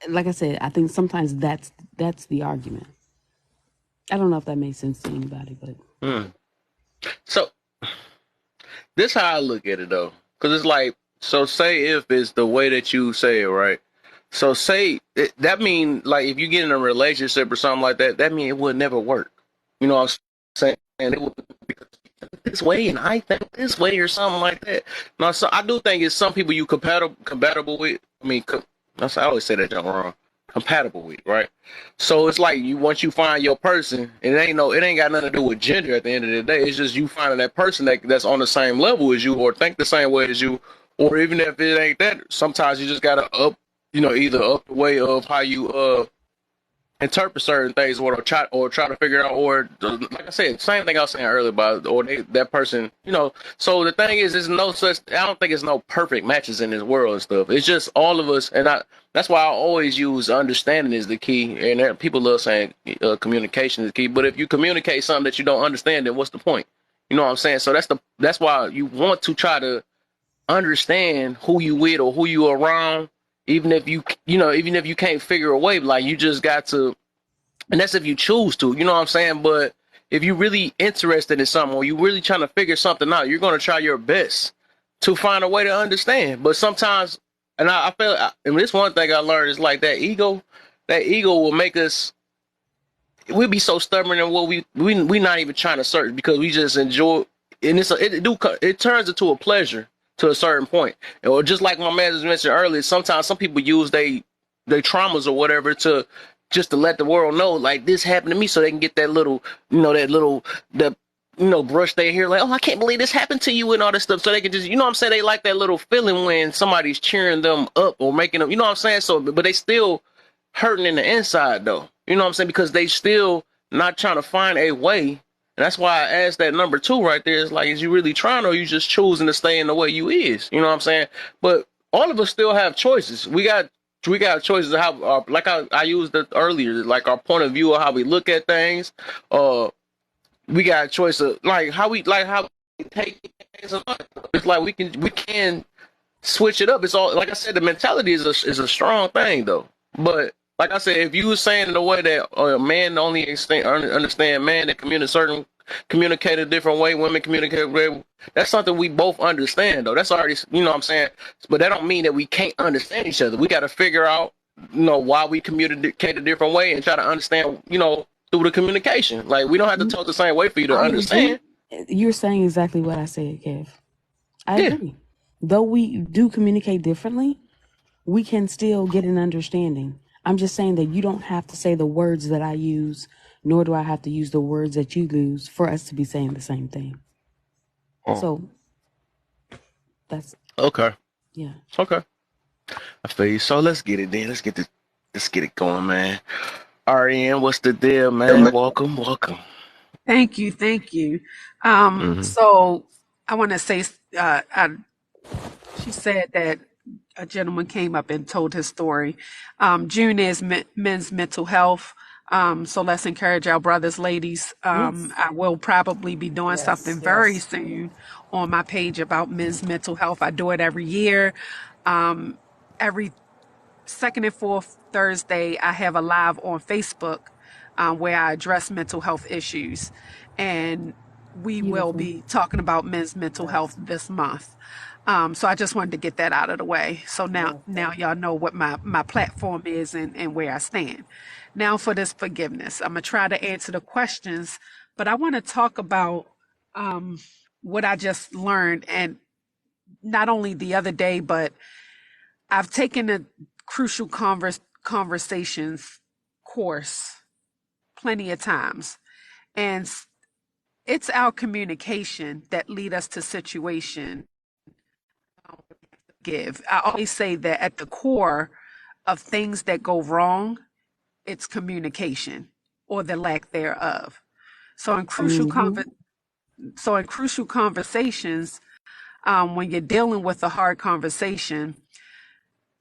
like I said, I think sometimes that's the argument. I don't know if that makes sense to anybody, but So this how I look at it though, because it's like, so say if it's the way that you say it, right? So say that mean like if you get in a relationship or something like that, that mean it would never work. You know what I'm saying? And it would because this way and I think this way or something like that. Now, so I do think it's some people you compatible with. I mean, I always say that wrong. Compatible with, right? So it's like once you find your person, it ain't got nothing to do with gender at the end of the day. It's just you finding that person that's on the same level as you or think the same way as you, or even if it ain't that, sometimes you just gotta either up the way of how you interpret certain things or try to figure out, or like I said, same thing I was saying earlier about, or that person, so the thing is, there's no such, I don't think it's no perfect matches in this world and stuff. It's just all of us, and that's why I always use understanding is the key, and people love saying communication is the key, but if you communicate something that you don't understand, then what's the point? You know what I'm saying? So that's why you want to try to understand who you with or who you around, even if you can't figure a way, like you just got to, and that's if you choose to, you know what I'm saying? But if you're really interested in something or you're really trying to figure something out, you're going to try your best to find a way to understand. But sometimes, and I feel, and this one thing I learned is like that ego will make us, we'll be so stubborn in what we not even trying to search because we just enjoy, and it turns into a pleasure to a certain point. Or just like my man just mentioned earlier, sometimes some people use they traumas or whatever to let the world know like this happened to me, so they can get that little brush their hair like, oh, I can't believe this happened to you and all this stuff, so they can just, you know what I'm saying, they like that little feeling when somebody's cheering them up or making them, you know what I'm saying, so but they still hurting in the inside though, you know what I'm saying, because they still not trying to find a way. And that's why I asked that number 2 right there. Is like, is you really trying, or you just choosing to stay in the way you is? You know what I'm saying? But all of us still have choices. We got choices of how, like I used it earlier, like our point of view of how we look at things. We got a choice of like how we take things. It's like we can switch it up. It's all, like I said, the mentality is a strong thing though. But like I said, if you were saying in the way that man only understand man that communicate a different way, women communicate a way, that's something we both understand though. That's already, you know what I'm saying? But that don't mean that we can't understand each other. We got to figure out, why we communicate a different way and try to understand, through the communication. Like, we don't have to talk the same way for you to I agree. understand. You're saying exactly what I said, Kev. I Yeah. agree. Though we do communicate differently, we can still get an understanding. I'm just saying that you don't have to say the words that I use, nor do I have to use the words that you use for us to be saying the same thing. Oh. So that's Okay. yeah. Okay. I feel you. So let's get it then. Let's get it going, man. RN, what's the deal, man? Welcome. Thank you. Thank you. Mm-hmm. So I want to say, she said that a gentleman came up and told his story. June is men's mental health. So let's encourage our brothers, ladies. I will probably be doing something very soon on my page about men's mental health. I do it every year. Every second and fourth Thursday, I have a live on Facebook where I address mental health issues. And we will be talking about men's mental health this month. So I just wanted to get that out of the way. So now y'all know what my platform is and where I stand. Now for this forgiveness, I'm going to try to answer the questions, but I want to talk about what I just learned. And not only the other day, but I've taken a crucial conversations course plenty of times. And it's our communication that lead us to situation give. I always say that at the core of things that go wrong, it's communication or the lack thereof. So in crucial conversations, when you're dealing with a hard conversation,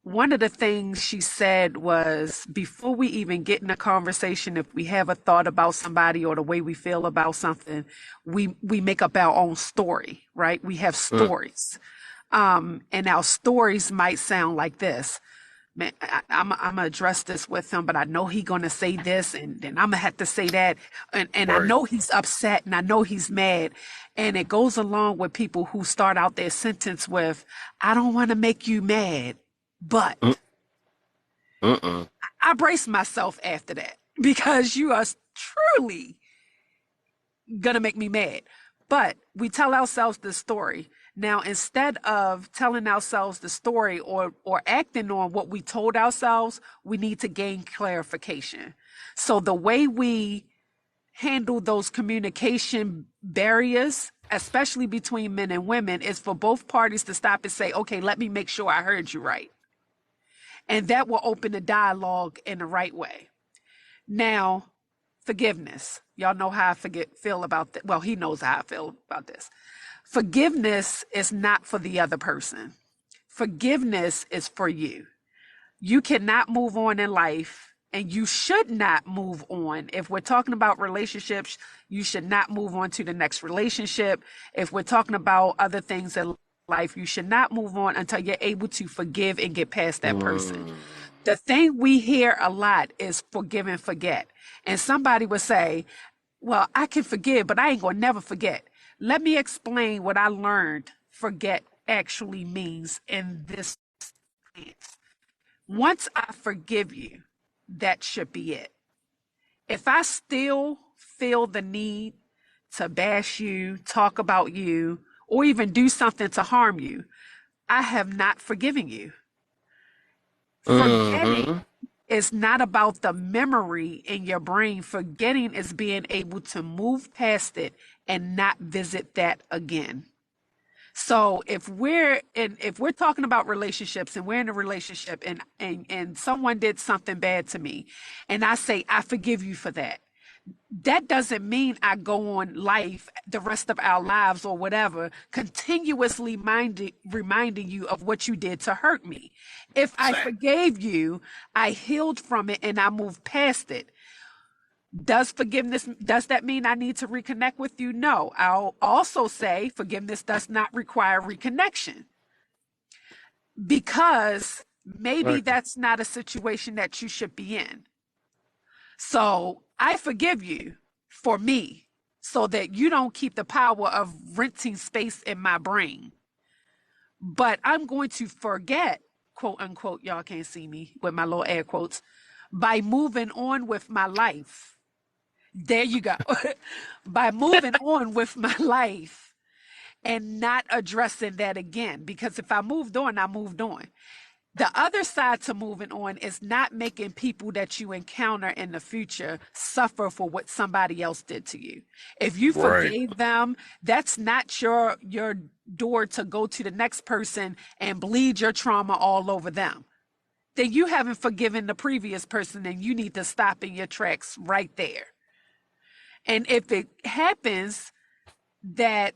one of the things she said was before we even get in a conversation, if we have a thought about somebody or the way we feel about something, we make up our own story, right? We have stories. And our stories might sound like this. Man, I'm gonna address this with him, but I know he's gonna say this, and then I'm gonna have to say that, and I Right. know he's upset, and I know he's mad, and it goes along with people who start out their sentence with, "I don't want to make you mad, but." I brace myself after that because you are truly gonna make me mad. But we tell ourselves the story. Now, instead of telling ourselves the story or acting on what we told ourselves, we need to gain clarification. So the way we handle those communication barriers, especially between men and women, is for both parties to stop and say, okay, let me make sure I heard you right. And that will open the dialogue in the right way. Now, forgiveness. Y'all know how I feel about that. Well, he knows how I feel about this. Forgiveness is not for the other person. Forgiveness is for you. You cannot move on in life, and you should not move on. If we're talking about relationships, you should not move on to the next relationship. If we're talking about other things in life, you should not move on until you're able to forgive and get past that person. The thing we hear a lot is forgive and forget. And somebody would say, well, I can forgive, but I ain't going to never forget. Let me explain what I learned forget actually means in this sense. Once I forgive you, that should be it. If I still feel the need to bash you, talk about you, or even do something to harm you, I have not forgiven you. Forgetting is not about the memory in your brain. Forgetting is being able to move past it and not visit that again. So if we're talking about relationships and we're in a relationship and someone did something bad to me and I say, I forgive you for that. That doesn't mean I go on life the rest of our lives or whatever, continuously reminding you of what you did to hurt me. If I forgave you, I healed from it and I moved past it. Does that mean I need to reconnect with you? No. I'll also say forgiveness does not require reconnection. because maybe Like, that's not a situation that you should be in. So I forgive you for me so that you don't keep the power of renting space in my brain. But I'm going to forget, quote unquote, y'all can't see me with my little air quotes, by moving on with my life. There you go. By moving on with my life and not addressing that again. Because if I moved on, I moved on. The other side to moving on is not making people that you encounter in the future suffer for what somebody else did to you. If you right. forgave them, that's not your door to go to the next person and bleed your trauma all over them. Then you haven't forgiven the previous person, and you need to stop in your tracks right there. And if it happens that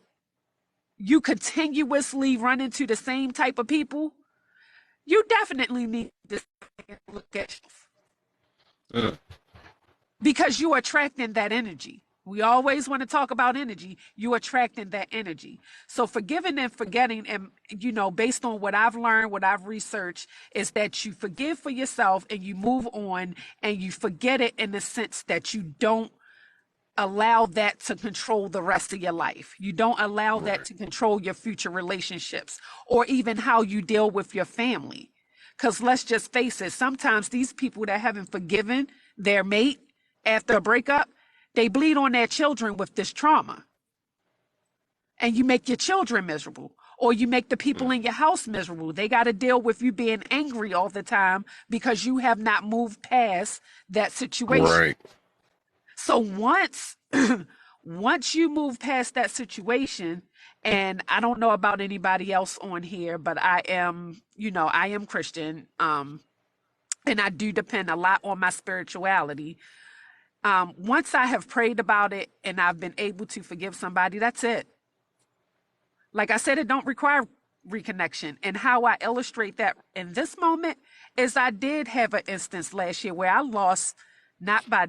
you continuously run into the same type of people, you definitely need to look at yourself, because you're attracting that energy. We always want to talk about energy. You're attracting that energy. So forgiving and forgetting, and based on what I've learned, what I've researched, is that you forgive for yourself and you move on and you forget it in the sense that you don't allow that to control the rest of your life. You don't allow that to control your future relationships or even how you deal with your family. Because let's just face it, sometimes these people that haven't forgiven their mate after a breakup, they bleed on their children with this trauma. And you make your children miserable, or you make the people in your house miserable. They got to deal with you being angry all the time because you have not moved past that situation. Right. So once you move past that situation, and I don't know about anybody else on here, but I am Christian, and I do depend a lot on my spirituality. Once I have prayed about it and I've been able to forgive somebody, that's it. Like I said, it don't require reconnection. And how I illustrate that in this moment is I did have an instance last year where I lost, not by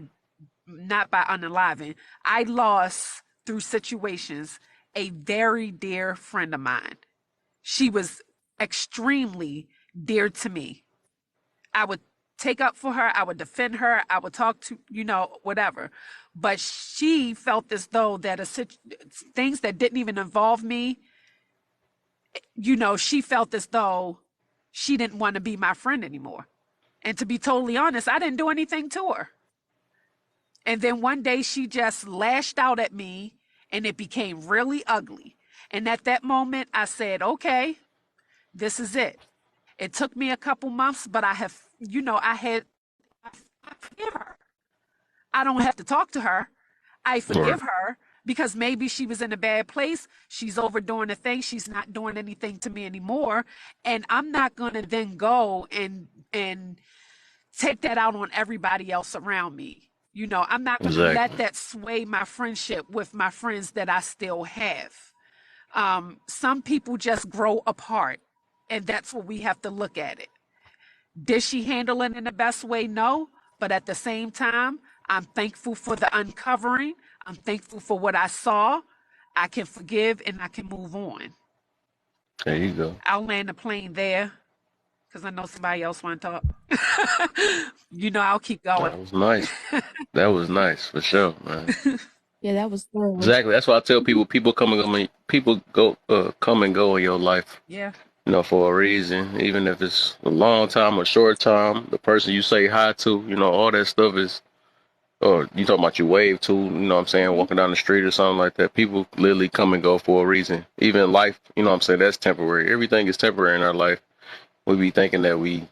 unaliving, I lost through situations a very dear friend of mine. She was extremely dear to me. I would take up for her, I would defend her, I would talk to, whatever. But she felt as though that things that didn't even involve me, she felt as though she didn't want to be my friend anymore. And to be totally honest, I didn't do anything to her. And then one day she just lashed out at me and it became really ugly. And at that moment I said, okay, this is it. It took me a couple months, but I forgive her. I don't have to talk to her. I Right. forgive her because maybe she was in a bad place. She's overdoing a thing. She's not doing anything to me anymore. And I'm not going to then go and take that out on everybody else around me. I'm not going to let Exactly. that sway my friendship with my friends that I still have. Some people just grow apart, and that's what we have to look at it. Did she handle it in the best way? No. But at the same time, I'm thankful for the uncovering. I'm thankful for what I saw. I can forgive and I can move on. There you go. I'll land the plane there because I know somebody else want to talk. I'll keep going. That was nice. That was nice for sure, man. Yeah, that was thorough. Exactly. That's why I tell people, people come and go in your life, Yeah. for a reason. Even if it's a long time or short time, the person you say hi to, all that stuff is, or you talking about you wave to, what I'm saying, walking down the street or something like that. People literally come and go for a reason. Even life, what I'm saying, that's temporary. Everything is temporary in our life. We be thinking that we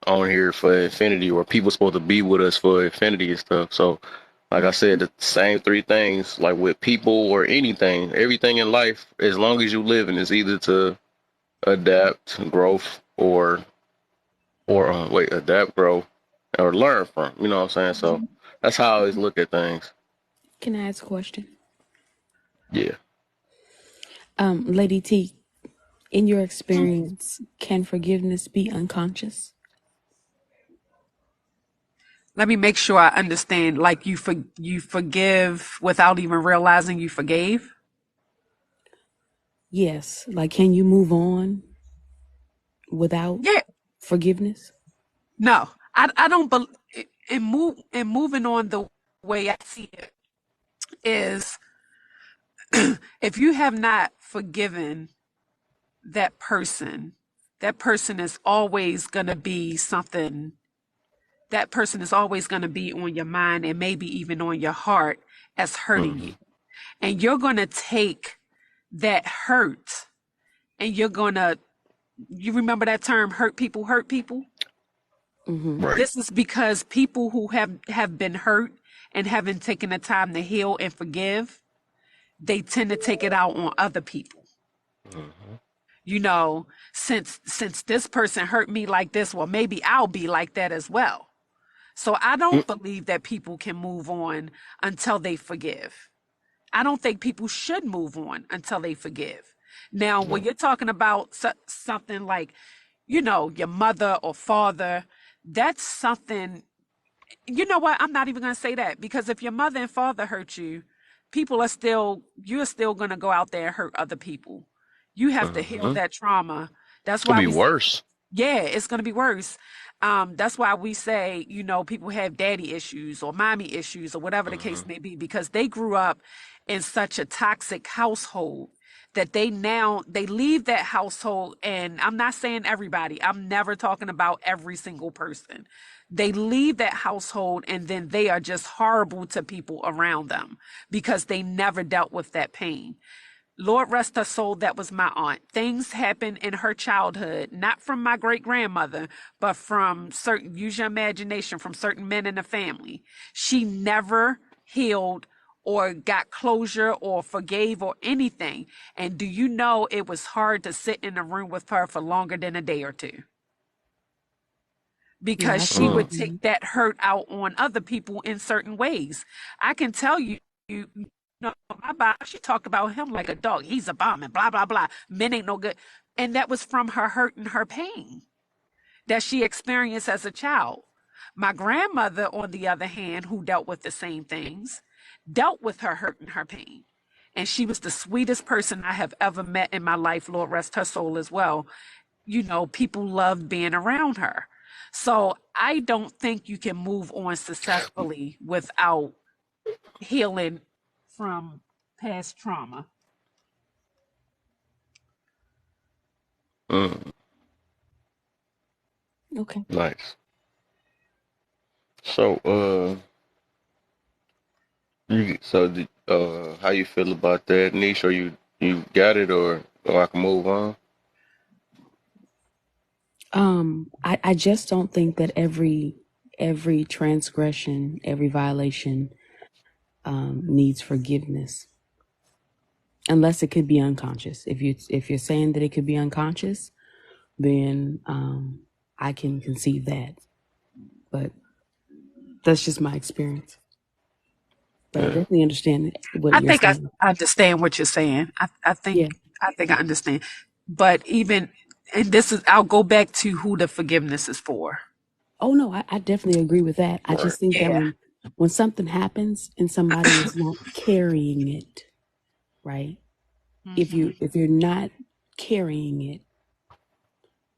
on here for infinity, or people supposed to be with us for infinity and stuff. So, like I said, the same three things, like with people or anything, everything in life, as long as you live, and it's either to adapt, growth, adapt, grow, or learn from. You know what I'm saying? So that's how I always look at things. Can I ask a question? Yeah. Lady T, in your experience, can forgiveness be unconscious? Let me make sure I understand. Like you forgive without even realizing you forgave? Yes. Like, can you move on without Yeah. forgiveness? No, I don't believe. And moving on, the way I see it is, if you have not forgiven that person, that person is always going to be something. That person is always going to be on your mind and maybe even on your heart as hurting you. And you're going to take that hurt and you're going to, you remember that term, hurt people hurt people? Mm-hmm. Right. This is because people who have been hurt and haven't taken the time to heal and forgive, they tend to take it out on other people. You know, since this person hurt me like this, well, maybe I'll be like that as well. So I don't believe that people can move on until they forgive. I don't think people should move on until they forgive. Now, when you're talking about something like, you know, your mother or father, that's something, you know what? I'm not even going to say that, because if your mother and father hurt you, you're still going to go out there and hurt other people. You have to heal that trauma. That's It's gonna why be we say, worse. yeah, it's going to be worse. That's why we say, you know, people have daddy issues or mommy issues or whatever the case may be, because they grew up in such a toxic household that they leave that household. And I'm not saying everybody, I'm never talking about every single person. They leave that household and then they are just horrible to people around them because they never dealt with that pain. Lord rest her soul, that was my aunt. Things happened in her childhood, not from my great grandmother, but from certain, use your imagination, from certain men in the family. She never healed or got closure or forgave or anything. And do you know it was hard to sit in a room with her for longer than a day or two? Yeah, Because I she can would understand. take that hurt out on other people in certain ways. I can tell you, my Bob, she talked about him like a dog. He's a bum and blah, blah, blah. Men ain't no good. And that was from her hurt and her pain that she experienced as a child. My grandmother, on the other hand, who dealt with the same things, dealt with her hurt and her pain. And she was the sweetest person I have ever met in my life. Lord rest her soul as well. You know, people loved being around her. So I don't think you can move on successfully without healing from past trauma. Okay. Nice. So, how you feel about that, Niche? Or you got it, or I can move on? I just don't think that every transgression, every violation, needs forgiveness, unless it could be unconscious. If you're saying that it could be unconscious, then I can conceive that. But that's just my experience. But I Yeah. definitely understand what I you're think I saying. understand what you're saying. Yeah. I think I understand. But even, and this is, I'll go back to who the forgiveness is for. Oh no, I definitely agree with that. I Right. just think that Yeah. when something happens and somebody is not carrying it, right? Mm-hmm. If you're not carrying it,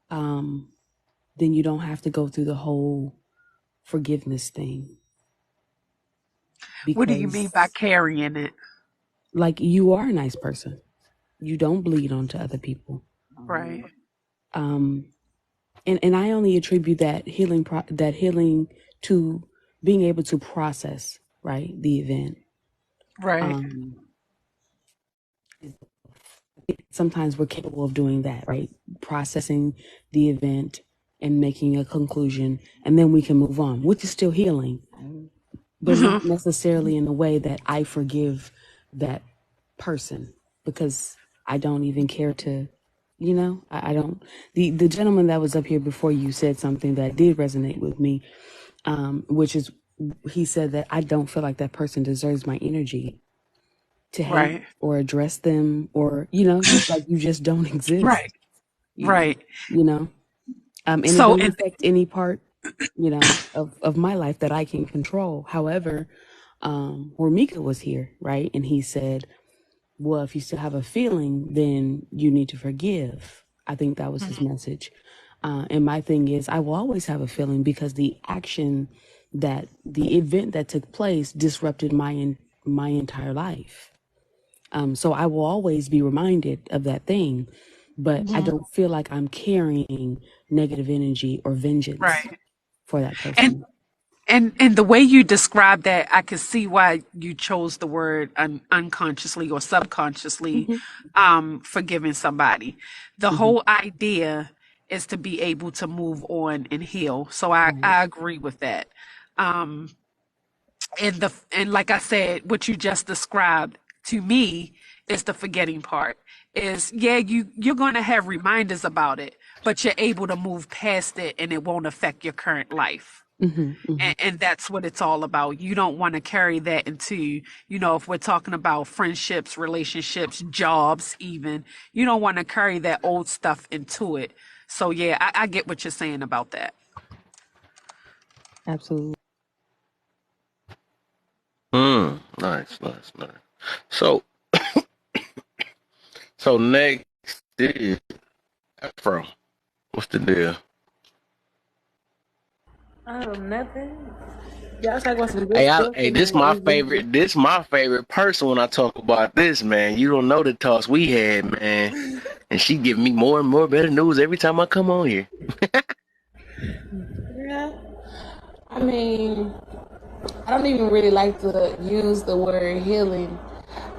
then you don't have to go through the whole forgiveness thing. What do you mean by Because carrying it? like, you are a nice person. You don't bleed onto other people. Right. And I only attribute that healing to being able to process, right, the event. Right. Sometimes we're capable of doing that, right? Processing the event and making a conclusion, and then we can move on, which is still healing, but not Mm-hmm. necessarily in the way that I forgive that person, because I don't even care to, I don't. The gentleman that was up here before you said something that did resonate with me, which is, he said that I don't feel like that person deserves my energy to hate Right. or address them, or like, you just don't exist. Right. you, Right. you know and it So, don't and affect any part of my life that I can control. However, Hormika was here, right, and he said, well, if you still have a feeling, then you need to forgive. I think that was his message. And my thing is, I will always have a feeling because the event that took place disrupted my entire life. So I will always be reminded of that thing, but I don't feel like I'm carrying negative energy or vengeance Right. for that And person. and the way you describe that, I can see why you chose the word unconsciously or subconsciously Hmm. forgiving somebody. The Hmm. whole idea is to be able to move on and heal. So I agree with that. Um, and like I said, what you just described to me is the forgetting part. Is yeah, you're going to have reminders about it, but you're able to move past it, and it won't affect your current life. Hmm. Hmm. And that's what it's all about. You don't want to carry that into, if we're talking about friendships, relationships, jobs, even, you don't want to carry that old stuff into it. So yeah, I get what you're saying about that. Absolutely. Nice. So, so next is Afro. What's the deal? Oh, nothing. Y'all talk about some good Hey, stuff hey, in this there. my It's just favorite. This my favorite person when I talk about this, man. You don't know the talks we had, man. And she give me more and more better news every time I come on here. yeah. I mean, I don't even really like to use the word healing.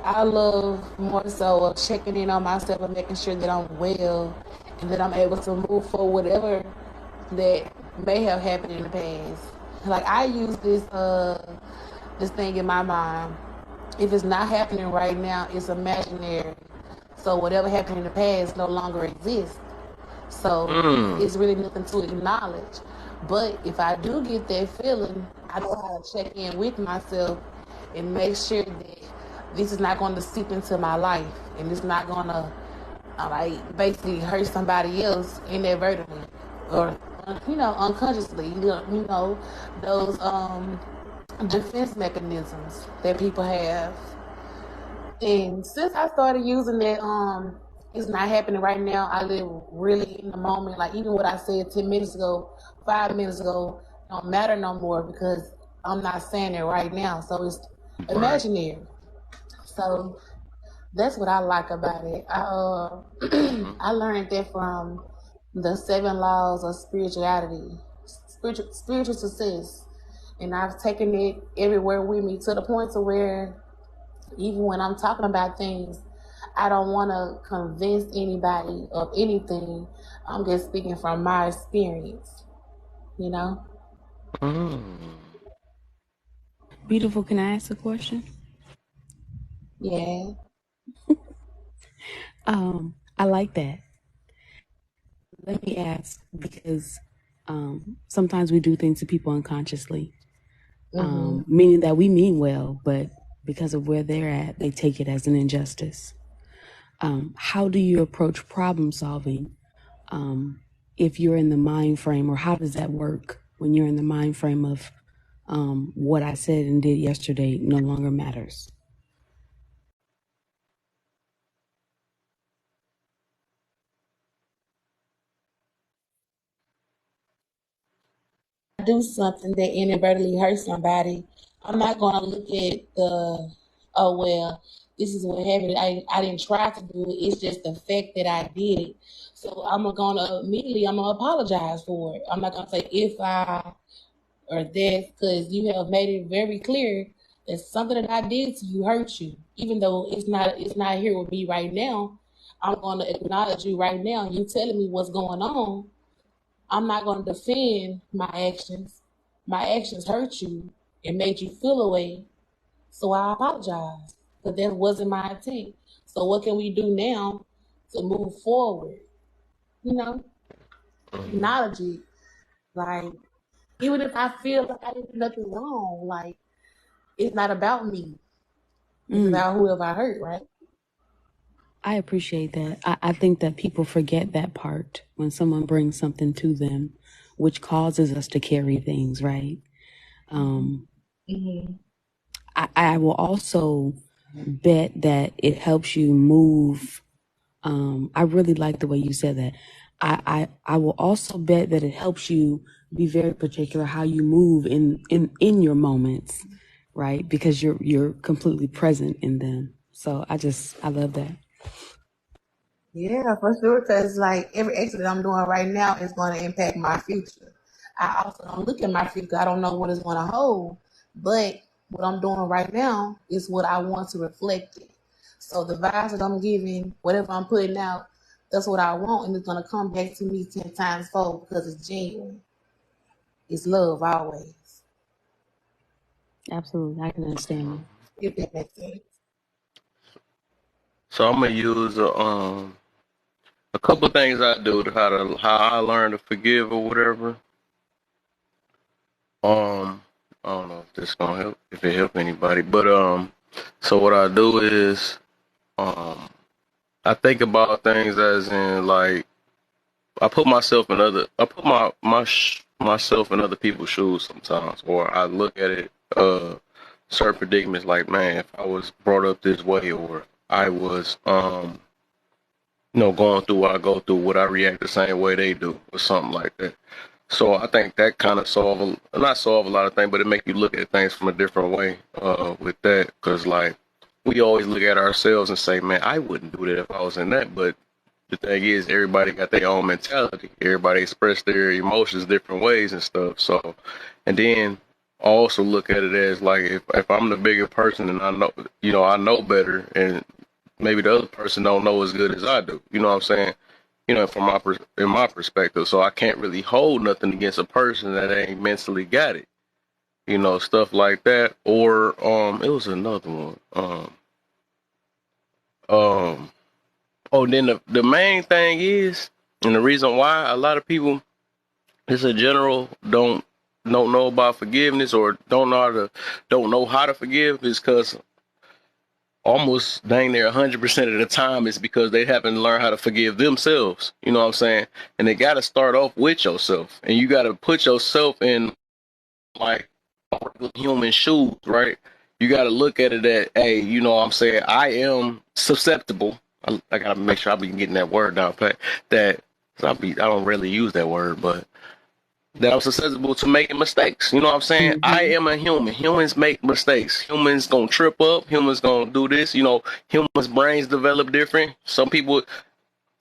I love more so of checking in on myself and making sure that I'm well and that I'm able to move for whatever that may have happened in the past. Like I use this thing in my mind. If it's not happening right now, it's imaginary. So whatever happened in the past no longer exists. So Mm. it's really nothing to acknowledge. But if I do get that feeling, I know how to check in with myself and make sure that this is not going to seep into my life and it's not going to like basically hurt somebody else inadvertently or unconsciously. Those defense mechanisms that people have. And since I started using that, it's not happening right now. I live really in the moment. Like even what I said 10 minutes ago, 5 minutes ago, don't matter no more because I'm not saying it right now. So it's Right. imaginary. So that's what I like about it. I learned that from the 7 laws of spirituality, spiritual success, and I've taken it everywhere with me to the point to where even when I'm talking about things, I don't want to convince anybody of anything. I'm just speaking from my experience, you know? Mm. Beautiful. Can I ask a question? Yeah. I like that. Let me ask because sometimes we do things to people unconsciously, Mm-hmm. meaning that we mean well, but because of where they're at, they take it as an injustice. How do you approach problem solving if you're in the mind frame, or how does that work when you're in the mind frame of what I said and did yesterday no longer matters? Do something that inadvertently hurts somebody, I'm not going to look at oh, well, this is what happened. I didn't try to do it. It's just the fact that I did it. So I'm going to apologize for it. I'm not going to say if I or that because you have made it very clear that something that I did to you hurt you, even though it's not here with me right now. I'm going to acknowledge you right now. You telling me what's going on. I'm not going to defend my actions. My actions hurt you and made you feel away. So I apologize. But that wasn't my intent. So what can we do now to move forward? You know, acknowledge it. Like, even if I feel like I did nothing wrong, like, it's not about me. It's Mm, about whoever I hurt, right? I appreciate that. I think that people forget that part when someone brings something to them, which causes us to carry things, right? Mm-hmm. I will also bet that it helps you move. I really like the way you said that. I will also bet that it helps you be very particular how you move in your moments, right? Because you're completely present in them. So I love that. Yeah, for sure. Because like every exit I'm doing right now is going to impact my future. I also don't look at my future. I don't know what it's going to hold, but what I'm doing right now is what I want to reflect it. So the vibes that I'm giving, whatever I'm putting out, that's what I want, and it's going to come back to me 10 times fold because it's genuine. It's love always. Absolutely, I can understand you. If that makes sense. So I'm gonna use a couple of things I do to how I learn to forgive or whatever. I don't know if this gonna help, if it help anybody, but so what I do is um, I think about things as in like I put myself in other people's shoes sometimes, or I look at it certain predicaments like, man, if I was brought up this way, or I was going through what I go through, would I react the same way they do, or something like that. So I think that kind of not solve a lot of things, but it make you look at things from a different way with that, because like we always look at ourselves and say, man, I wouldn't do that if I was in that, but the thing is, everybody got their own mentality. Everybody express their emotions different ways and stuff. So, and then I also look at it as like if I'm the bigger person and I know better, and maybe the other person don't know as good as I do. You know what I'm saying? From in my perspective, so I can't really hold nothing against a person that ain't mentally got it. Stuff like that. Or it was another one. Um, oh, then the main thing is, and the reason why a lot of people, just in general, don't know about forgiveness, or don't know how to forgive, is because almost dang near 100% of the time it's because they haven't learned how to forgive themselves. You know what I'm saying? And they got to start off with yourself, and you got to put yourself in like human shoes, right? You got to look at it at, hey, you know what I'm saying? I am susceptible. I got to make sure I be getting that word down pat. That I don't really use that word, but that I'm susceptible to making mistakes. You know what I'm saying? I Mm-hmm. am a human. Humans make mistakes. Humans gonna trip up. Humans gonna do this. Humans' brains develop different. Some people.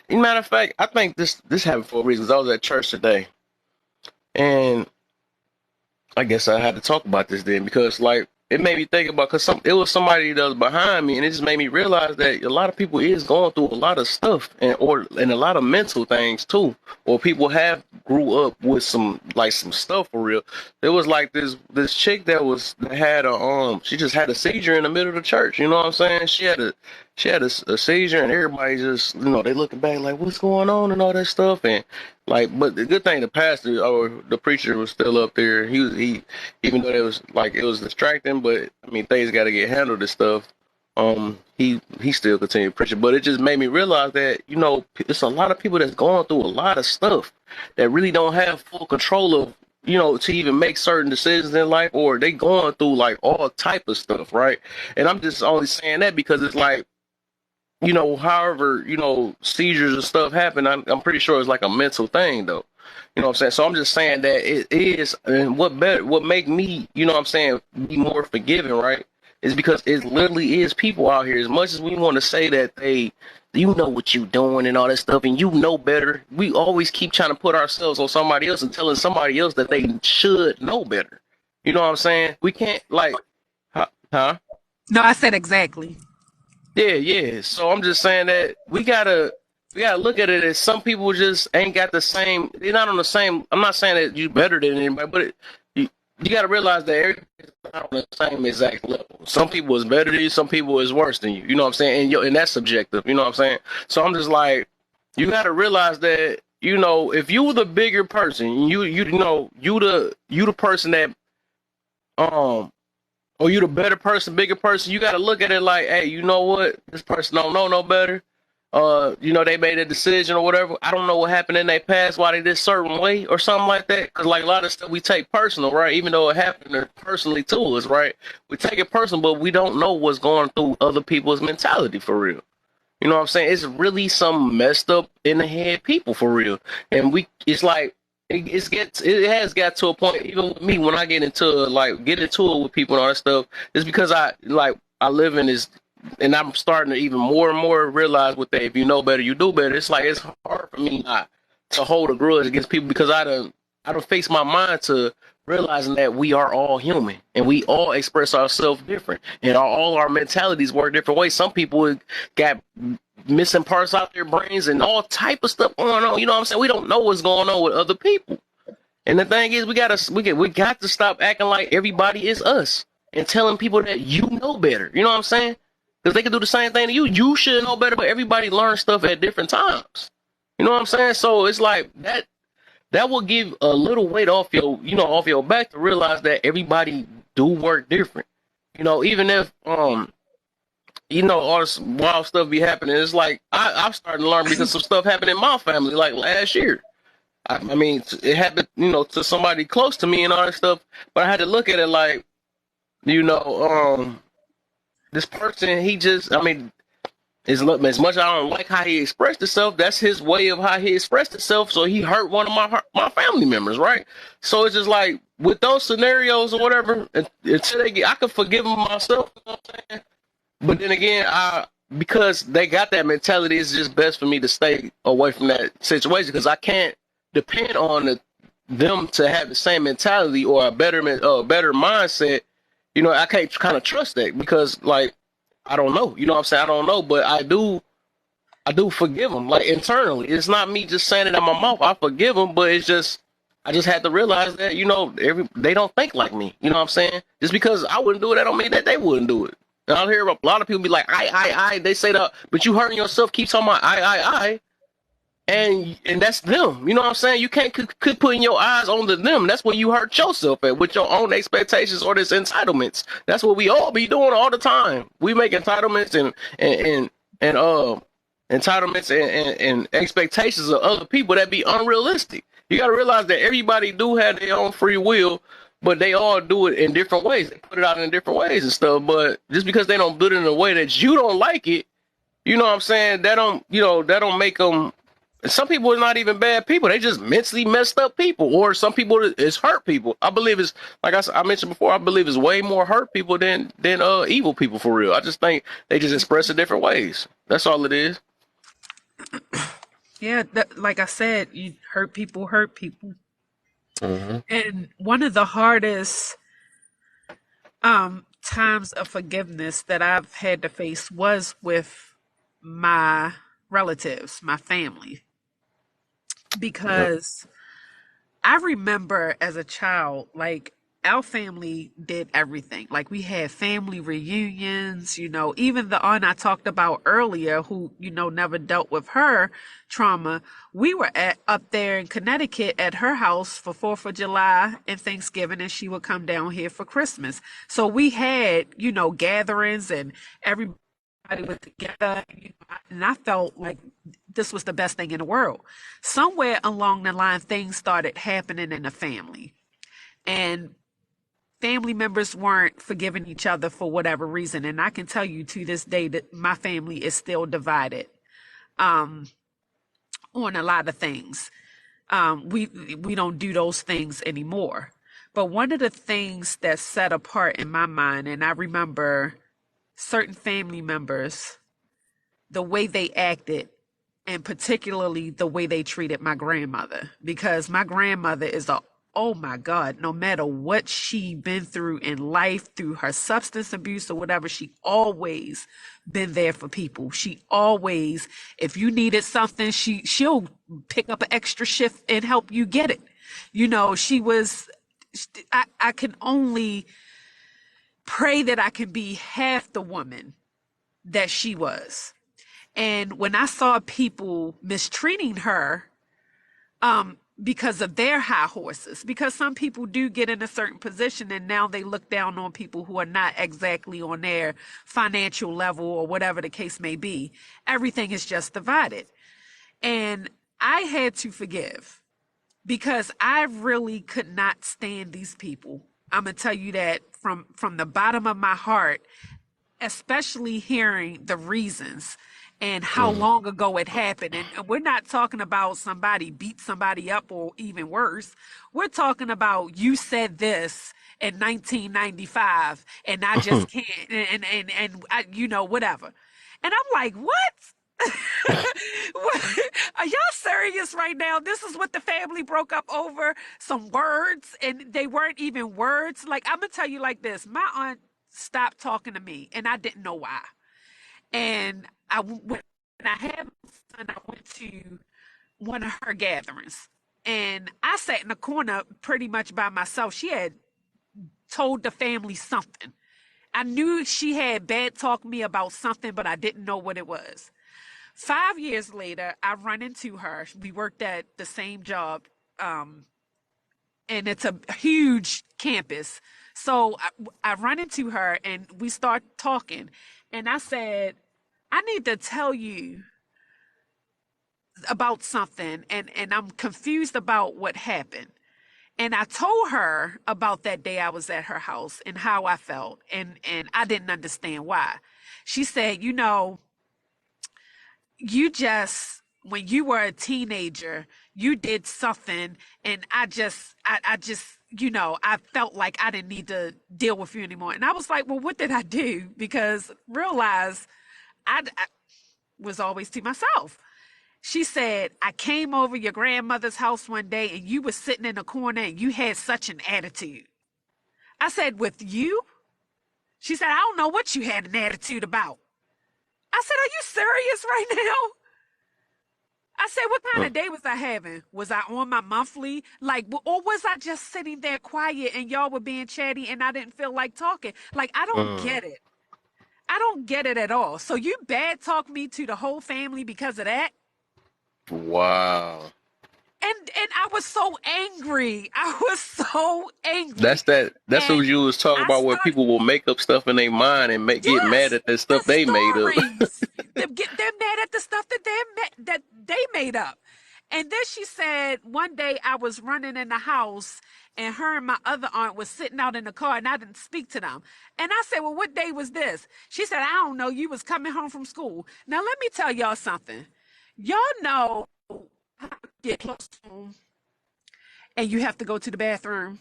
Matter of fact, I think this happened for a reason. 'Cause I was at church today, and I guess I had to talk about this then, because like it made me think about, because it was somebody that was behind me, and it just made me realize that a lot of people is going through a lot of stuff, and a lot of mental things too, or people have grew up with some stuff for real. There was like this chick that had she just had a seizure in the middle of the church. You know what I'm saying? She had a seizure, and everybody just they looking back like, what's going on and all that stuff. And like, but the good thing, the pastor or the preacher was still up there. He even though it was distracting, but I mean things got to get handled and stuff. He still continued preaching, but it just made me realize that it's a lot of people that's going through a lot of stuff that really don't have full control of to even make certain decisions in life, or they going through like all type of stuff, right? And I'm just only saying that because it's like, however, seizures and stuff happen, I'm pretty sure it's like a mental thing though. You know what I'm saying? So I'm just saying that it is, and what make me, you know what I'm saying, be more forgiving, right? Is because it literally is people out here. As much as we want to say that you know what you doing and all that stuff, and you know better, we always keep trying to put ourselves on somebody else and telling somebody else that they should know better. You know what I'm saying? We can't like, huh? No, I said exactly. Yeah, yeah. So I'm just saying that we gotta look at it as some people just ain't got the same. They're not on the same. I'm not saying that you better than anybody, but you gotta realize that everybody's not on the same exact level. Some people is better than you. Some people is worse than you. You know what I'm saying? And that's subjective. You know what I'm saying? So I'm just like, you gotta realize that if you were the bigger person, you the person that um or you the better person, bigger person, you got to look at it like, hey, you know what? This person don't know no better. They made a decision or whatever. I don't know what happened in their past, why they did certain way or something like that. Because like a lot of stuff we take personal, right? Even though it happened personally to us, right? We take it personal, but we don't know what's going through other people's mentality for real. You know what I'm saying? It's really some messed up in the head people for real. And it's like, it has got to a point, even with me, when I get into it with people and all that stuff, it's because I live in this, and I'm starting to even more and more realize with that, if you know better, you do better. It's like, it's hard for me not to hold a grudge against people because I don't face my mind to realizing that we are all human and we all express ourselves different and all our mentalities work different ways. Some people got missing parts out their brains and all type of stuff going on. You know what I'm saying? We don't know what's going on with other people. And the thing is, we got to stop acting like everybody is us and telling people that you know better. You know what I'm saying? Because they can do the same thing to you. You should know better, but everybody learns stuff at different times. You know what I'm saying? So it's like that will give a little weight off your back to realize that everybody do work different. Even if all this wild stuff be happening, it's like I'm starting to learn because some stuff happened in my family like last year. I mean, it happened, to somebody close to me and all that stuff, but I had to look at it like, this person, as much as I don't like how he expressed himself, that's his way of how he expressed himself. So he hurt one of my family members, right? So it's just like with those scenarios or whatever, until I could forgive them myself. You know what I'm saying? But then again, because they got that mentality, it's just best for me to stay away from that situation because I can't depend on them to have the same mentality or a better mindset. I can't kind of trust that because like. I don't know. You know what I'm saying? I don't know, but I do forgive them, like internally. It's not me just saying it in my mouth. I forgive them, but it's just I just had to realize that they don't think like me. You know what I'm saying? Just because I wouldn't do it, that don't mean that they wouldn't do it. And I'll hear a lot of people be like, I. They say that, but you hurting yourself. Keep talking about I. And that's them. You know what I'm saying? You can't quit putting your eyes on them. That's when you hurt yourself at with your own expectations or this entitlements. That's what we all be doing all the time. We make entitlements and entitlements and expectations of other people that be unrealistic. You got to realize that everybody do have their own free will, but they all do it in different ways. They put it out in different ways and stuff. But just because they don't do it in a way that you don't like it, you know what I'm saying? That don't make them. Some people are not even bad people. They just mentally messed up people. Or some people is hurt people. I believe it's, like I mentioned before, I believe it's way more hurt people than evil people for real. I just think they just express it different ways. That's all it is. Yeah, like I said, you hurt people. Mm-hmm. And one of the hardest times of forgiveness that I've had to face was with my relatives, my family. Because I remember as a child, like our family did everything. Like we had family reunions, even the aunt I talked about earlier who, never dealt with her trauma. We were up there in Connecticut at her house for 4th of July and Thanksgiving, and she would come down here for Christmas. So we had, gatherings and everybody was together, and I felt like this was the best thing in the world. Somewhere along the line, things started happening in the family, and family members weren't forgiving each other for whatever reason. And I can tell you to this day that my family is still divided on a lot of things. We don't do those things anymore. But one of the things that set apart in my mind, and I remember certain family members, the way they acted, and particularly the way they treated my grandmother, because my grandmother is oh my God, no matter what she been through in life, through her substance abuse or whatever, she always been there for people. She always, if you needed something, she'll pick up an extra shift and help you get it. She was, I can only pray that I can be half the woman that she was. And when I saw people mistreating her, because of their high horses, because some people do get in a certain position and now they look down on people who are not exactly on their financial level or whatever the case may be. Everything is just divided. And I had to forgive because I really could not stand these people. I'm going to tell you that from the bottom of my heart, especially hearing the reasons and how long ago it happened. And we're not talking about somebody beat somebody up or even worse. We're talking about you said this in 1995 and I just can't and I, whatever. And I'm like, what? What? Are y'all serious right now? This is what the family broke up over, some words, and they weren't even words. Like, I'm gonna tell you like this: my aunt stopped talking to me, and I didn't know why. And when I had my son, I went to one of her gatherings, and I sat in the corner pretty much by myself. She had told the family something. I knew she had bad talked me about something, but I didn't know what it was. 5 years later, I run into her. We worked at the same job, and it's a huge campus. So I run into her, and we start talking. And I said, I need to tell you about something, and I'm confused about what happened. And I told her about that day I was at her house and how I felt, and I didn't understand why. She said, you just when you were a teenager you did something and I just I felt like I didn't need to deal with you anymore. And I was like, well, what did I do? Because realize I was always to myself. She said, I came over your grandmother's house one day and you were sitting in the corner and you had such an attitude. I said, with you? She said, I don't know what you had an attitude about. I said, are you serious right now? I said, what kind of day was I having? Was I on my monthly? Like, or was I just sitting there quiet and y'all were being chatty and I didn't feel like talking? Like, I don't get it. I don't get it at all. So you bad talk me to the whole family because of that? Wow. And I was so angry. I was so angry. That's what And you was talking I about, where started, people will make up stuff in their mind and get mad yes, at that the stuff they made up. stories. They're mad at the stuff that they made up. And then she said, one day I was running in the house and her and my other aunt was sitting out in the car and I didn't speak to them. And I said, well, what day was this? She said, I don't know. You was coming home from school. Now, let me tell y'all something. Y'all know how to get close to home and you have to go to the bathroom.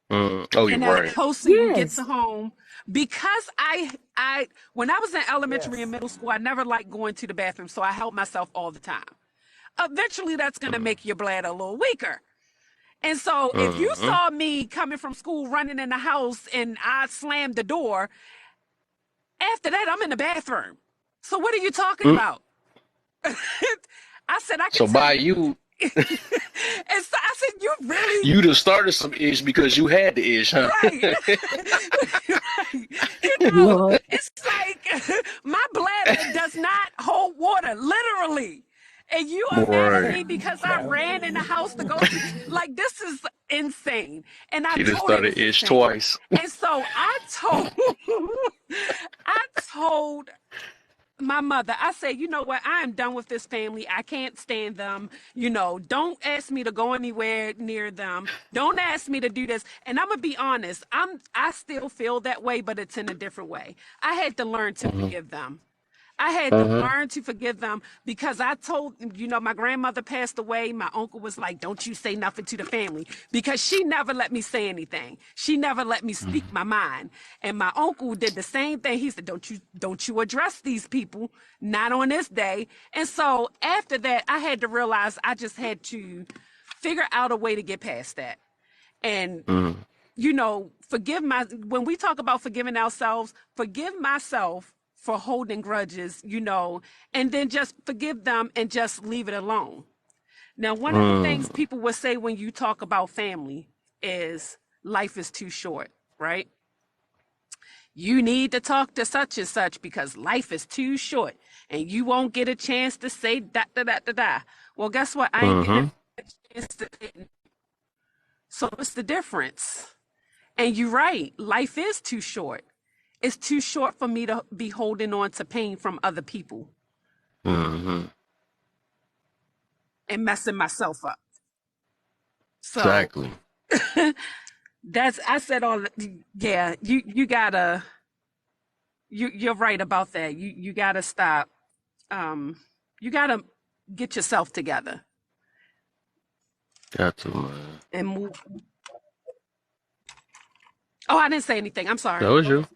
Oh, you're And as right. closer you get Yes. to home, because I when I was in elementary and middle school, I never liked going to the bathroom, so I held myself all the time. Eventually, that's going to make your bladder a little weaker. And so, if you Mm-hmm. saw me coming from school, running in the house, and I slammed the door, after that, I'm in the bathroom. So, what are you talking about? I said, I can So tell by you. you, And so I said, you really you just started some ish because you had the ish, huh? right. Right. Lord. It's like my bladder does not hold water, literally. And you are mad at Right. me because I ran in the house to go to, like, this is insane. And I She just told it started was ish insane. twice. And so I told my mother, I said, you know what? I am done with this family. I can't stand them. Don't ask me to go anywhere near them. Don't ask me to do this. And I'm gonna be honest, I still feel that way, but it's in a different way. I had to learn to forgive them. I had to learn to forgive them because I told, my grandmother passed away. My uncle was like, don't you say nothing to the family, because she never let me say anything. She never let me speak my mind. And my uncle did the same thing. He said, don't you address these people, not on this day. And so after that, I had to realize I just had to figure out a way to get past that. And when we talk about forgiving ourselves, forgive myself for holding grudges, and then just forgive them and just leave it alone. Now, one of the things people will say when you talk about family is life is too short, right? You need to talk to such and such because life is too short and you won't get a chance to say da da da da da. Well, guess what? I ain't getting a chance to. So what's the difference? And you're right, life is too short. It's too short for me to be holding on to pain from other people Mm-hmm. and messing myself up. So Exactly. I said yeah, you're right about that. You gotta stop. You got to get yourself together Got to, man. and move. Oh, I didn't say anything. I'm That sorry. was you.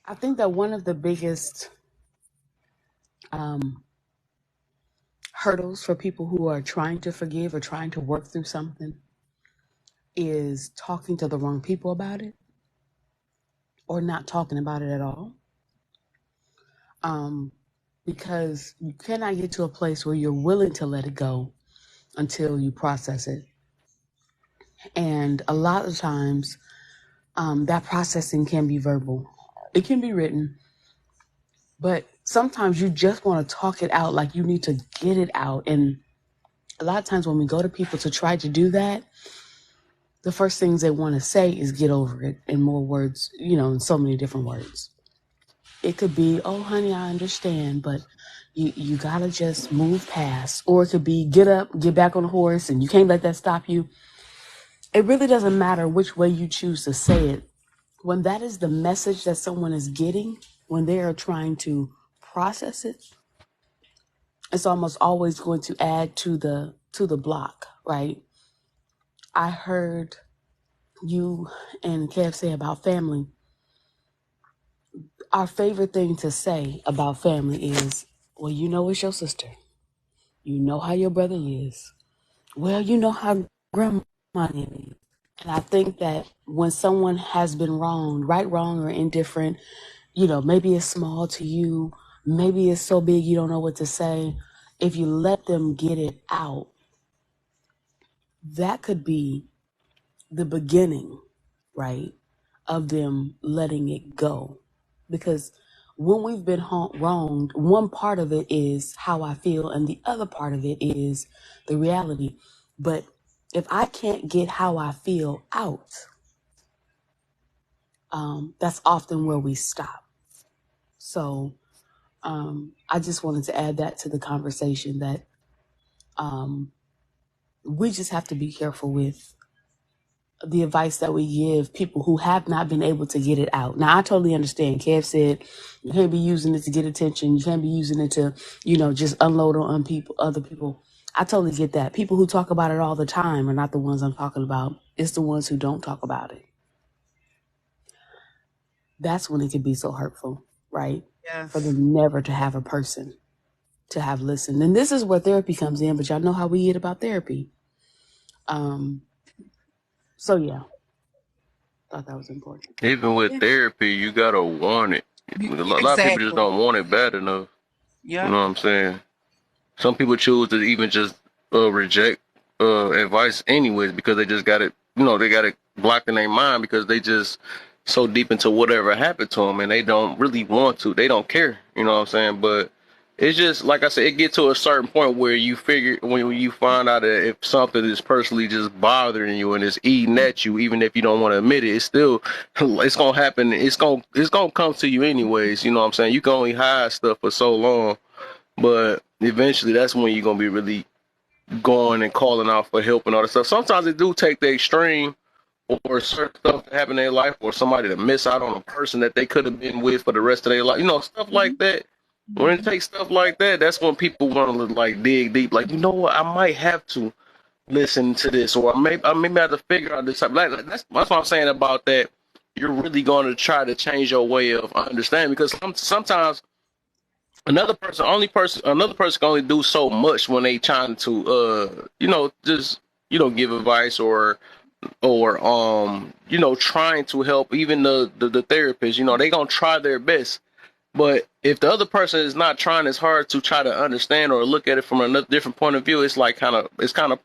I think that one of the biggest hurdles for people who are trying to forgive or trying to work through something is talking to the wrong people about it or not talking about it at all. Because you cannot get to a place where you're willing to let it go until you process it. And a lot of times, that processing can be verbal. It can be written, but sometimes you just want to talk it out, like you need to get it out. And a lot of times when we go to people to try to do that, the first things they want to say is get over it in more words, in so many different words. It could be, oh, honey, I understand, but you got to just move past. Or it could be, get up, get back on the horse, and you can't let that stop you. It really doesn't matter which way you choose to say it. When that is the message that someone is getting, when they are trying to process it, it's almost always going to add to the block, right? I heard you and Kev say about family. Our favorite thing to say about family is, well, it's your sister. You know how your brother is. Well, you know how grandma is. And I think that when someone has been wronged, right, wrong, or indifferent, maybe it's small to you, maybe it's so big you don't know what to say. If you let them get it out, that could be the beginning, right, of them letting it go. Because when we've been wronged, one part of it is how I feel, and the other part of it is the reality. But if I can't get how I feel out, that's often where we stop. So I just wanted to add that to the conversation, that we just have to be careful with the advice that we give people who have not been able to get it out. Now, I totally understand. Kev said you can't be using it to get attention. You can't be using it to, just unload on other people. I totally get that. People who talk about it all the time are not the ones I'm talking about. It's the ones who don't talk about it. That's when it can be so hurtful, right? Yes. For them never to have a person to have listened. And this is where therapy comes in, but y'all know how we get about therapy. So yeah, thought that was important. Even with therapy, you gotta want it. A lot of people just don't want it bad enough. Yeah. You know what I'm saying? Some people choose to even just reject advice anyways because they just got it. They got it blocked in their mind because they just so deep into whatever happened to them and they don't really want to. They don't care. You know what I'm saying? But it's just like I said, it gets to a certain point where you figure when you find out that if something is personally just bothering you and it's eating at you, even if you don't want to admit it, it's gonna happen. It's gonna come to you anyways. You know what I'm saying? You can only hide stuff for so long, but eventually that's when you're gonna be really going and calling out for help and all that stuff. Sometimes it do take the extreme or certain stuff to happen in their life or somebody to miss out on a person that they could have been with for the rest of their life. Stuff like that. When it takes stuff like that, that's when people want to like dig deep. Like, what? I might have to listen to this, or maybe I have to figure out this. That's what I'm saying about that. You're really going to try to change your way of understanding because sometimes another person can only do so much when they trying to just give advice or trying to help. Even the therapist, they gonna try their best. But if the other person is not trying as hard to try to understand or look at it from another different point of view, it's like kind of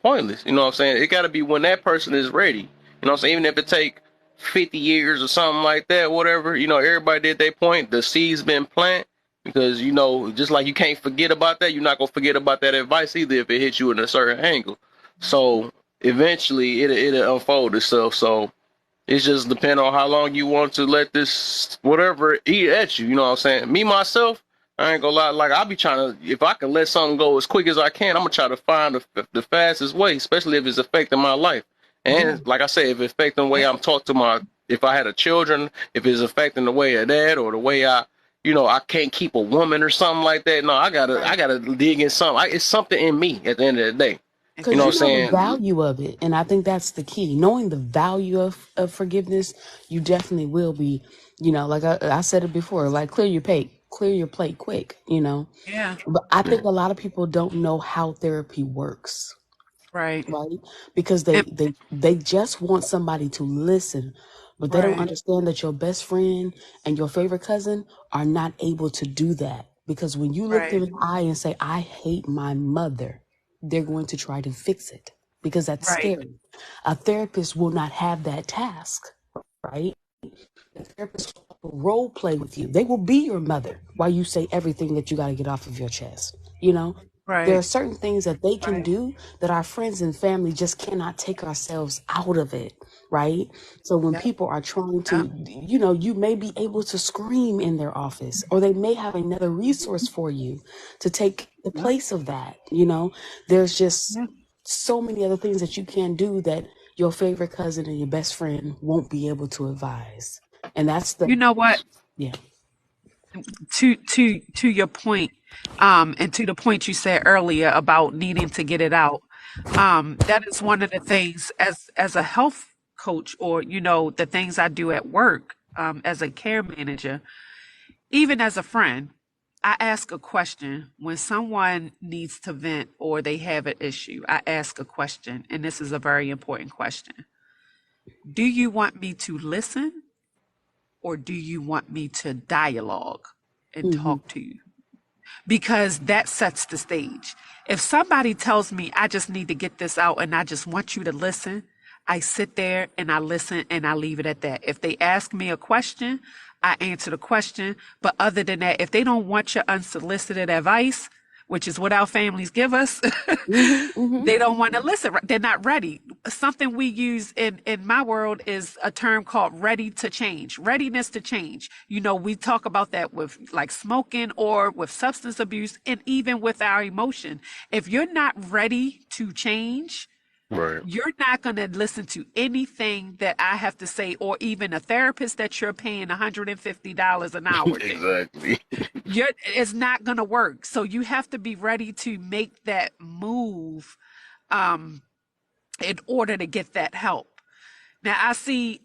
pointless. You know what I'm saying? It got to be when that person is ready. You know what I'm saying? Even if it take 50 years or something like that, whatever. Everybody did their point. The seed's been planted because just like you can't forget about that, you're not gonna forget about that advice either if it hits you in a certain angle. So eventually it'll unfold itself. So it's just depend on how long you want to let this whatever eat at you. You know what I'm saying? Me, myself, I ain't gonna lie. Like, I'll be trying to, if I can let something go as quick as I can, I'm gonna try to find the fastest way, especially if it's affecting my life. And like I said, if it's affecting the way I'm talking to if I had a children, if it's affecting the way of that or the way I, I can't keep a woman or something like that. No, I gotta dig in something. It's something in me at the end of the day. You Because know you what I'm know the saying? value of it. And I think that's the key. Knowing the value of forgiveness, you definitely will be, like I said it before, like clear your plate quick, Yeah. But I think a lot of people don't know how therapy works, Right. right? Because And, they just want somebody to listen, but they don't right. understand that your best friend and your favorite cousin are not able to do that. Because when you look them Right. in the eye and say, I hate my mother, they're going to try to fix it because that's Right. scary. A therapist will not have that task, right? The therapist will role play with you. They will be your mother while you say everything that you got to get off of your chest. There are Right. certain things that they can do that our friends and family just cannot take ourselves out of it, right? So when Yep. people are trying Yep. to, you may be able to scream in their office, or they may have another resource for you to take the Yep. place of that. There's just Yeah. so many other things that you can do that your favorite cousin and your best friend won't be able to advise. And that's You know what? yeah. To your point, and to the point you said earlier about needing to get it out, that is one of the things as a health coach, or the things I do at work, as a care manager, even as a friend. I ask a question when someone needs to vent or they have an issue. I ask a question, and this is a very important question. Do you want me to listen, or do you want me to dialogue and Hmm. talk to you? Because that sets the stage. If somebody tells me I just need to get this out and I just want you to listen, I sit there and I listen and I leave it at that. If they ask me a question, I answer the question. But other than that, if they don't want your unsolicited advice, which is what our families give us, Hmm. Hmm. they don't want to listen. They're not ready. Something we use in my world is a term called ready to change, readiness to change. We talk about that with like smoking or with substance abuse, and even with our emotion. If you're not ready to change, Right. you're not going to listen to anything that I have to say, or even a therapist that you're paying $150 an hour to. Exactly. It's not going to work. So you have to be ready to make that move, um, in order to get that help. Now I see,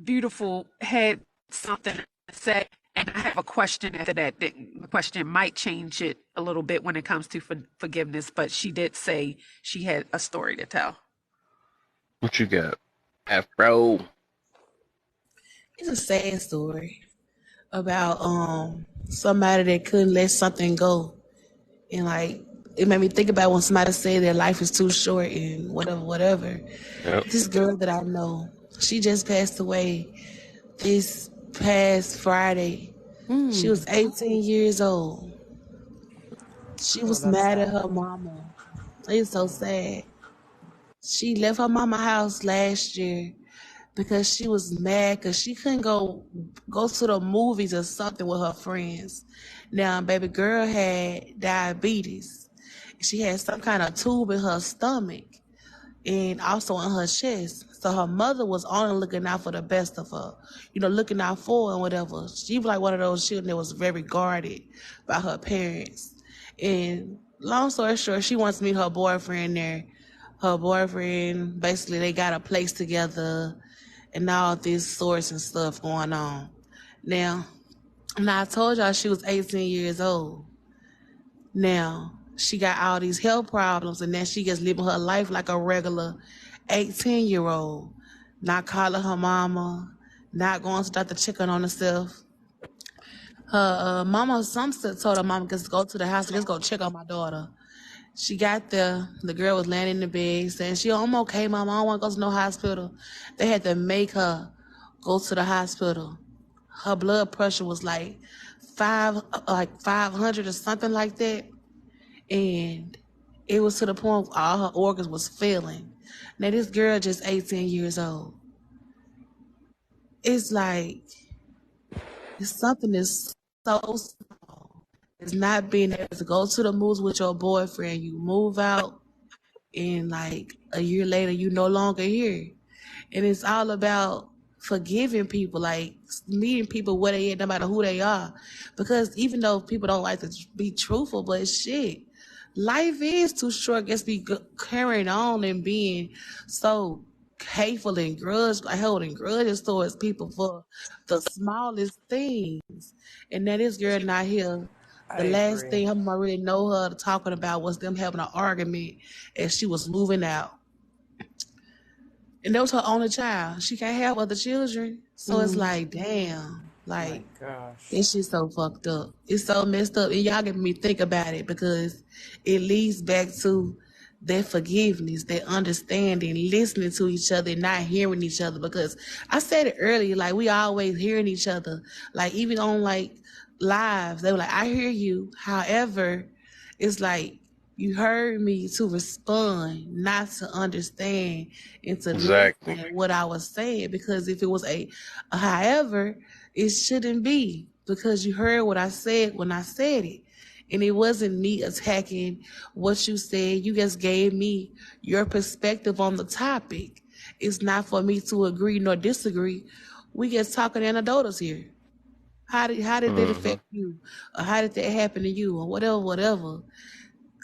Beautiful had something to say, and I have a question after that. The question might change it a little bit when it comes to forgiveness, but she did say she had a story to tell. What you got? Afro. It's a sad story about somebody that couldn't let something go, and like it made me think about when somebody say their life is too short and whatever, whatever. Yep. This girl that I know, she just passed away this past Friday. She was 18 years old. She Oh, was that's mad at sad. her mama. It's so sad. She left her mama house last year because she was mad because she couldn't go to the movies or something with her friends. Now, baby girl had diabetes. She had some kind of tube in her stomach and also in her chest. So her mother was only looking out for the best of her, looking out for her and whatever. She was like one of those children that was very guarded by her parents. And long story short, she wants to meet her boyfriend there. Her boyfriend, basically, they got a place together and all this sorts and stuff going on. Now I told y'all she was 18 years old. Now, she got all these health problems, and then she just living her life like a regular 18-year-old, not calling her mama, not going to Dr. Chicken on herself. Her mama, some still told her mama, just go to the house, just go check on my daughter. She got there, the girl was laying in the bed saying, I'm okay, mama, I don't want to go to no hospital. They had to make her go to the hospital. Her blood pressure was like 500 or something like that. And it was to the point where all her organs was failing. Now this girl just 18 years old. It's like it's something that's so small. It's not being able to go to the movies with your boyfriend. You move out and like a year later you no longer here. And it's all about forgiving people, like meeting people where they at, no matter who they are. Because even though people don't like to be truthful, but shit, life is too short just be carrying on and being so hateful and grudge, like holding grudges towards people for the smallest things. And that this girl not here. I The last agree. thing her mama really know her talking about was them having an argument as she was moving out. And that was her only child. She can't have other children. So it's like, damn, My like gosh. this shit's so fucked up. It's so messed up. And y'all get me think about it because it leads back to that forgiveness, that understanding, listening to each other and not hearing each other. Because I said it earlier, like we always hearing each other. Like even on like lives, they were like, I hear you. However, it's like you heard me to respond, not to understand and to Exactly. listen what I was saying. Because if it was a however, it shouldn't be because you heard what I said when I said it. And it wasn't me attacking what you said. You just gave me your perspective on the topic. It's not for me to agree nor disagree. We just talking anecdotes here. How did that Mm-hmm. affect you? Or how did that happen to you? Or whatever.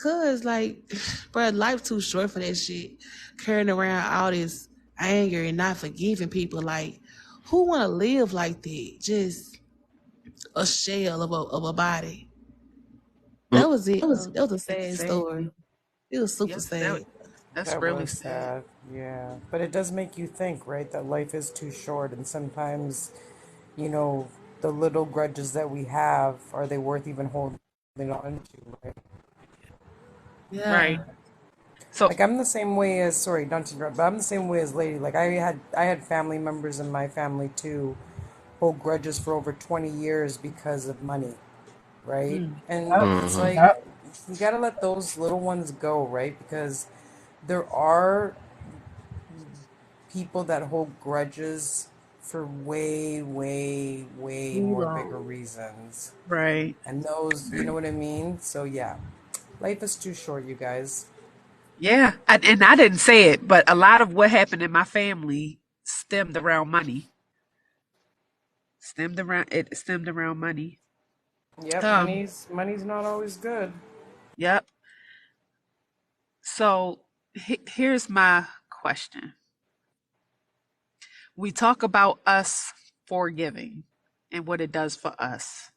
Cause like, bro, life too short for that shit. Carrying around all this anger and not forgiving people. Like, who wanna live like that? Just a shell of a body. That was it though. That was a sad Sad. story. It was super Yep, sad. that's That really was sad. sad. Yeah. But it does make you think, right? That life is too short. And sometimes, you know, the little grudges that we have, are they worth even holding on to, right? Yeah. Right. So, Like I'm the same way as, sorry, not to interrupt, but I'm the same way as Lady. Like I had family members in my family too hold grudges for over 20 years because of money, right? Mm. And yep, it's Mm-hmm. like yep, you got to let those little ones go, right? Because there are people that hold grudges for way, way, way Too more bigger long. reasons. right. And those, you know what I mean? So yeah, life is too short, you guys. Yeah, and I didn't say it, but a lot of what happened in my family stemmed around money. Stemmed around money. Yep, Um, money's not always good. yep. So here's my question. We talk about us forgiving and what it does for us.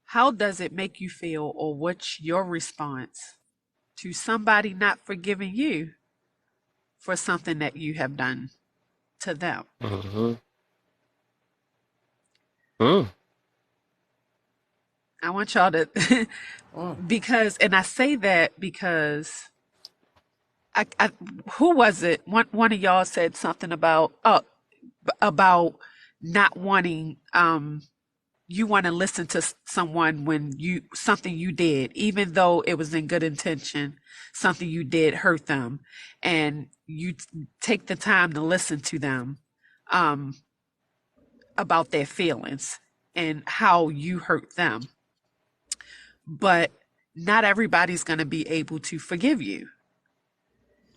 How does it make you feel, or what's your response to somebody not forgiving you for something that you have done to them? Mm-hmm. Mm. I want y'all to, Mm. because, and I say that because I who was it? One of y'all said something about not wanting you want to listen to someone when you something you did, even though it was in good intention, something you did hurt them, and you take the time to listen to them um, about their feelings and how you hurt them. But not everybody's going to be able to forgive you.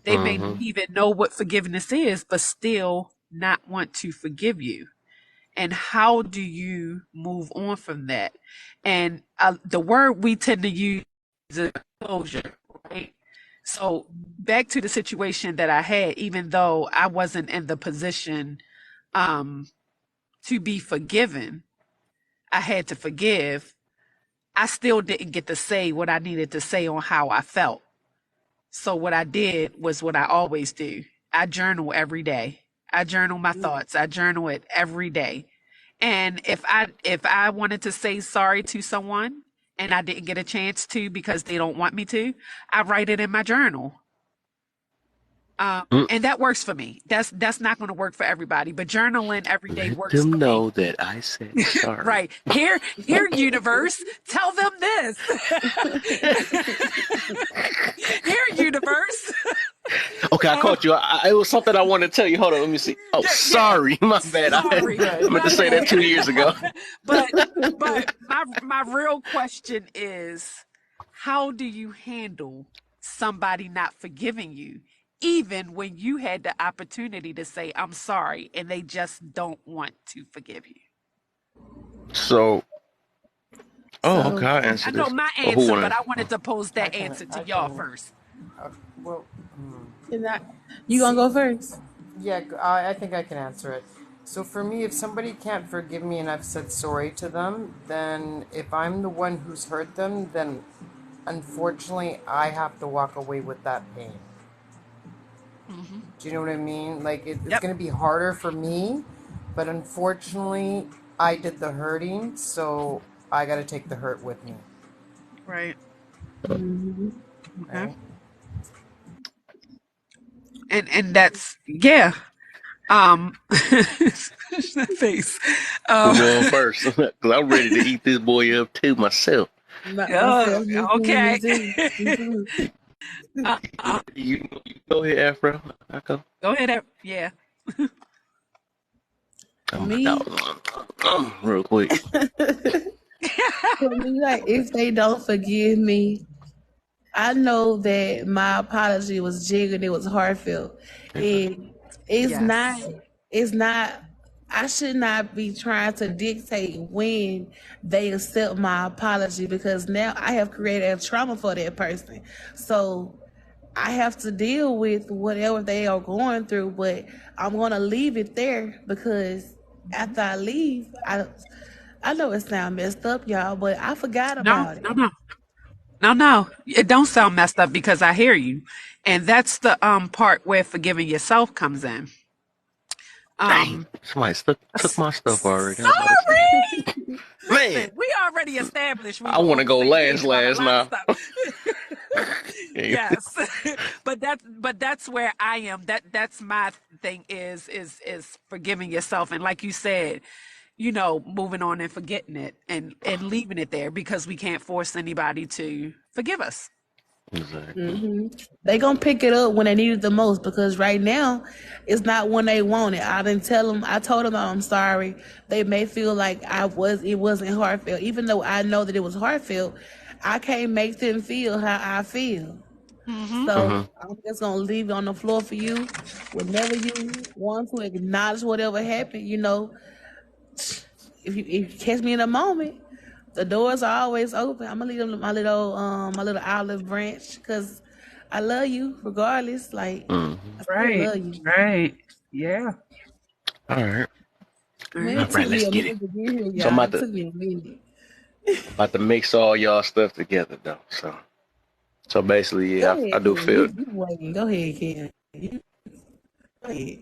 They may not Mm-hmm. even know what forgiveness is, but still not want to forgive you. And how do you move on from that? And the word we tend to use is closure, right? So back to the situation that I had, even though I wasn't in the position um, to be forgiven, I had to forgive. I still didn't get to say what I needed to say on how I felt. So what I did was what I always do. I journal every day. I journal my thoughts. I journal it every day. And if I wanted to say sorry to someone and I didn't get a chance to because they don't want me to, I write it in my journal. Mm. And that works for me. That's not going to work for everybody, but journaling every day Let works them for me. know that I said sorry. Right. Here, universe, tell them this. Here, universe. Okay, I Oh, caught you. It was something I wanted to tell you. Hold on, let me see. Oh, yeah, yeah. sorry, my bad. Sorry, I meant to my say that bad. 2 years ago. but but my real question is, how do you handle somebody not forgiving you, even when you had the opportunity to say, I'm sorry, and they just don't want to forgive you? So, oh, okay, So I'll I answer know this. my Or who answer, but wanna? I wanted to pose I that can, answer to I y'all can, first. well, is that you gonna see, go first? yeah, I think I can answer it. So for me, if somebody can't forgive me and I've said sorry to them, then if I'm the one who's hurt them, then unfortunately I have to walk away with that pain. Hmm. Do you know what I mean? Like it's Yep. going to be harder for me, but unfortunately I did the hurting, so I got to take the hurt with me, Right. Mm-hmm. Okay. right? And that's, yeah. That face. Who Um, going first? Because I'm ready to eat this boy up too myself. oh, Myself, me okay. too. Me too. uh, uh, You go ahead, Afro. I go. Go ahead. Yeah. I'm my Me, dog. Real quick. for me, like if they don't forgive me, I know that my apology was genuine. It was heartfelt. And it's not. Yes. It's not. I should not be trying to dictate when they accept my apology because now I have created a trauma for that person. So I have to deal with whatever they are going through, but I'm gonna leave it there because after I leave, I know it sounds messed up, y'all, but I forgot No, about no, it. no. No, no. It don't sound messed up because I hear you. And that's the part where forgiving yourself comes in. Dang. Um Somebody took my stuff already. Sorry. I'm about to say. Man, Listen, we already established we I were want on to the go same page last about a lot of now. stuff. Yes. But that's where I am. That's my thing is forgiving yourself, and like you said, moving on and forgetting it and leaving it there because we can't force anybody to forgive us. Exactly. hmm They gonna pick it up when they need it the most because right now it's not when they want it. I didn't tell them. I told them I'm sorry. They may feel like it wasn't heartfelt, even though I know that it was heartfelt. I can't make them feel how I feel. Mm-hmm. So Mm-hmm. I'm just gonna leave it on the floor for you. Whenever you want to acknowledge whatever happened, if you catch me in a moment, the doors are always open. I'm gonna leave them my little olive branch because I love you regardless. Like Mm-hmm. I still Right. love you. Right. Yeah. All right. All Man, All it right. right, took me let's a get it. minute to get here, So I'm y'all. about It to took me a minute. mix all y'all stuff together though. So basically, Go yeah, I ahead, do Ken. feel You waiting. Go ahead, Ken. You go ahead.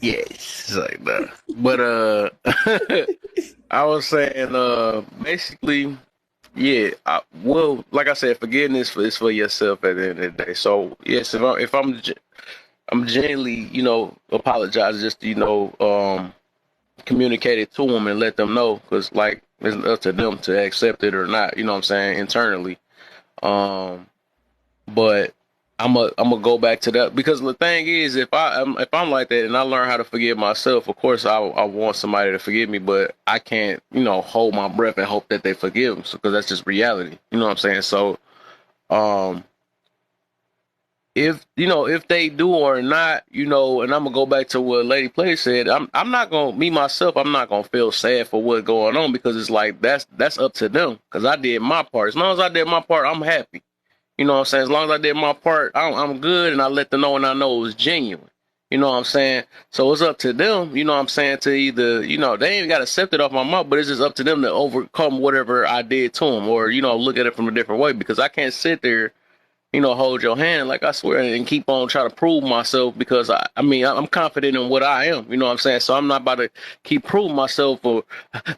yes. It's like that. But I was saying basically, yeah. Well, like I said, forgiveness is for yourself at the end of the day. So yes, I'm genuinely, apologize just to, communicate it to them and let them know because like it's up to them to accept it or not. You know what I'm saying internally. Um, but I'm gonna go back to that because the thing is, if I'm like that and I learn how to forgive myself, of course I want somebody to forgive me, but I can't hold my breath and hope that they forgive them because that's just reality. You know what I'm saying? So um, if they do or not, and I'm gonna go back to what Lady Play said. I'm not gonna me myself. I'm not gonna feel sad for what's going on because it's like that's up to them because I did my part. As long as I did my part, I'm happy. You know what I'm saying? As long as I did my part, I'm good, and I let them know, and I know it was genuine. You know what I'm saying? So it's up to them, you know what I'm saying, to either, they ain't got to accept it off my mouth, but it's just up to them to overcome whatever I did to them or, look at it from a different way because I can't sit there, hold your hand, like I swear, and keep on trying to prove myself because I'm confident in what I am. You know what I'm saying? So I'm not about to keep proving myself or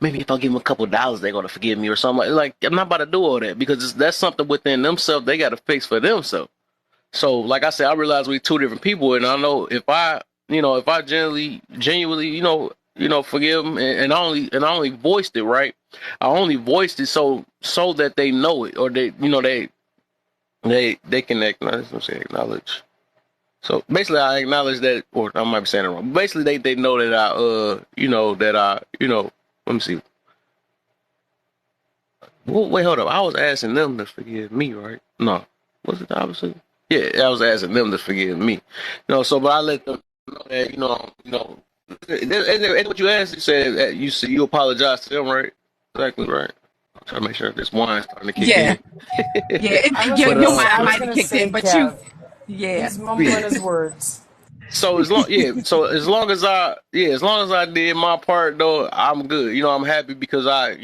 maybe if I give them a couple of dollars, they're going to forgive me or something like I'm not about to do all that because that's something within themselves they got to fix for themselves. So like I said, I realize we two different people and I know if I genuinely, forgive them and I only voiced it, right? I only voiced it so that they know it or they can acknowledge. Let's say acknowledge. So basically, I acknowledge that, or I might be saying it wrong. Basically, they know that Let me see. Well, wait, hold up. I was asking them to forgive me, right? No, was it the opposite? Yeah, I was asking them to forgive me. So but I let them know that, and what you asked, you said that you apologize to them, right? Exactly right. I'm trying to make sure this wine's starting to kick Yeah, in. yeah, But your I mind was might have gonna kicked in, say, but you, Kev, yeah. he's mumbling yeah. his words. As long as I did my part though, I'm good. I'm happy because I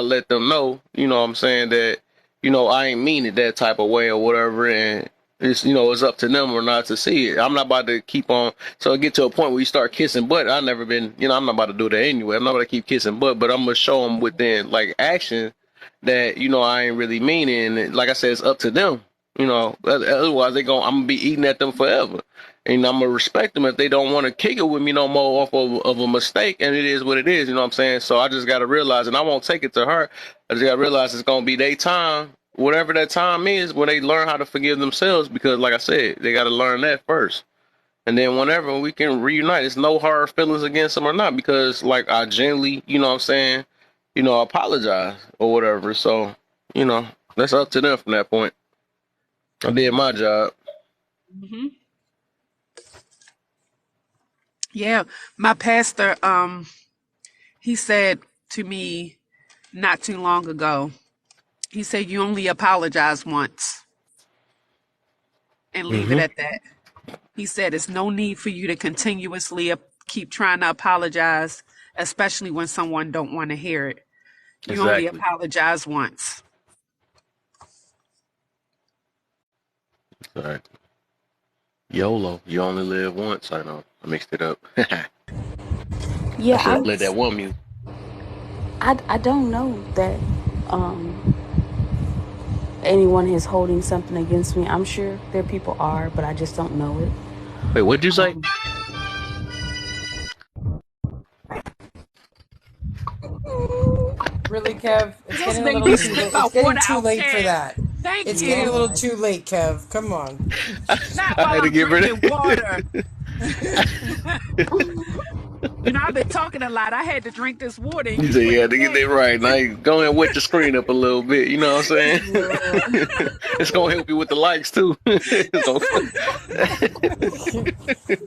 let them know, what I'm saying, that, I ain't mean it that type of way or whatever, and it's up to them or not to see it. I'm not about to keep on, so it get to a point where you start kissing butt. I never been, I'm not about to do that anyway. I'm not about to keep kissing butt, but I'm gonna show them within like action that, I ain't really meaning it. Like I said, it's up to them. Otherwise I'm gonna be eating at them forever. And I'm gonna respect them if they don't want to kick it with me no more off of a mistake, and it is what it is. You know what I'm saying? So I just gotta realize, and I won't take it to her. I just gotta realize it's gonna be their time, whatever that time is, where they learn how to forgive themselves. Because, like I said, they gotta learn that first, and then whenever we can reunite, it's no hard feelings against them or not. Because, like, I gently, what I'm saying, apologize or whatever. So, that's up to them from that point. I did my job. Hmm. Yeah, my pastor, he said to me not too long ago, he said, you only apologize once and leave it Mm-hmm. at that. He said, it's no need for you to continuously keep trying to apologize, especially when someone don't want to hear it. You only Exactly. apologize once. Exactly. YOLO. You only live once. I know. I mixed it up. I Yeah, should have played that one music. I don't know that anyone is holding something against me. I'm sure there people are, but I just don't know it. Wait, what'd you say? Really, Kev? It's This getting a little baby too spit late. It's my getting water too out, late for Kev. that. Thank It's getting a you. little too late, Kev. Come on. Not I while had to I'm get rid of drinking water. I've been talking a lot. I had to drink this water, and You you said you putting had it to get that down. right. Now you go ahead and wet your screen up a little bit. You know what I'm saying? It's gonna help you with the likes too.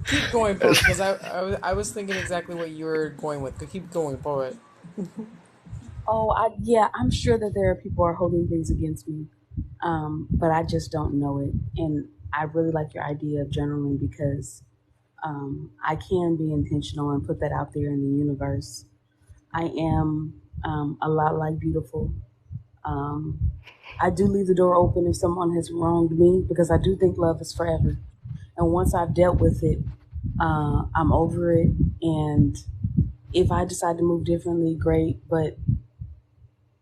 Keep going, poet, because I was thinking exactly what you were going with. Keep going, poet. Oh, yeah, I'm sure that there are people who are holding things against me, but I just don't know it. And I really like your idea of journaling because I can be intentional and put that out there in the universe. I am a lot like beautiful. Um, I do leave the door open if someone has wronged me because I do think love is forever. And once I've dealt with it, I'm over it. And if I decide to move differently, great. But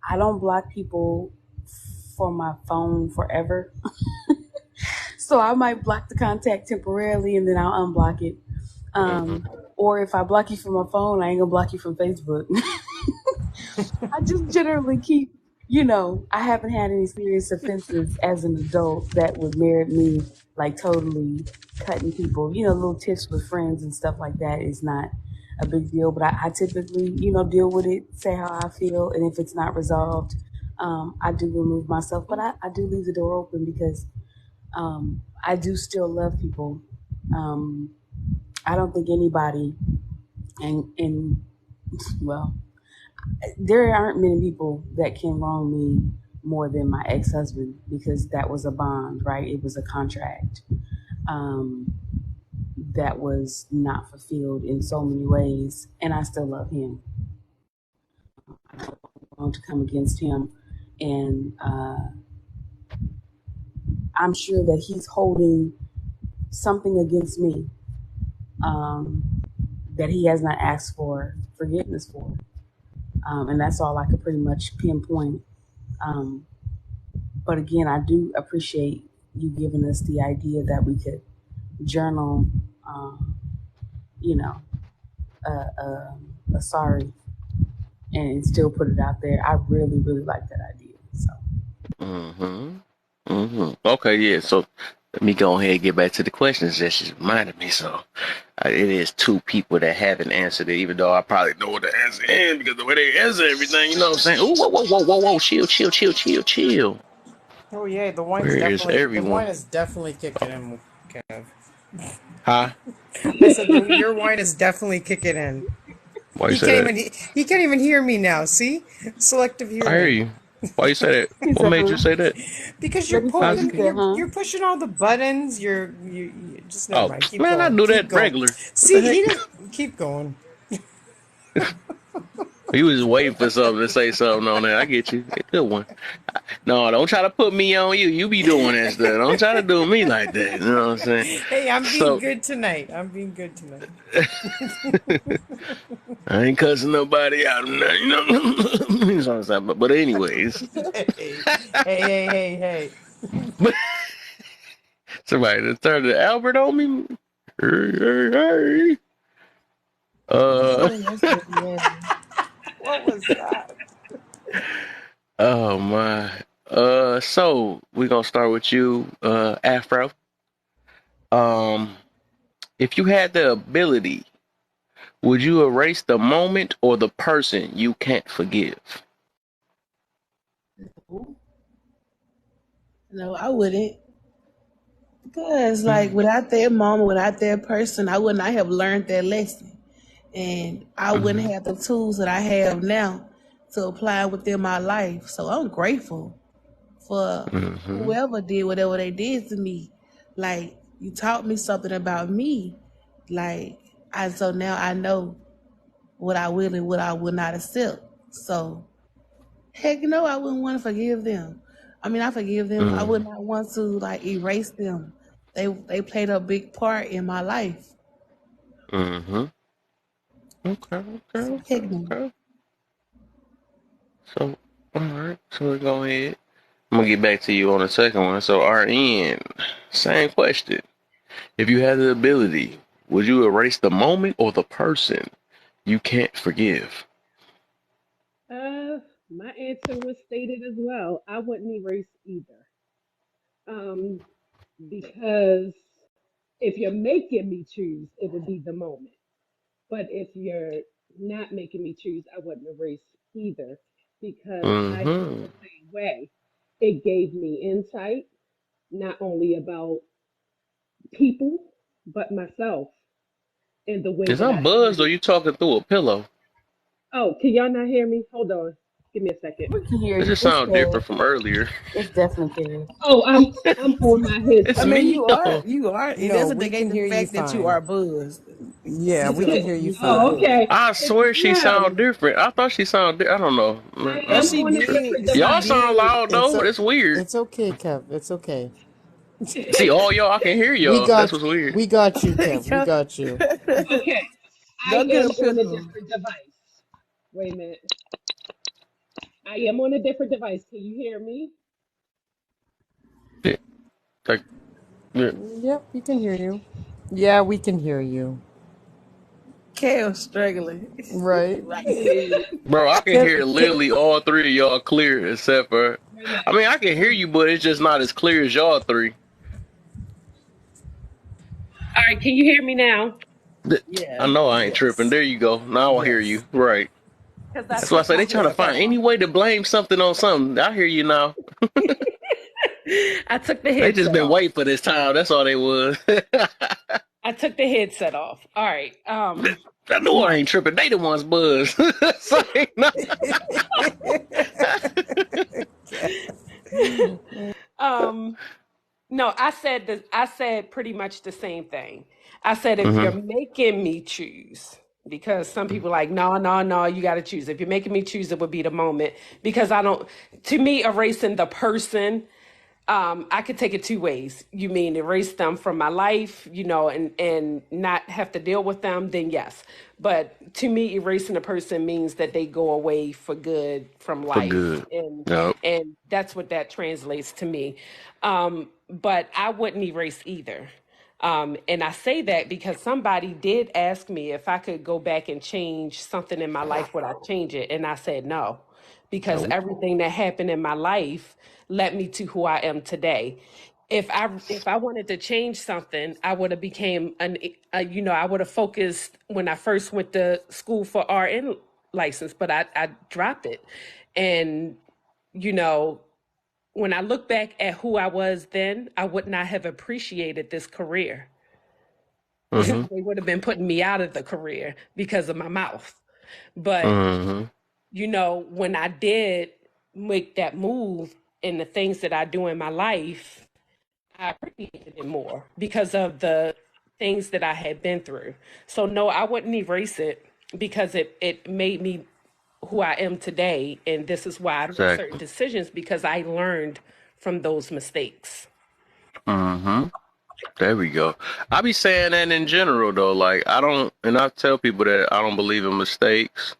I don't block people for my phone forever. So I might block the contact temporarily and then I'll unblock it. Mhm. Or if I block you from my phone, I ain't gonna block you from Facebook. I just generally keep, I haven't had any serious offenses as an adult that would merit me like totally cutting people. Little tips with friends and stuff like that is not a big deal, but I typically, deal with it, say how I feel, and if it's not resolved, I do remove myself. But I do leave the door open because I do still love people. Um, I don't think anybody, and well, there aren't many people that can wrong me more than my ex-husband because that was a bond, right? It was a contract um, that was not fulfilled in so many ways, and I still love him. I don't want to come against him, and I'm sure that he's holding something against me um, that he has not asked for forgiveness for, and that's all I could pretty much pinpoint. Um, But again, I do appreciate you giving us the idea that we could journal, um, you know, a sorry and still put it out there. I really, really like that idea. So, Mhm. Mhm. Okay. Yeah. So let me go ahead and get back to the questions that she reminded me. So it is two people that haven't answered it, even though I probably know what the answer is because the way they answer everything. You know what I'm saying? Ooh, whoa, whoa, whoa, whoa, whoa! Chill, chill, chill, chill, chill. Oh yeah, the Where is everyone? wine is definitely kicking in, Kev. Huh? I said your wine is definitely kicking in. Why you He say can't that? even he can't even hear me now. See, selective I hear hearing. you. Why you say that? He What said, made huh? you say that? Because Let me see what How's he it? said, huh? you're pushing all the buttons. You just never Oh mind. Keep man, I going. do Keep that going. regular. What the See, heck? he does. Keep going. You was waiting for something to say something on that. I get you. A good one. No, don't try to put me on you. You be doing that stuff. Don't try to do me like that. You know what I'm saying? Hey, I'm being So good tonight. I'm being good tonight. I ain't cussing nobody out. You know, you know what I'm saying? But anyways, Hey, hey. somebody just turned to Albert on me. Hey, hey, hey. Uh, Oh, that's just nasty. What was that? oh my. So we're gonna start with you, Afro. Um, if you had the ability, would you erase the moment or the person you can't forgive? No, I wouldn't. Because, like, Mm-hmm. without that moment, without that person, I would not have learned that lesson. And I wouldn't have the tools that I have now to apply within my life. So I'm grateful for Mm-hmm. whoever did whatever they did to me. Like, you taught me something about me. Like, so now I know what I will and what I will not accept. So, heck no, I wouldn't want to forgive them. I mean, I forgive them. I would not want to like erase them. They played a big part in my life. Mm-hmm. Okay, So okay, heck okay, no. okay. So, all right. So we go ahead. I'm gonna get back to you on the second one. So, RN, same question. If you had the ability, would you erase the moment or the person you can't forgive? My answer was stated as well. I wouldn't erase either. Um, because if you're making me choose, it would be the moment. But if you're not making me choose, I wouldn't erase either because I feel Mm-hmm. the same way. It gave me insight, not only about people, but myself and the way Is that I I'm buzzed or handle. you talking through a pillow? Oh, can y'all not hear me? Hold on. Give me a second. We can hear It you. just It's sounds Kev. different from earlier. It's definitely Kev. Oh, I'm on my It's I headset. mean, me you are. though. You are. It No, doesn't we negate can the hear you fact that you fine. are buzzed. Yeah, You we can just hear you you sound Oh, fine. different. okay. I 'Cause swear she no, sound different. I thought she sounded. I don't know. I No, am I'm she on a did. different Y'all She device. sound did. loud It's though. It's weird. it's okay, Kev. It's okay. See, all y'all, I can hear We y'all. That's got what's weird. we got you, Kev. We got you. Okay, I Go get am a on a picture. different device. Wait a minute. I am on a different device. Can you hear me? Yeah, like, yeah. Yep, we can hear you. Yeah, we can hear you. Kale's struggling. Right. I can hear you. Bro, I can hear Kev, literally all three of y'all clear except for. Wait a minute. I mean, I can hear you, but it's just not as clear as y'all three. All right, can you hear me now? I yeah. know I ain't tripping. Yes. There you go. Now I hear you. Yes. Right. Because I That's why I took say my they trying to find headset any off. way to blame something on something. I hear you now. I took the They just headset been off. waiting for this time. That's all they was. I took the headset off. All right. I know I ain't tripping. They the ones buzzed. So, no. um, no, I said pretty much the same thing. I said if you're Hmm. making me choose, because some people like, no, you got to choose. If you're making me choose, it would be the moment. Because I don't. To me, erasing the person, I could take it two ways. You mean erase them from my life, and not have to deal with them, then yes. But to me, erasing a person means that they go away for good from For life, good. and Yep. that's what that translates to me. But I wouldn't erase either. And I say that because somebody did ask me if I could go back and change something in my life, would I change it? And I said no, because Nope. everything that happened in my life led me to who I am today. If I wanted to change something, I would have became I would have focused when I first went to school for RN license, but I dropped it, and you know when I look back at who I was then, I would not have appreciated this career. Mm-hmm. They would have been putting me out of the career because of my mouth. But, Mm-hmm. you know, when I did make that move and the things that I do in my life, I appreciated it more because of the things that I had been through. So no, I wouldn't erase it because it made me who I am today. And this is why I make certain Exactly. decisions, because I learned from those mistakes. Mm-hmm. There we go. I be saying that in general though. Like I tell people that I don't believe in mistakes.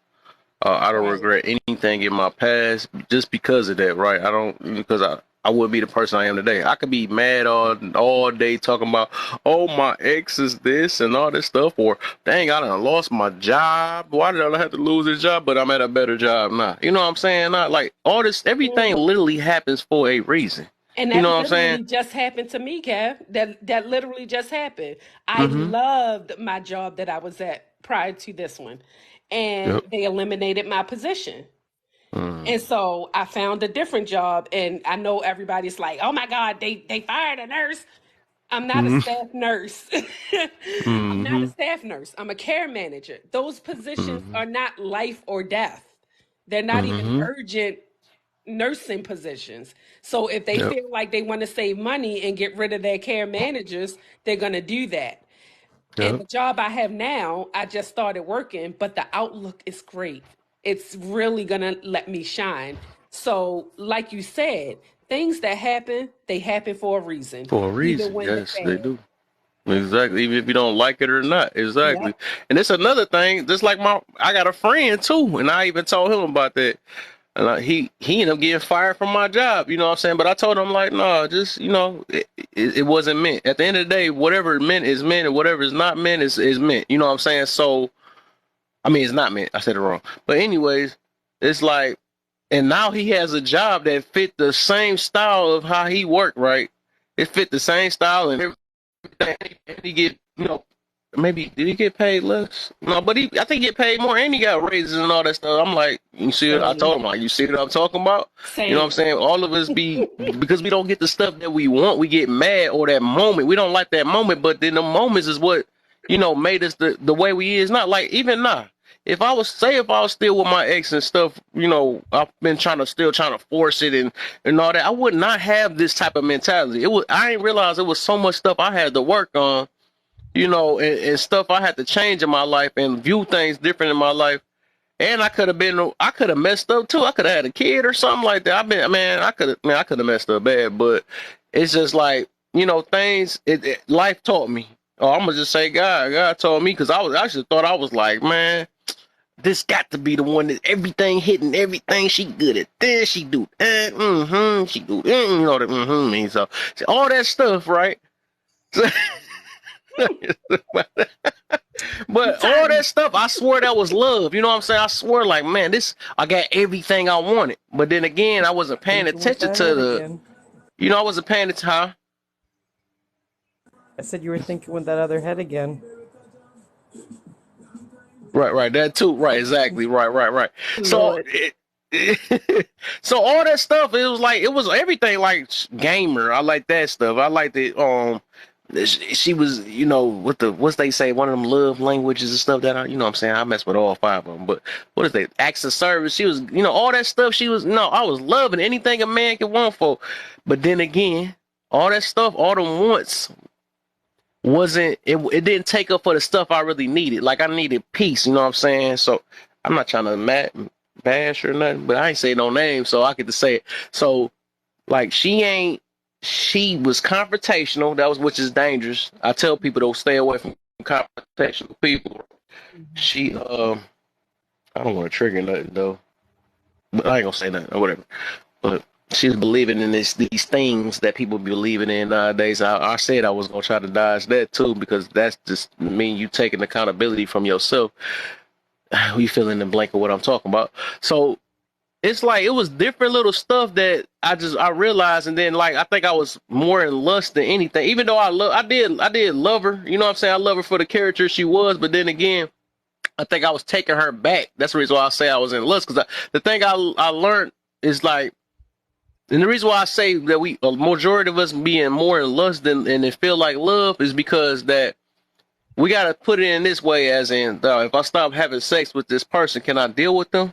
I don't Right. regret anything in my past just because of that, right? Because I wouldn't be the person I am today. I could be mad all day talking about, oh, my ex is this and all this stuff, or dang, I done lost my job. Why did I have to lose this job? But I'm at a better job now. You know what I'm saying? Not like all this, everything Mhm. literally happens for a reason. And You that know what I'm saying? literally just happened to me, Kev. That literally just happened. I Mm-hmm. loved my job that I was at prior to this one, and Yep. they eliminated my position. Mm-hmm. And so I found a different job, and I know everybody's like, "Oh my God, they fired a nurse." I'm not a staff nurse. I'm not a Mm-hmm. staff nurse. I'm a care manager. Those positions Mm-hmm. are not life or death. They're not even Mm-hmm. urgent nursing positions. So if they Yep. feel like they want to save money and get rid of their care managers, they're going to do that. And Yep. the job I have now, I just started working, but the outlook is great. It's really going to let me shine. So, like you said, things that happen, they happen for a reason, For a even reason. when they're Yes, they bad. do. Exactly. Even if you don't like it or not. Exactly. Yep. And it's another thing. Just like I got a friend too, and I even told him about that. And he ended up getting fired from my job. You know what I'm saying? But I told him like, no, just it wasn't meant. At the end of the day, whatever it meant is meant, and whatever is not meant is meant. You know what I'm saying? So I mean, it's not meant. I said it wrong. But anyways, it's like, and now he has a job that fit the same style of how he worked. Right? It fit the same style and and he get, maybe did he get paid less? No, but I think he get paid more, and he got raises and all that stuff. I'm like, you see it? I Same. told him like, you see what I'm talking about? You know what I'm Same. saying? All of us be because we don't get the stuff that we want, we get mad or that moment. We don't like that moment, but then the moments is what made us the way we is. Not like even now. If I was still with my ex and stuff, I've been still trying to force it and all that, I would not have this type of mentality. I didn't realize it was so much stuff I had to work on, and stuff I had to change in my life and view things different in my life. And I could have messed up too. I could have had a kid or something like that. I could have messed up bad, but it's just like, things, life taught me. Oh, I'm gonna just say God told me, because I just thought I was like, man, this got to be the one that everything hitting, everything she good at this, she do that, she do, you know what means. So all that stuff, right? But all that Sometimes stuff, I swear that was love. You know what I'm saying? I swear, like, man, I got everything I wanted. But then again, I wasn't paying Thinking with attention that to head again. I wasn't paying attention. Huh? I said you were thinking with that other head again. Right. That too. Right. Exactly. Right. So, Lord. so all that stuff, it was everything like gamer. I like that stuff. I like the, she was, what's they say, one of them love languages and stuff that what I'm saying, I mess with all five of them, but what is that, acts of service, she was, all that stuff, she was, I was loving anything a man could want for. But then again, all that stuff, all them wants it didn't take up for the stuff I really needed. Like I needed peace, you know what I'm saying? So I'm not trying to bash or nothing, but I ain't say no name, so I get to say it. So like she was confrontational, which is dangerous. I tell people to stay away from confrontational people. She I don't want to trigger nothing though, but I ain't gonna say nothing or whatever. But she's believing in these things that people be believing in nowadays. I said I was gonna try to dodge that too, because that's just mean you taking accountability from yourself. You fill in the blank of what I'm talking about. So it's like it was different little stuff that I realized, and then like I think I was more in lust than anything. Even though I did love her, you know what I'm saying? I love her for the character she was, but then again, I think I was taking her back. That's the reason why I say I was in lust, because the thing I learned is like And the reason why I say that a majority of us being more in lust than and it feel like love is because that we got to put it in this way, as in, if I stop having sex with this person, can I deal with them?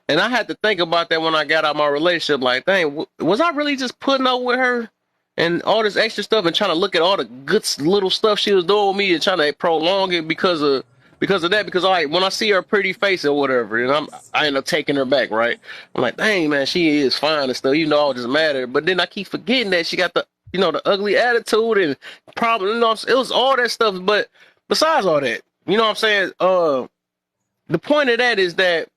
And I had to think about that when I got out of my relationship. Like, dang, was I really just putting up with her and all this extra stuff and trying to look at all the good little stuff she was doing with me and trying to prolong it because of that? Because when I see her pretty face or whatever, and I end up taking her back, right? I'm like, dang, man, she is fine and stuff. You know, all just matter. But then I keep forgetting that she got the ugly attitude and problem. It was all that stuff, but. Besides all that, you know what I'm saying? The point of that is that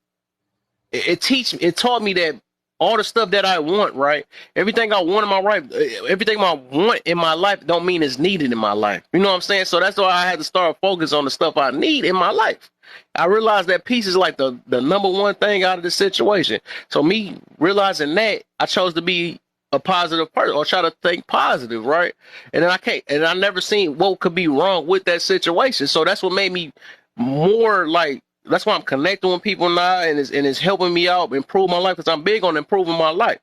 it taught me that all the stuff that I want, right? Everything I want in my life, everything I want in my life don't mean it's needed in my life. You know what I'm saying? So that's why I had to start focus on the stuff I need in my life. I realized that peace is like the number one thing out of the situation. So me realizing that, I chose to be a positive person or try to think positive, right? And then I never seen what could be wrong with that situation. So that's what made me more like, that's why I'm connecting with people now and it's helping me out, improve my life, because I'm big on improving my life.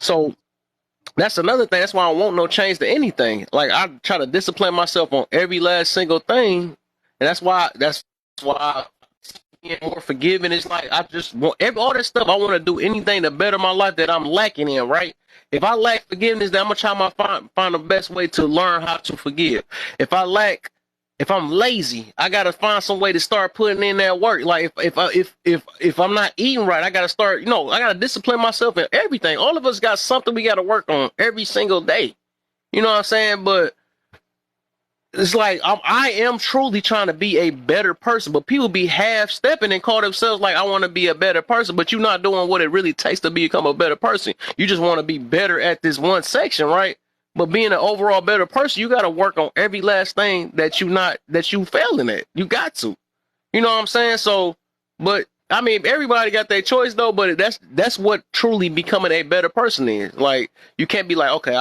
So that's another thing. That's why I don't want no change to anything. Like, I try to discipline myself on every last single thing. And that's why being more forgiving. It's like I just want all that stuff. I want to do anything to better my life that I'm lacking in, right? If I lack forgiveness, then I'm gonna try find the best way to learn how to forgive. If I'm lazy, I gotta find some way to start putting in that work. Like if I'm not eating right, I gotta start. I gotta discipline myself in everything. All of us got something we gotta work on every single day. You know what I'm saying? But it's like I am truly trying to be a better person, but people be half stepping and call themselves like, I want to be a better person, but you're not doing what it really takes to become a better person. You just want to be better at this one section, right? But being an overall better person, you got to work on every last thing that you failing at. You got to. You know what I'm saying? So, but I mean, everybody got their choice though, but that's what truly becoming a better person is. Like, you can't be like, okay,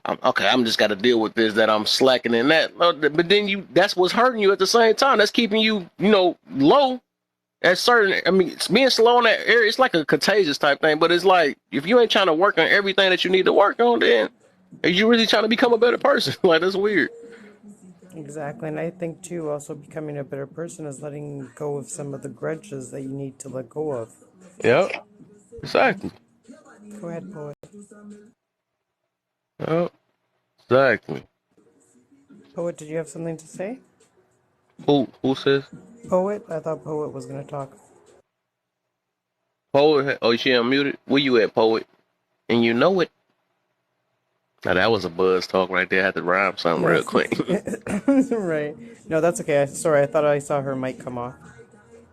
I'm just got to deal with this, that I'm slacking in that. But then that's what's hurting you at the same time. That's keeping you, low at certain. I mean, it's being slow in that area. It's like a contagious type thing. But it's like, if you ain't trying to work on everything that you need to work on, then are you really trying to become a better person? Like, that's weird. Exactly. And I think, too, also becoming a better person is letting go of some of the grudges that you need to let go of. Yep. Exactly. Go ahead, Poet. Yep. Exactly. Poet, did you have something to say? Who says? Poet? I thought Poet was going to talk. Poet? Oh, she unmuted? Where you at, Poet? And you know it. Now, that was a buzz talk right there. I had to rhyme something real Yes. quick. Right. No, that's okay. Sorry, I thought I saw her mic come off.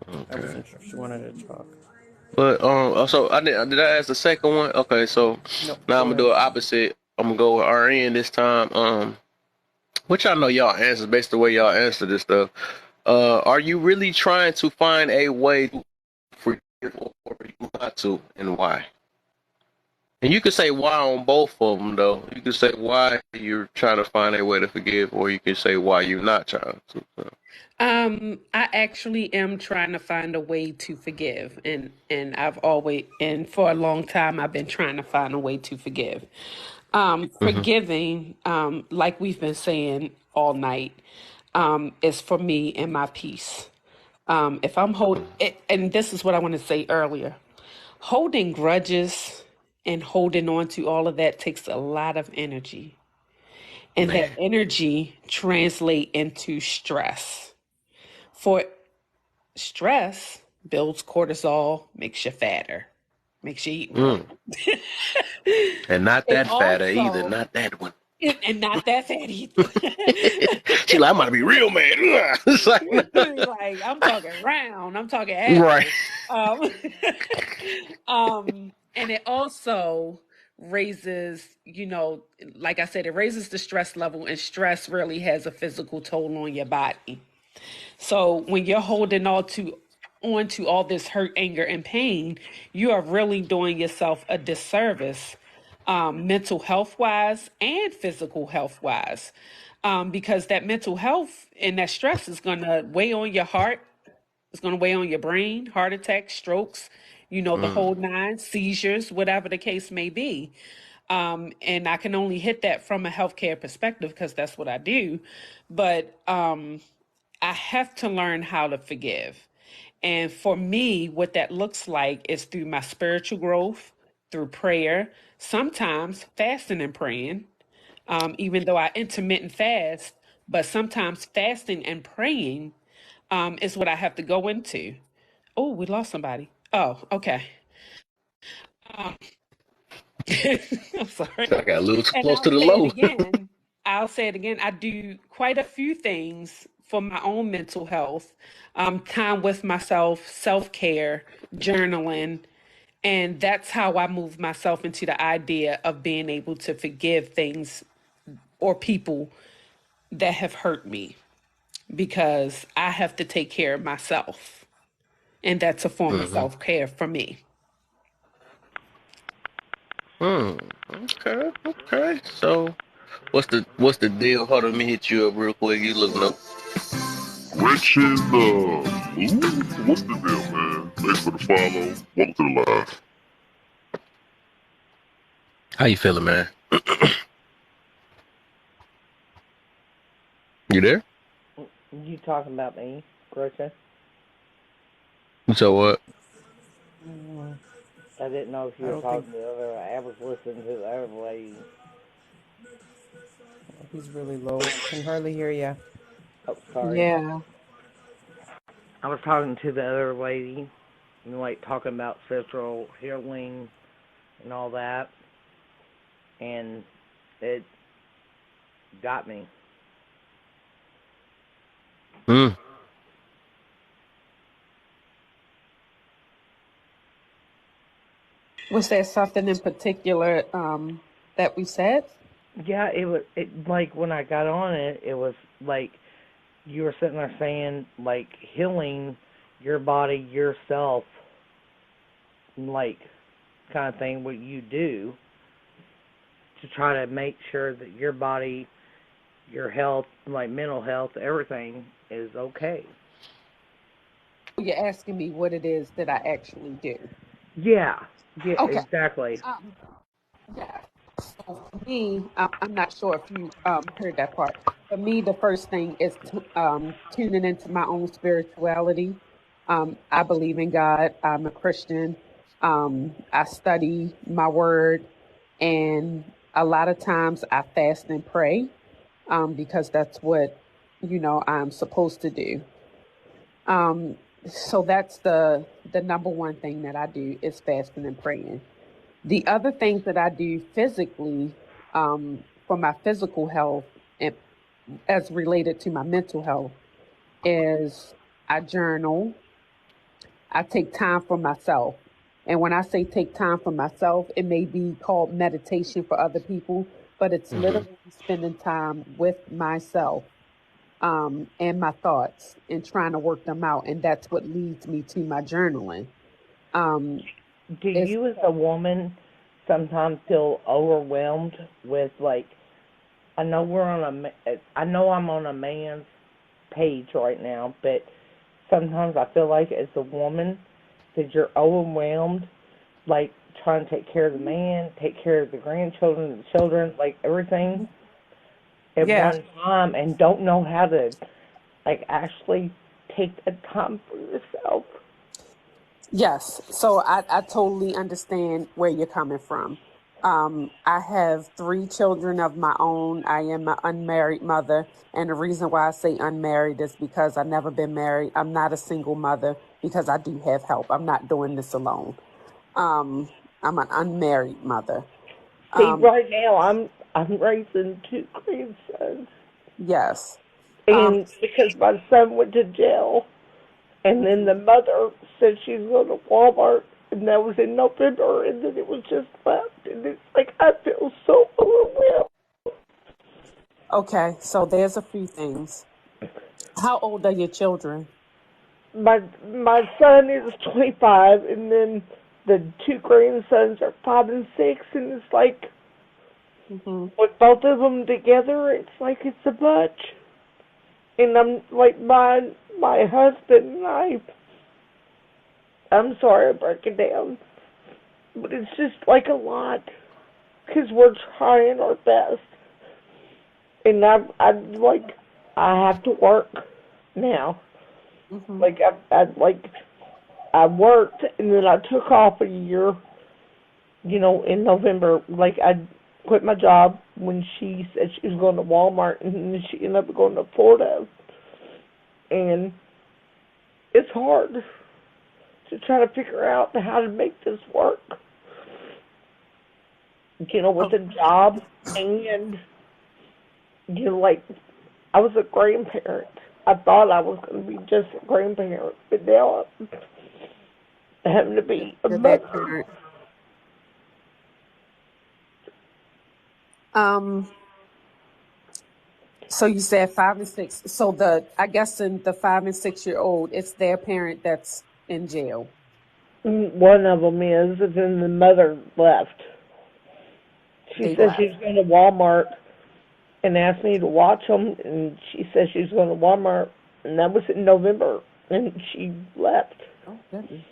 I Okay. wasn't sure if she wanted to talk. But, so did I ask the second one? Okay, so Nope. now I'm going to do it opposite. I'm going to go with RN this time. Which I know y'all answers based on the way y'all answer this stuff. Are you really trying to find a way to forgive or you not to, and why? And you can say why on both of them, though. You can say why you're trying to find a way to forgive, or you can say why you're not trying to. So. I actually am trying to find a way to forgive, and I've always, and for a long time, I've been trying to find a way to forgive. Forgiving, like we've been saying all night, is for me and my peace. If I'm holding, and this is what I want to say earlier, holding grudges and holding on to all of that takes a lot of energy, and that energy translate into stress. For stress builds cortisol, makes you fatter, makes you eat more. And not And that fatter either. also, Not that one. and not that fat either. She like, I'm about to be real mad. It's like, Like, I'm talking round, I'm talking right. apple. And it also raises, like I said, it raises the stress level, and stress really has a physical toll on your body. So when you're holding on to all this hurt, anger, and pain, you are really doing yourself a disservice, mental health wise and physical health wise, because that mental health and that stress is going to weigh on your heart. It's going to weigh on your brain, heart attacks, strokes, the whole nine, seizures, whatever the case may be. And I can only hit that from a healthcare perspective because that's what I do. But I have to learn how to forgive. And for me, what that looks like is through my spiritual growth, through prayer, sometimes fasting and praying, even though I intermittent fast, but sometimes fasting and praying is what I have to go into. Oh, we lost somebody. Oh, okay. Um, I'm sorry. I got a little too And close to the low. I'll say it again. I do quite a few things for my own mental health, time with myself, self care, journaling. And that's how I move myself into the idea of being able to forgive things or people that have hurt me because I have to take care of myself. And that's a form of Mm-hmm. self care for me. Okay, okay. So what's the deal? Hold on, let me hit you up real quick. You looking up? Riches, what's the deal, man? Thanks for the follow. Welcome to the live. How you feeling, man? You there? You talking about me, Grudges? So what? I didn't know if you I were don't think talking to the other. I was listening to the other lady. he's really low. Can hardly hear you. Oh, sorry. Yeah. I was talking to the other lady, and like talking about sexual healing and all that, and it got me. Mm. Was there something in particular that we said? Yeah, it was. It like when I got on it, it was like you were sitting there saying like healing your body yourself, like kind of thing. What you do to try to make sure that your body, your health, like mental health, everything is okay. You're asking me what it is that I actually do. Yeah, yeah, Okay. exactly. Um, yeah. So for me, I'm not sure if you heard that part. For me, the first thing is tuning into my own spirituality. I believe in God. I'm a Christian. I study my word, and a lot of times I fast and pray because that's what I'm supposed to do. Um, so that's the number one thing that I do is fasting and praying. The other things that I do physically for my physical health and as related to my mental health is I journal. I take time for myself. And when I say take time for myself, it may be called meditation for other people, but it's Mm-hmm. literally spending time with myself and my thoughts and trying to work them out. And that's what leads me to my journaling. Um, Do it's you, as a woman, sometimes feel overwhelmed with like? I know we're on I know I'm on a man's page right now, but sometimes I feel like as a woman that you're overwhelmed, like trying to take care of the man, take care of the grandchildren, the children, like everything at yeah. one time, and don't know how to like actually take the time for yourself. Yes. So I totally understand where you're coming from. I have three children of my own. I am an unmarried mother. And the reason why I say unmarried is because I've never been married. I'm not a single mother because I do have help. I'm not doing this alone. Um, I'm an unmarried mother. See, Um, right now I'm raising two grandsons, yes. Um, and because my son went to jail, and then the mother said she's going to Walmart, and that was in November, and then it was just left, and it's like I feel so overwhelmed. okay. So there's a few things. How old are your children? My son is 25, and then the two grandsons are 5 and 6, and it's like Hmm. with both of them together, it's like it's a bunch. And I'm like my husband and I, I'm sorry I broke it down, but it's just like a lot because we're trying our best, and I have to work now. Hmm. Like I worked and then I took off a year, in November. Like I quit my job when she said she was going to Walmart, and then she ended up going to Florida, and it's hard to try to figure out how to make this work. With Oh, a job and like I was a grandparent. I thought I was going to be just a grandparent, but now I'm having to be a you're that mother. parent. Um, so you said 5 and 6. So I guess in the 5 and 6 year old, it's their parent that's in jail. One of them is, and then the mother left. She They said left. she's going to Walmart and asked me to watch them, and she said she's going to Walmart, and that was in November, and she left. Oh, goodness.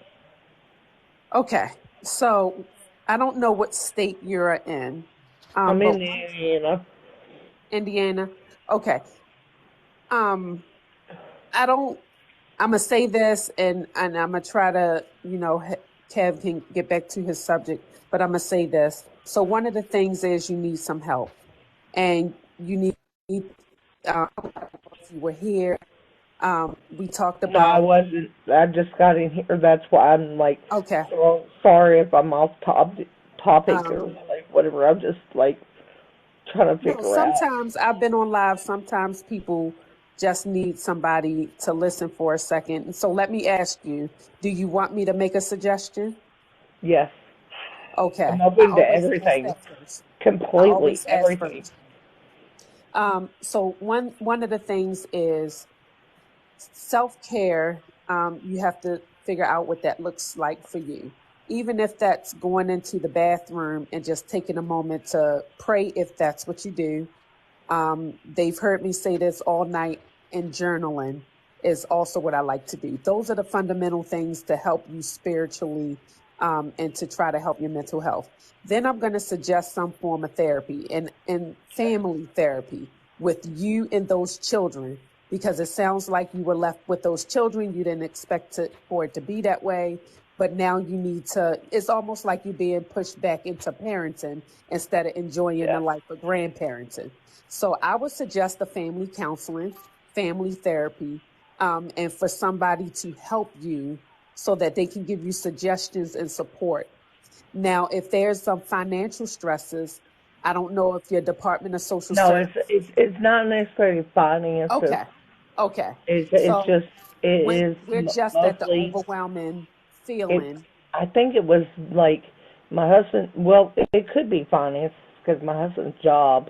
Okay. So I don't know what state you're in, I'm but in Indiana. Indiana. Okay. Um, I don't. I'm gonna say this, and I'm gonna try to, Kev can get back to his subject, but I'm gonna say this. So one of the things is you need some help, and you need. If you were here, we talked No, I about. wasn't. I just got in here. That's why I'm like, Okay. so sorry if I'm off topic or Um, like whatever. I'm just like trying to no, figure out. sometimes I've been on live. Sometimes people just need somebody to listen for a second. So let me ask you: do you want me to make a suggestion? Yes, I'm Okay. I open to always ask everything, that first. I completely always ask everything. first. So one of the things is self-care. You have to figure out what that looks like for you. Even if that's going into the bathroom and just taking a moment to pray, if that's what you do. They've heard me say this all night, and journaling is also what I like to do. Those are the fundamental things to help you spiritually, and to try to help your mental health. Then I'm going to suggest some form of therapy and family therapy with you and those children, because it sounds like you were left with those children. You didn't expect for it to be that way. But now you need to, it's almost like you're being pushed back into parenting instead of enjoying the Yes. life of grandparenting. So I would suggest the family counseling, family therapy, and for somebody to help you so that they can give you suggestions and support. Now, if there's some financial stresses, I don't know if your Department of Social No, Service. it's not necessarily finances. Okay, okay. It's So just it is we're just at the mostly overwhelming it. feeling. I think it was like my husband. Well, it could be finance because my husband's job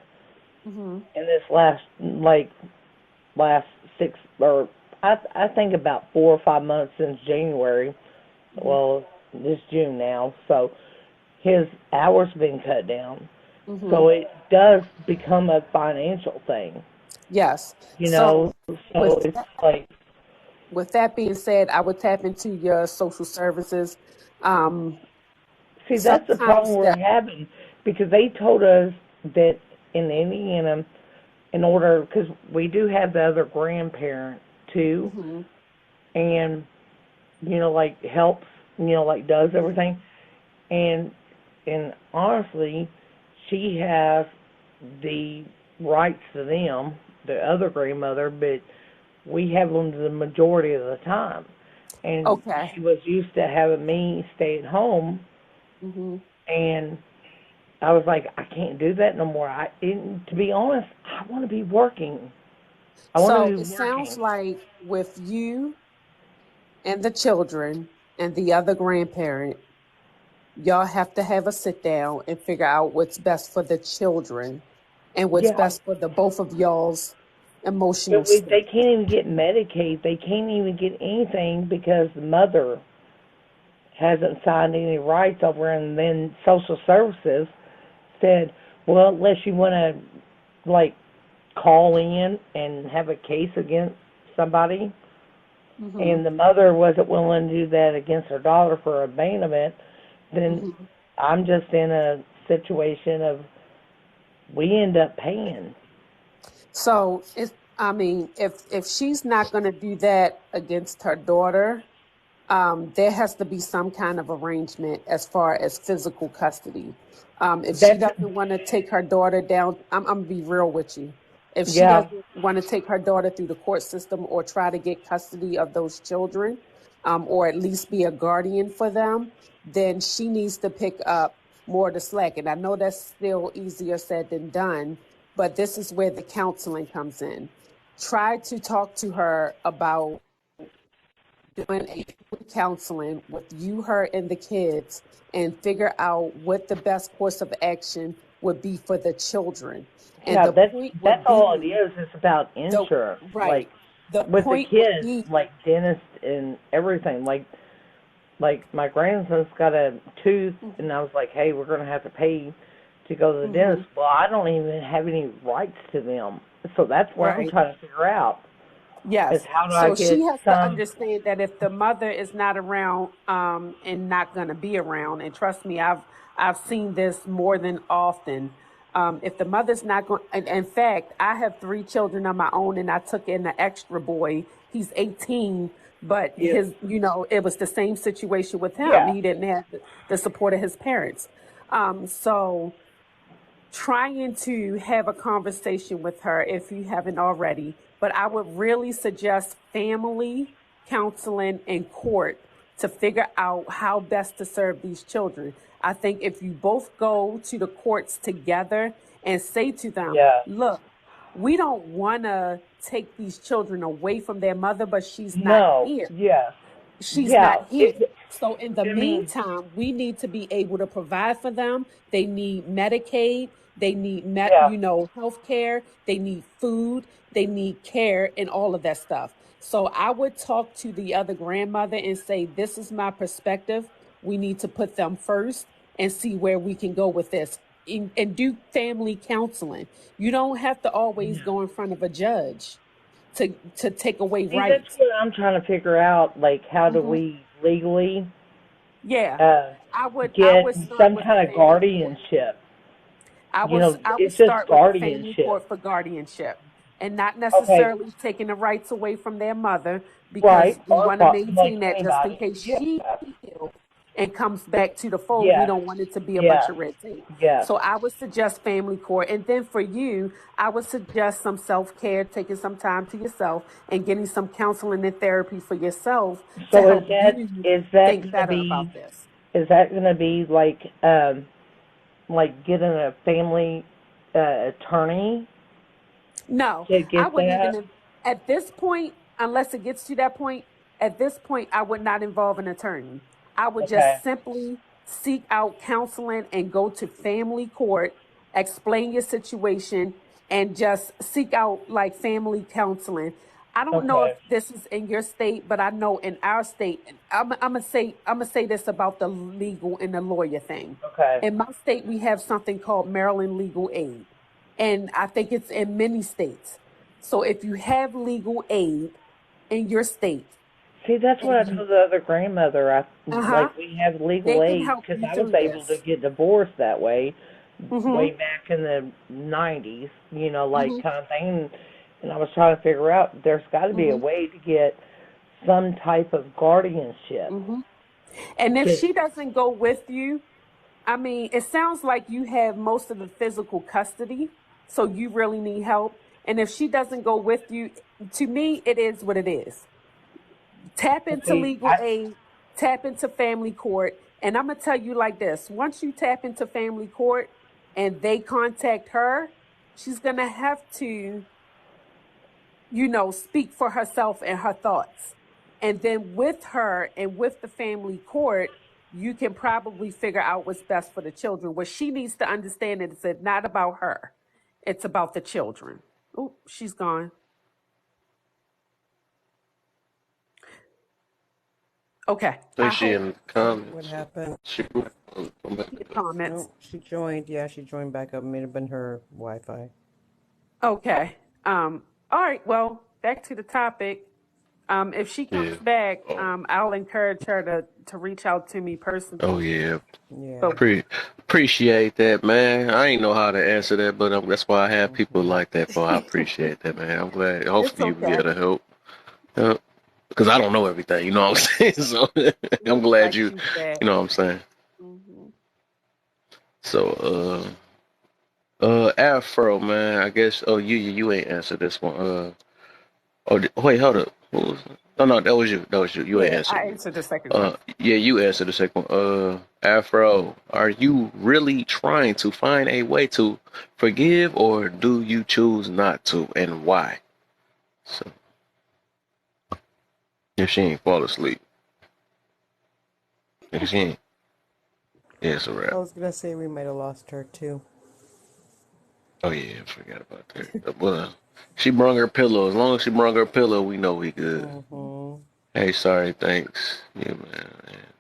Hmm. in this last 6 or I think about 4 or 5 months since January. Hmm. Well, this June now, so his hours been cut down. Hmm. So it does become a financial thing, Yes. you So know. So with it's like, with that being said, I would tap into your social services. Um, see, that's the problem sometimes we're that. having because they told us that in Indiana, in order, because we do have the other grandparent too, Hmm. and like helps, like does everything, and honestly, she has the rights to them, the other grandmother, but we have them the majority of the time. And Okay. she was used to having me stay at home, Hmm. and I was like, I can't do that no more. To be honest, I want to be working. I want to So be it sounds working. like with you and the children and the other grandparent, y'all have to have a sit down and figure out what's best for the children and what's Yeah, best for the both of y'all's emotional but they state. can't even get Medicaid. They can't even get anything because the mother hasn't signed any rights over, and then social services said, well, unless you want to like call in and have a case against somebody, and the mother wasn't willing to do that against her daughter for abandonment, then I'm just in a situation of we end up paying. So if she's not going to do that against her daughter, there has to be some kind of arrangement as far as physical custody. If she doesn't want to take her daughter down, I'm gonna be real with you. If she doesn't want to take her daughter through the court system or try to get custody of those children, or at least be a guardian for them, then she needs to pick up more of the slack. And I know that's still easier said than done, but this is where the counseling comes in. Try to talk to her about doing a counseling with you, her, and the kids, and figure out what the best course of action would be for the children. And Yeah, the point would that's all it be is. It's about insurance, right. The with the point would kids, be like dentist and everything. Like my grandson's got a tooth, and I was like, hey, we're gonna have to pay to go to the dentist. Well, I don't even have any rights to them, so that's what I'm trying to figure out. yes. Is how do So I get she has to some? understand that if the mother is not around, and not going to be around, and trust me, I've seen this more than often. If the mother's not going, in fact, I have 3 children of my own, and I took in an extra boy. He's 18, but his, it was the same situation with him. Yeah. He didn't have the support of his parents. So trying to have a conversation with her if you haven't already, but I would really suggest family counseling and court to figure out how best to serve these children. I think if you both go to the courts together and say to them, look, we don't want to take these children away from their mother, but she's not here. She's not here. So in the meantime, we need to be able to provide for them. They need Medicaid. They need, health care. They need food. They need care and all of that stuff. So I would talk to the other grandmother and say, this is my perspective. We need to put them first and see where we can go with this, and do family counseling. You don't have to always go in front of a judge to take away rights. That's what I'm trying to figure out. Like, how do we legally I would get start some with kind of guardianship? I would it's start just with the family guardianship. court for guardianship, and not necessarily taking the rights away from their mother, because Right. we Or want to maintain like that just in anybody. case she heals and comes back to the fold. We don't want it to be a bunch of red tape. So I would suggest family court. And then for you, I would suggest some self-care, taking some time to yourself and getting some counseling and therapy for yourself to So help is that think gonna better be? about this. Is that going to be like getting a family attorney No, to get I wouldn't that? even, at this point, unless it gets to that point, at this point, I would not involve an attorney. I would just simply seek out counseling and go to family court, explain your situation, and just seek out like family counseling. I don't know if this is in your state, but I know in our state, I'm gonna say this about the legal and the lawyer thing. In my state, we have something called Maryland Legal Aid, and I think it's in many states. So if you have legal aid in your state, See, that's what I told the other grandmother. Like, we have they legal can aid help because you I was through able to this. get divorced that way way back in the 90s, like kind of thing. And I was trying to figure out there's got to be a way to get some type of guardianship. And if she doesn't go with you, I mean, it sounds like you have most of the physical custody, so you really need help. And if she doesn't go with you, to me, it is what it is. Tap into legal aid, tap into family court. And I'm going to tell you like this. Once you tap into family court and they contact her, she's going to have to, speak for herself and her thoughts. And then with her and with the family court, you can probably figure out what's best for the children. What she needs to understand is it's not about her. It's about the children. Oh, she's gone. Okay. think she in the comments. What happened? She Comments. No, she joined. Yeah, she joined back up. It may have been her Wi-Fi. Okay. All right. Well, back to the topic. If she Yeah. comes back, Oh, I'll encourage her to reach out to me personally. oh yeah. Yeah. But Appreciate that, man. I ain't know how to answer that, but that's why I have people Mhm. like that for. I appreciate that, man. I'm glad. it's Hopefully you be okay. able to help. Because I don't know everything, you know what I'm saying? So I'm We glad got you you back. know what I'm saying? Hmm. So, Afro, man, I guess, oh, you ain't answered this one. Wait, hold up. What was it? Oh, no, that was you. That was you. You ain't Yeah, answered I me. answered the second question. Yeah, you answered the second one. Afro, are you really trying to find a way to forgive, or do you choose not to, and why? So, if she ain't fall asleep, if she ain't, yeah, it's a I wrap. was gonna say we might have lost her too. Oh yeah, I forgot about that. Well, she brung her pillow. As long as she brung her pillow, we know we good. Mm-hmm. Hey, sorry, thanks. Yeah, man.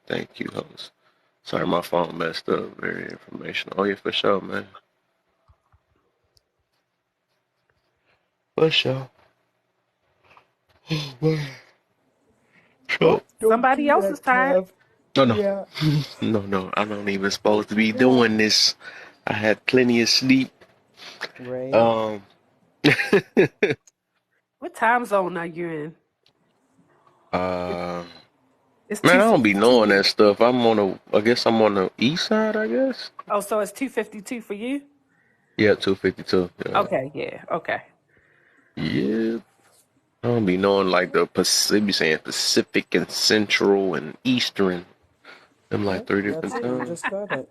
Thank you, host. Sorry, my phone messed up. Very informational. Oh yeah, for sure, man. For sure. Oh, So, Don't somebody do else is that, tired. Kev. no, no, Yeah. no. I'm not even Don't supposed to be do that. doing this. I had plenty of sleep. Right. Um, What time zone are you in? It, uh, it's man, two I don't be fifty knowing two. that stuff. I guess I'm on the east side. I guess. Oh, so it's 2:52 for you? Yeah, 252. Yeah. Okay, yeah, okay. Yeah. I don't be knowing like the Pacific, be saying Pacific and Central and Eastern. Them like Yep. three That's different it. You times. just got it.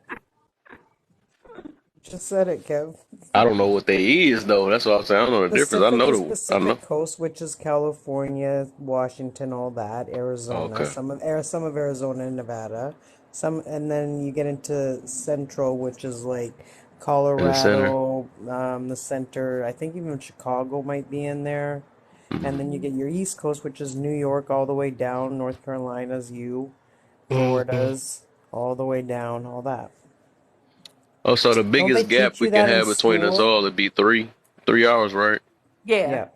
Just said it, Kev. I don't know what they is though. That's what I'm saying. I don't know the difference. Pacific is I know. Pacific Coast, which is California, Washington, all that, Oh, Arizona, okay. some of Arizona and Nevada, some, and then you get into Central, which is like In the center. Colorado, the center. I think even Chicago might be in there, and then you get your East Coast, which is New York all the way down, North Carolina's you, Mm-hmm. Florida's all the way down, all that. Oh, so the Don't they biggest gap teach we you can that in have between us school? all would be three hours, right? Yeah, Yeah.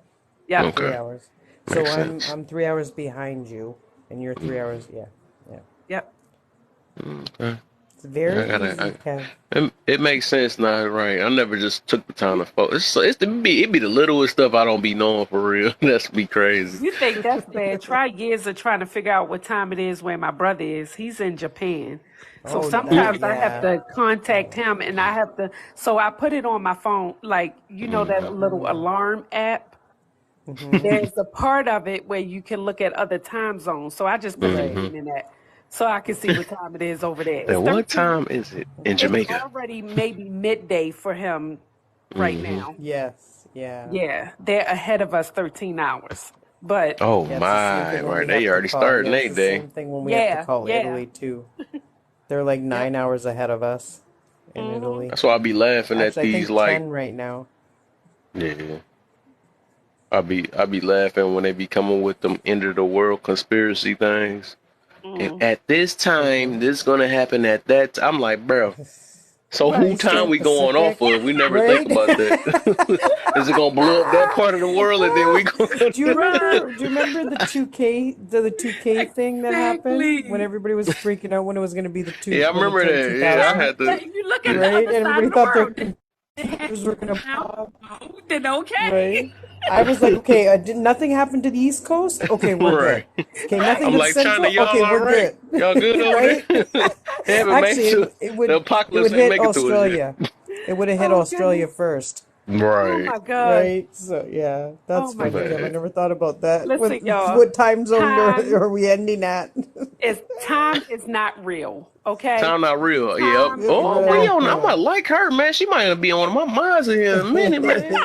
yep. Okay, 3 hours. So makes I'm sense. 3 hours behind you, and you're 3 hours. Yeah, yeah. Yep. Okay. It's very Yeah, easy, Kev. it makes sense now, right? I never just took the time to focus. It be the littlest stuff I don't be knowing for real. That's be crazy. You think that's bad? Try years of trying to figure out what time it is where my brother is. He's in Japan. So Oh, that, sometimes I have yeah, to contact yeah. him and I have to, so I put it on my phone, like, you know, that Hmm. little alarm app. Mm-hmm. There's a part of it where you can look at other time zones. So I just put Right. Japan in that so I can see what time it is over there. It's And what 13. time is it in It's Jamaica? already maybe midday for him right Hmm. now. Yes, yeah. Yeah, they're ahead of us 13 hours. But Oh Yeah, it's the same my, thing when right? we They have to already call. starting Yeah, it's their the day. same thing when we have to yeah, call yeah. Italy too. They're like Yep. 9 hours ahead of us in Hmm. Italy. That's why I be laughing at Actually, I these think like, 10 right now. yeah. I be laughing when they be coming with them end of the world conspiracy things. And Mm. at this Mm-hmm. time, this is gonna happen at that. I'm like, bro. So who Right. time Eastern we going off Pacific, of? We never think right? about that. Is it gonna blow up that part of the world and then we go? Do you Right. remember? Do you remember the 2K, the 2K thing that happened when Exactly. everybody was freaking out when it was going to be Yeah, I when it remember turned that. Yeah, I 2000, had to. If you look at Yeah. the right? other And side everybody of the thought their world, they had computers were going to countdown pop, mode, then okay. right? I was like, okay, did nothing happen to the East Coast? Okay, we're Right. good. Okay, Right. nothing I'm to the like, China, Central? y'all Okay, all we're right? good, Y'all good over right? there? They haven't made Actually, it to the it would apocalypse. Ain't hit make it to us Australia. It would have hit Oh Australia goodness. first. yet. Oh Right. my gosh. Right. So yeah, Oh that's my funny, Kev. I goodness. Man. never thought about that. Listen, y'all. What time zone Time are we ending at? time is not real. Okay. Time not real. Yep. Time is Oh, not we on. I real. might like her, man. She might be on my minds here in a minute, man.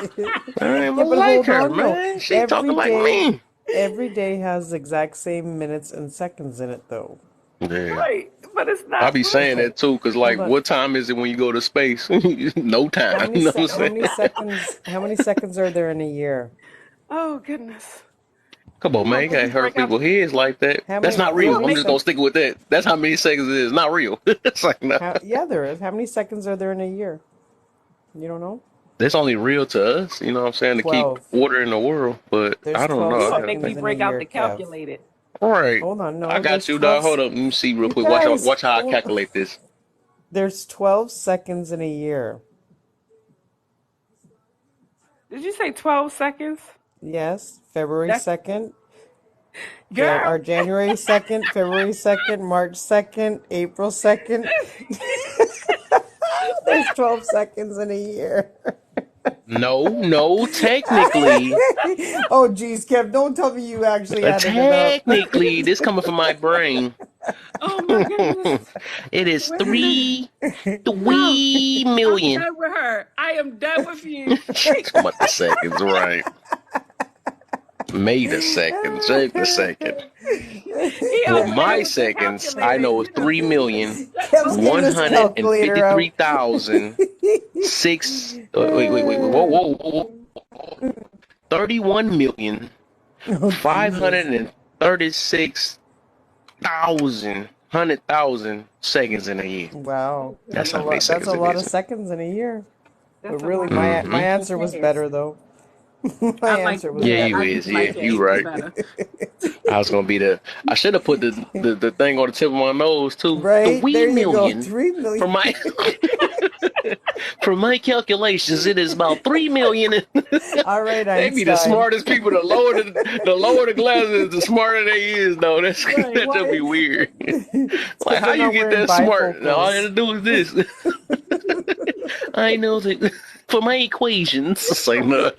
I ain't Yeah, gonna but like hold her, on though. man. She Every talking like day, me. every day has the exact same minutes and seconds in it though. Yeah. Right. But it's I not be saying real. that too, cause Hold like, on. what time is it when you go to space? No time. You know what I'm How saying? many seconds? How many seconds are there in a year? Oh goodness. Come You on, man. gonna You make can't me bring hurt up people heads like that. How That's many? not you How real. gonna I'm many make just gonna sec? stick with that. That's how many seconds it is. Not real. It's like, no. Yeah, there is. How many seconds are there in a year? You don't know? That's only real to us, you know what I'm saying, to keep 12. order in the world. But There's I don't 12 know. You I gonna gotta make me seconds think. in a break out year, the Kev. calculator. All right, Hold on, I no, got there's you, 12. dog. Hold up, let me see real You quick. guys, Watch how I calculate this. there's 12 seconds in a year. Did you say 12 seconds? Yes, February That's 2nd, girl. or January 2nd, February 2nd, March 2nd, April 2nd. There's 12 seconds in a year. No, technically, Oh, geez, Kev, don't tell me you actually added it up. this coming from my brain. Oh my goodness. It is Wait. No, 3 I'm million. done with her. I am done with you. She's talking about the seconds, right? May the 2nd, check the 2nd. He Well, over there my with the seconds, I calculator, know is you know. Kev's Okay. getting his calculator out. 153,006. Wait. Whoa. 31 million Oh, Jesus. 536,100,000 seconds in a year. Wow. That's That's a how many lot. That's seconds a it lot is. of seconds in a year. But That's a really, lot. my Mm-hmm. answer was better, though. My I like answer was Yeah, yeah, you I better. do is. Yeah, like your you answer right. better. I was gonna be I should have put the thing on the tip of my nose too. Right? 3 There you go. million 3 million. for my for my calculations. It is about 3 million. All right, They be the Einstein. smartest people. The lower the glasses, the smarter they is. Though Right. that just be What? weird. It's Like because how they're you not get wearing that smart? All I bifocals. gotta do is this. I know that for my equations. It's like no.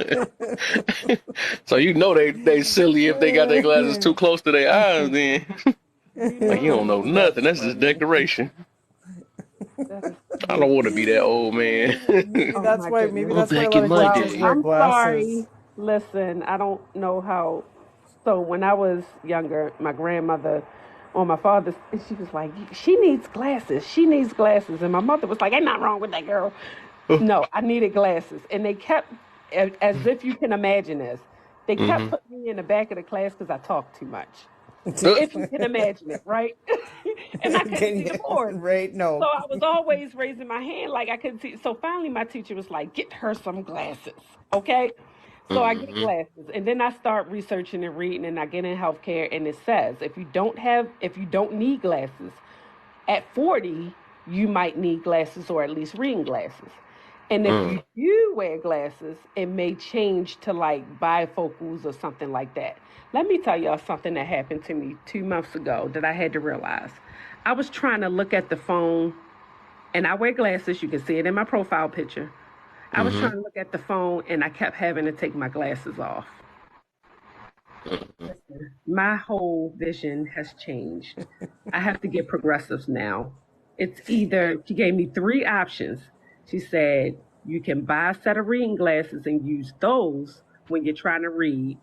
So you know they silly if they got their glasses too close to their eyes. Then You like you know, don't know that's nothing. That's just funny. decoration. That is I don't funny. want to be that old man. Maybe Oh that's my why. Maybe goodness. Oh, that's why a back lot in of my Well, teachers wear day. I'm glasses. sorry. Listen, I don't know how. So when I was younger, my grandmother on my father's, and she was like, "She needs glasses. She needs glasses." And my mother was like, "Ain't nothing wrong with that girl." No, I needed glasses, and they kept, as if you can imagine this, they kept Mm-hmm. putting me in the back of the class because I talked too much. If you can imagine it, right? And I couldn't see the board. Right? So No. I was always raising my hand like I couldn't see. So finally, my teacher was like, "Get her some glasses, okay?" So I get Mm-hmm. glasses, and then I start researching and reading, and I get in healthcare, and it says if you don't need glasses at 40, you might need glasses or at least reading glasses. And if you do wear glasses, it may change to like bifocals or something like that. Let me tell y'all something that happened to me 2 months ago that I had to realize. I was trying to look at the phone, and I wear glasses. You can see it in my profile picture. I was Mm-hmm. trying to look at the phone, and I kept having to take my glasses off. Mm-hmm. My whole vision has changed. I have to get progressives now. It's either, she gave me three options. She said, you can buy a set of reading glasses and use those when you're trying to read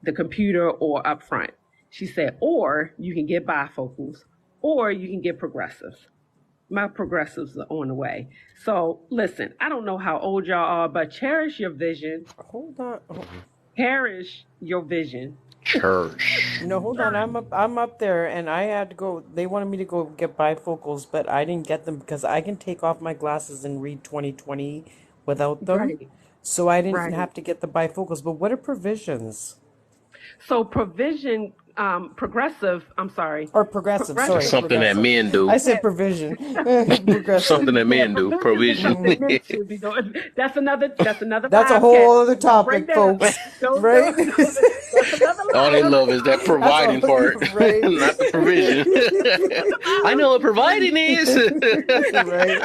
the computer or up front. She said, or you can get bifocals, or you can get progressives. My progressives are on the way. So listen, I don't know how old y'all are, but cherish your vision. Hold on. Cherish your vision. Church. No, hold on. I'm up there, and I had to go. They wanted me to go get bifocals, but I didn't get them because I can take off my glasses and read 20/20 without them. Right, So I didn't right. have to get the bifocals. But what are provisions? So provision, progressive, I'm sorry, Or progressive? That's Sorry, progressive something that progressive. men I do. said provision. Progressive. Something that yeah, men do. provision is Provision. something men should be doing. That's another That's a podcast. whole other Don't bring topic, that up. folks. Don't, Right? don't, don't that's another All they line. love is that That's all. providing part, Right? not the provision. I know what providing is. Right?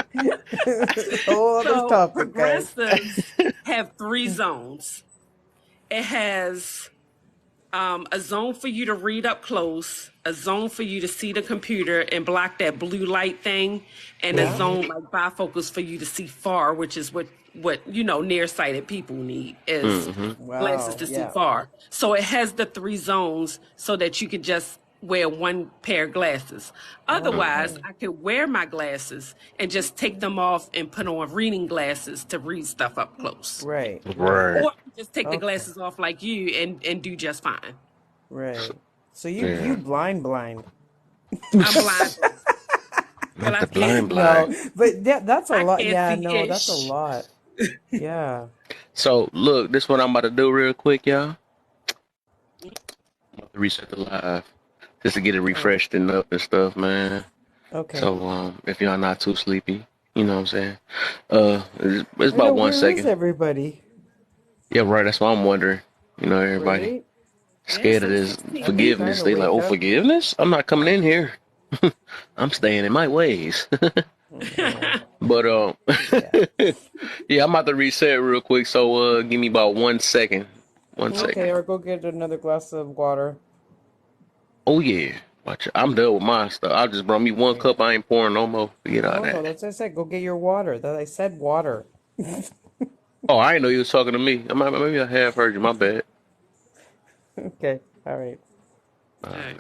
Whole other So topic, guys. progressives have three zones. It has a zone for you to read up close, a zone for you to see the computer and block that blue light thing, and a Yeah. zone like bifocals for you to see far, which is what nearsighted people need is Mm-hmm. glasses Wow. to see Yeah. far. So it has the three zones so that you could just wear one pair of glasses. Otherwise, Okay. I could wear my glasses and just take them off and put on reading glasses to read stuff up close. Right. Right. Right. Or just take the Okay. glasses off like you and do just fine. Right. So you Yeah. blind. I'm blind. and Not I the can't blind see. blind. No, but that's a I lot. can't Yeah, see no, that's a ish. lot. Yeah. So look, this what I'm about to do real quick, y'all. I'm about to reset the live just to get it All right. refreshed and up and stuff, man. Okay. So if y'all not too sleepy, you know what I'm saying. It's I know, about one where is second. everybody? Yeah, right. That's what I'm wondering. You know, everybody Right? Yeah, scared of some this 'Cause 16 I'm people. trying forgiveness. to They like, wake oh, up. forgiveness? I'm not coming in here. I'm staying in my ways. No. But Yeah. yeah, I'm about to reset real quick. So give me about 1 second. 1 second. Okay, or go get another glass of water. Oh yeah. Watch it. I'm done with my stuff. I just brought me one Okay. cup. I ain't pouring no more. Forget all No, no, that. that's what I said. Go get your water. That I said water. Oh, I didn't know you was talking to me. Maybe I half heard you. My bad. Okay. All right. All right.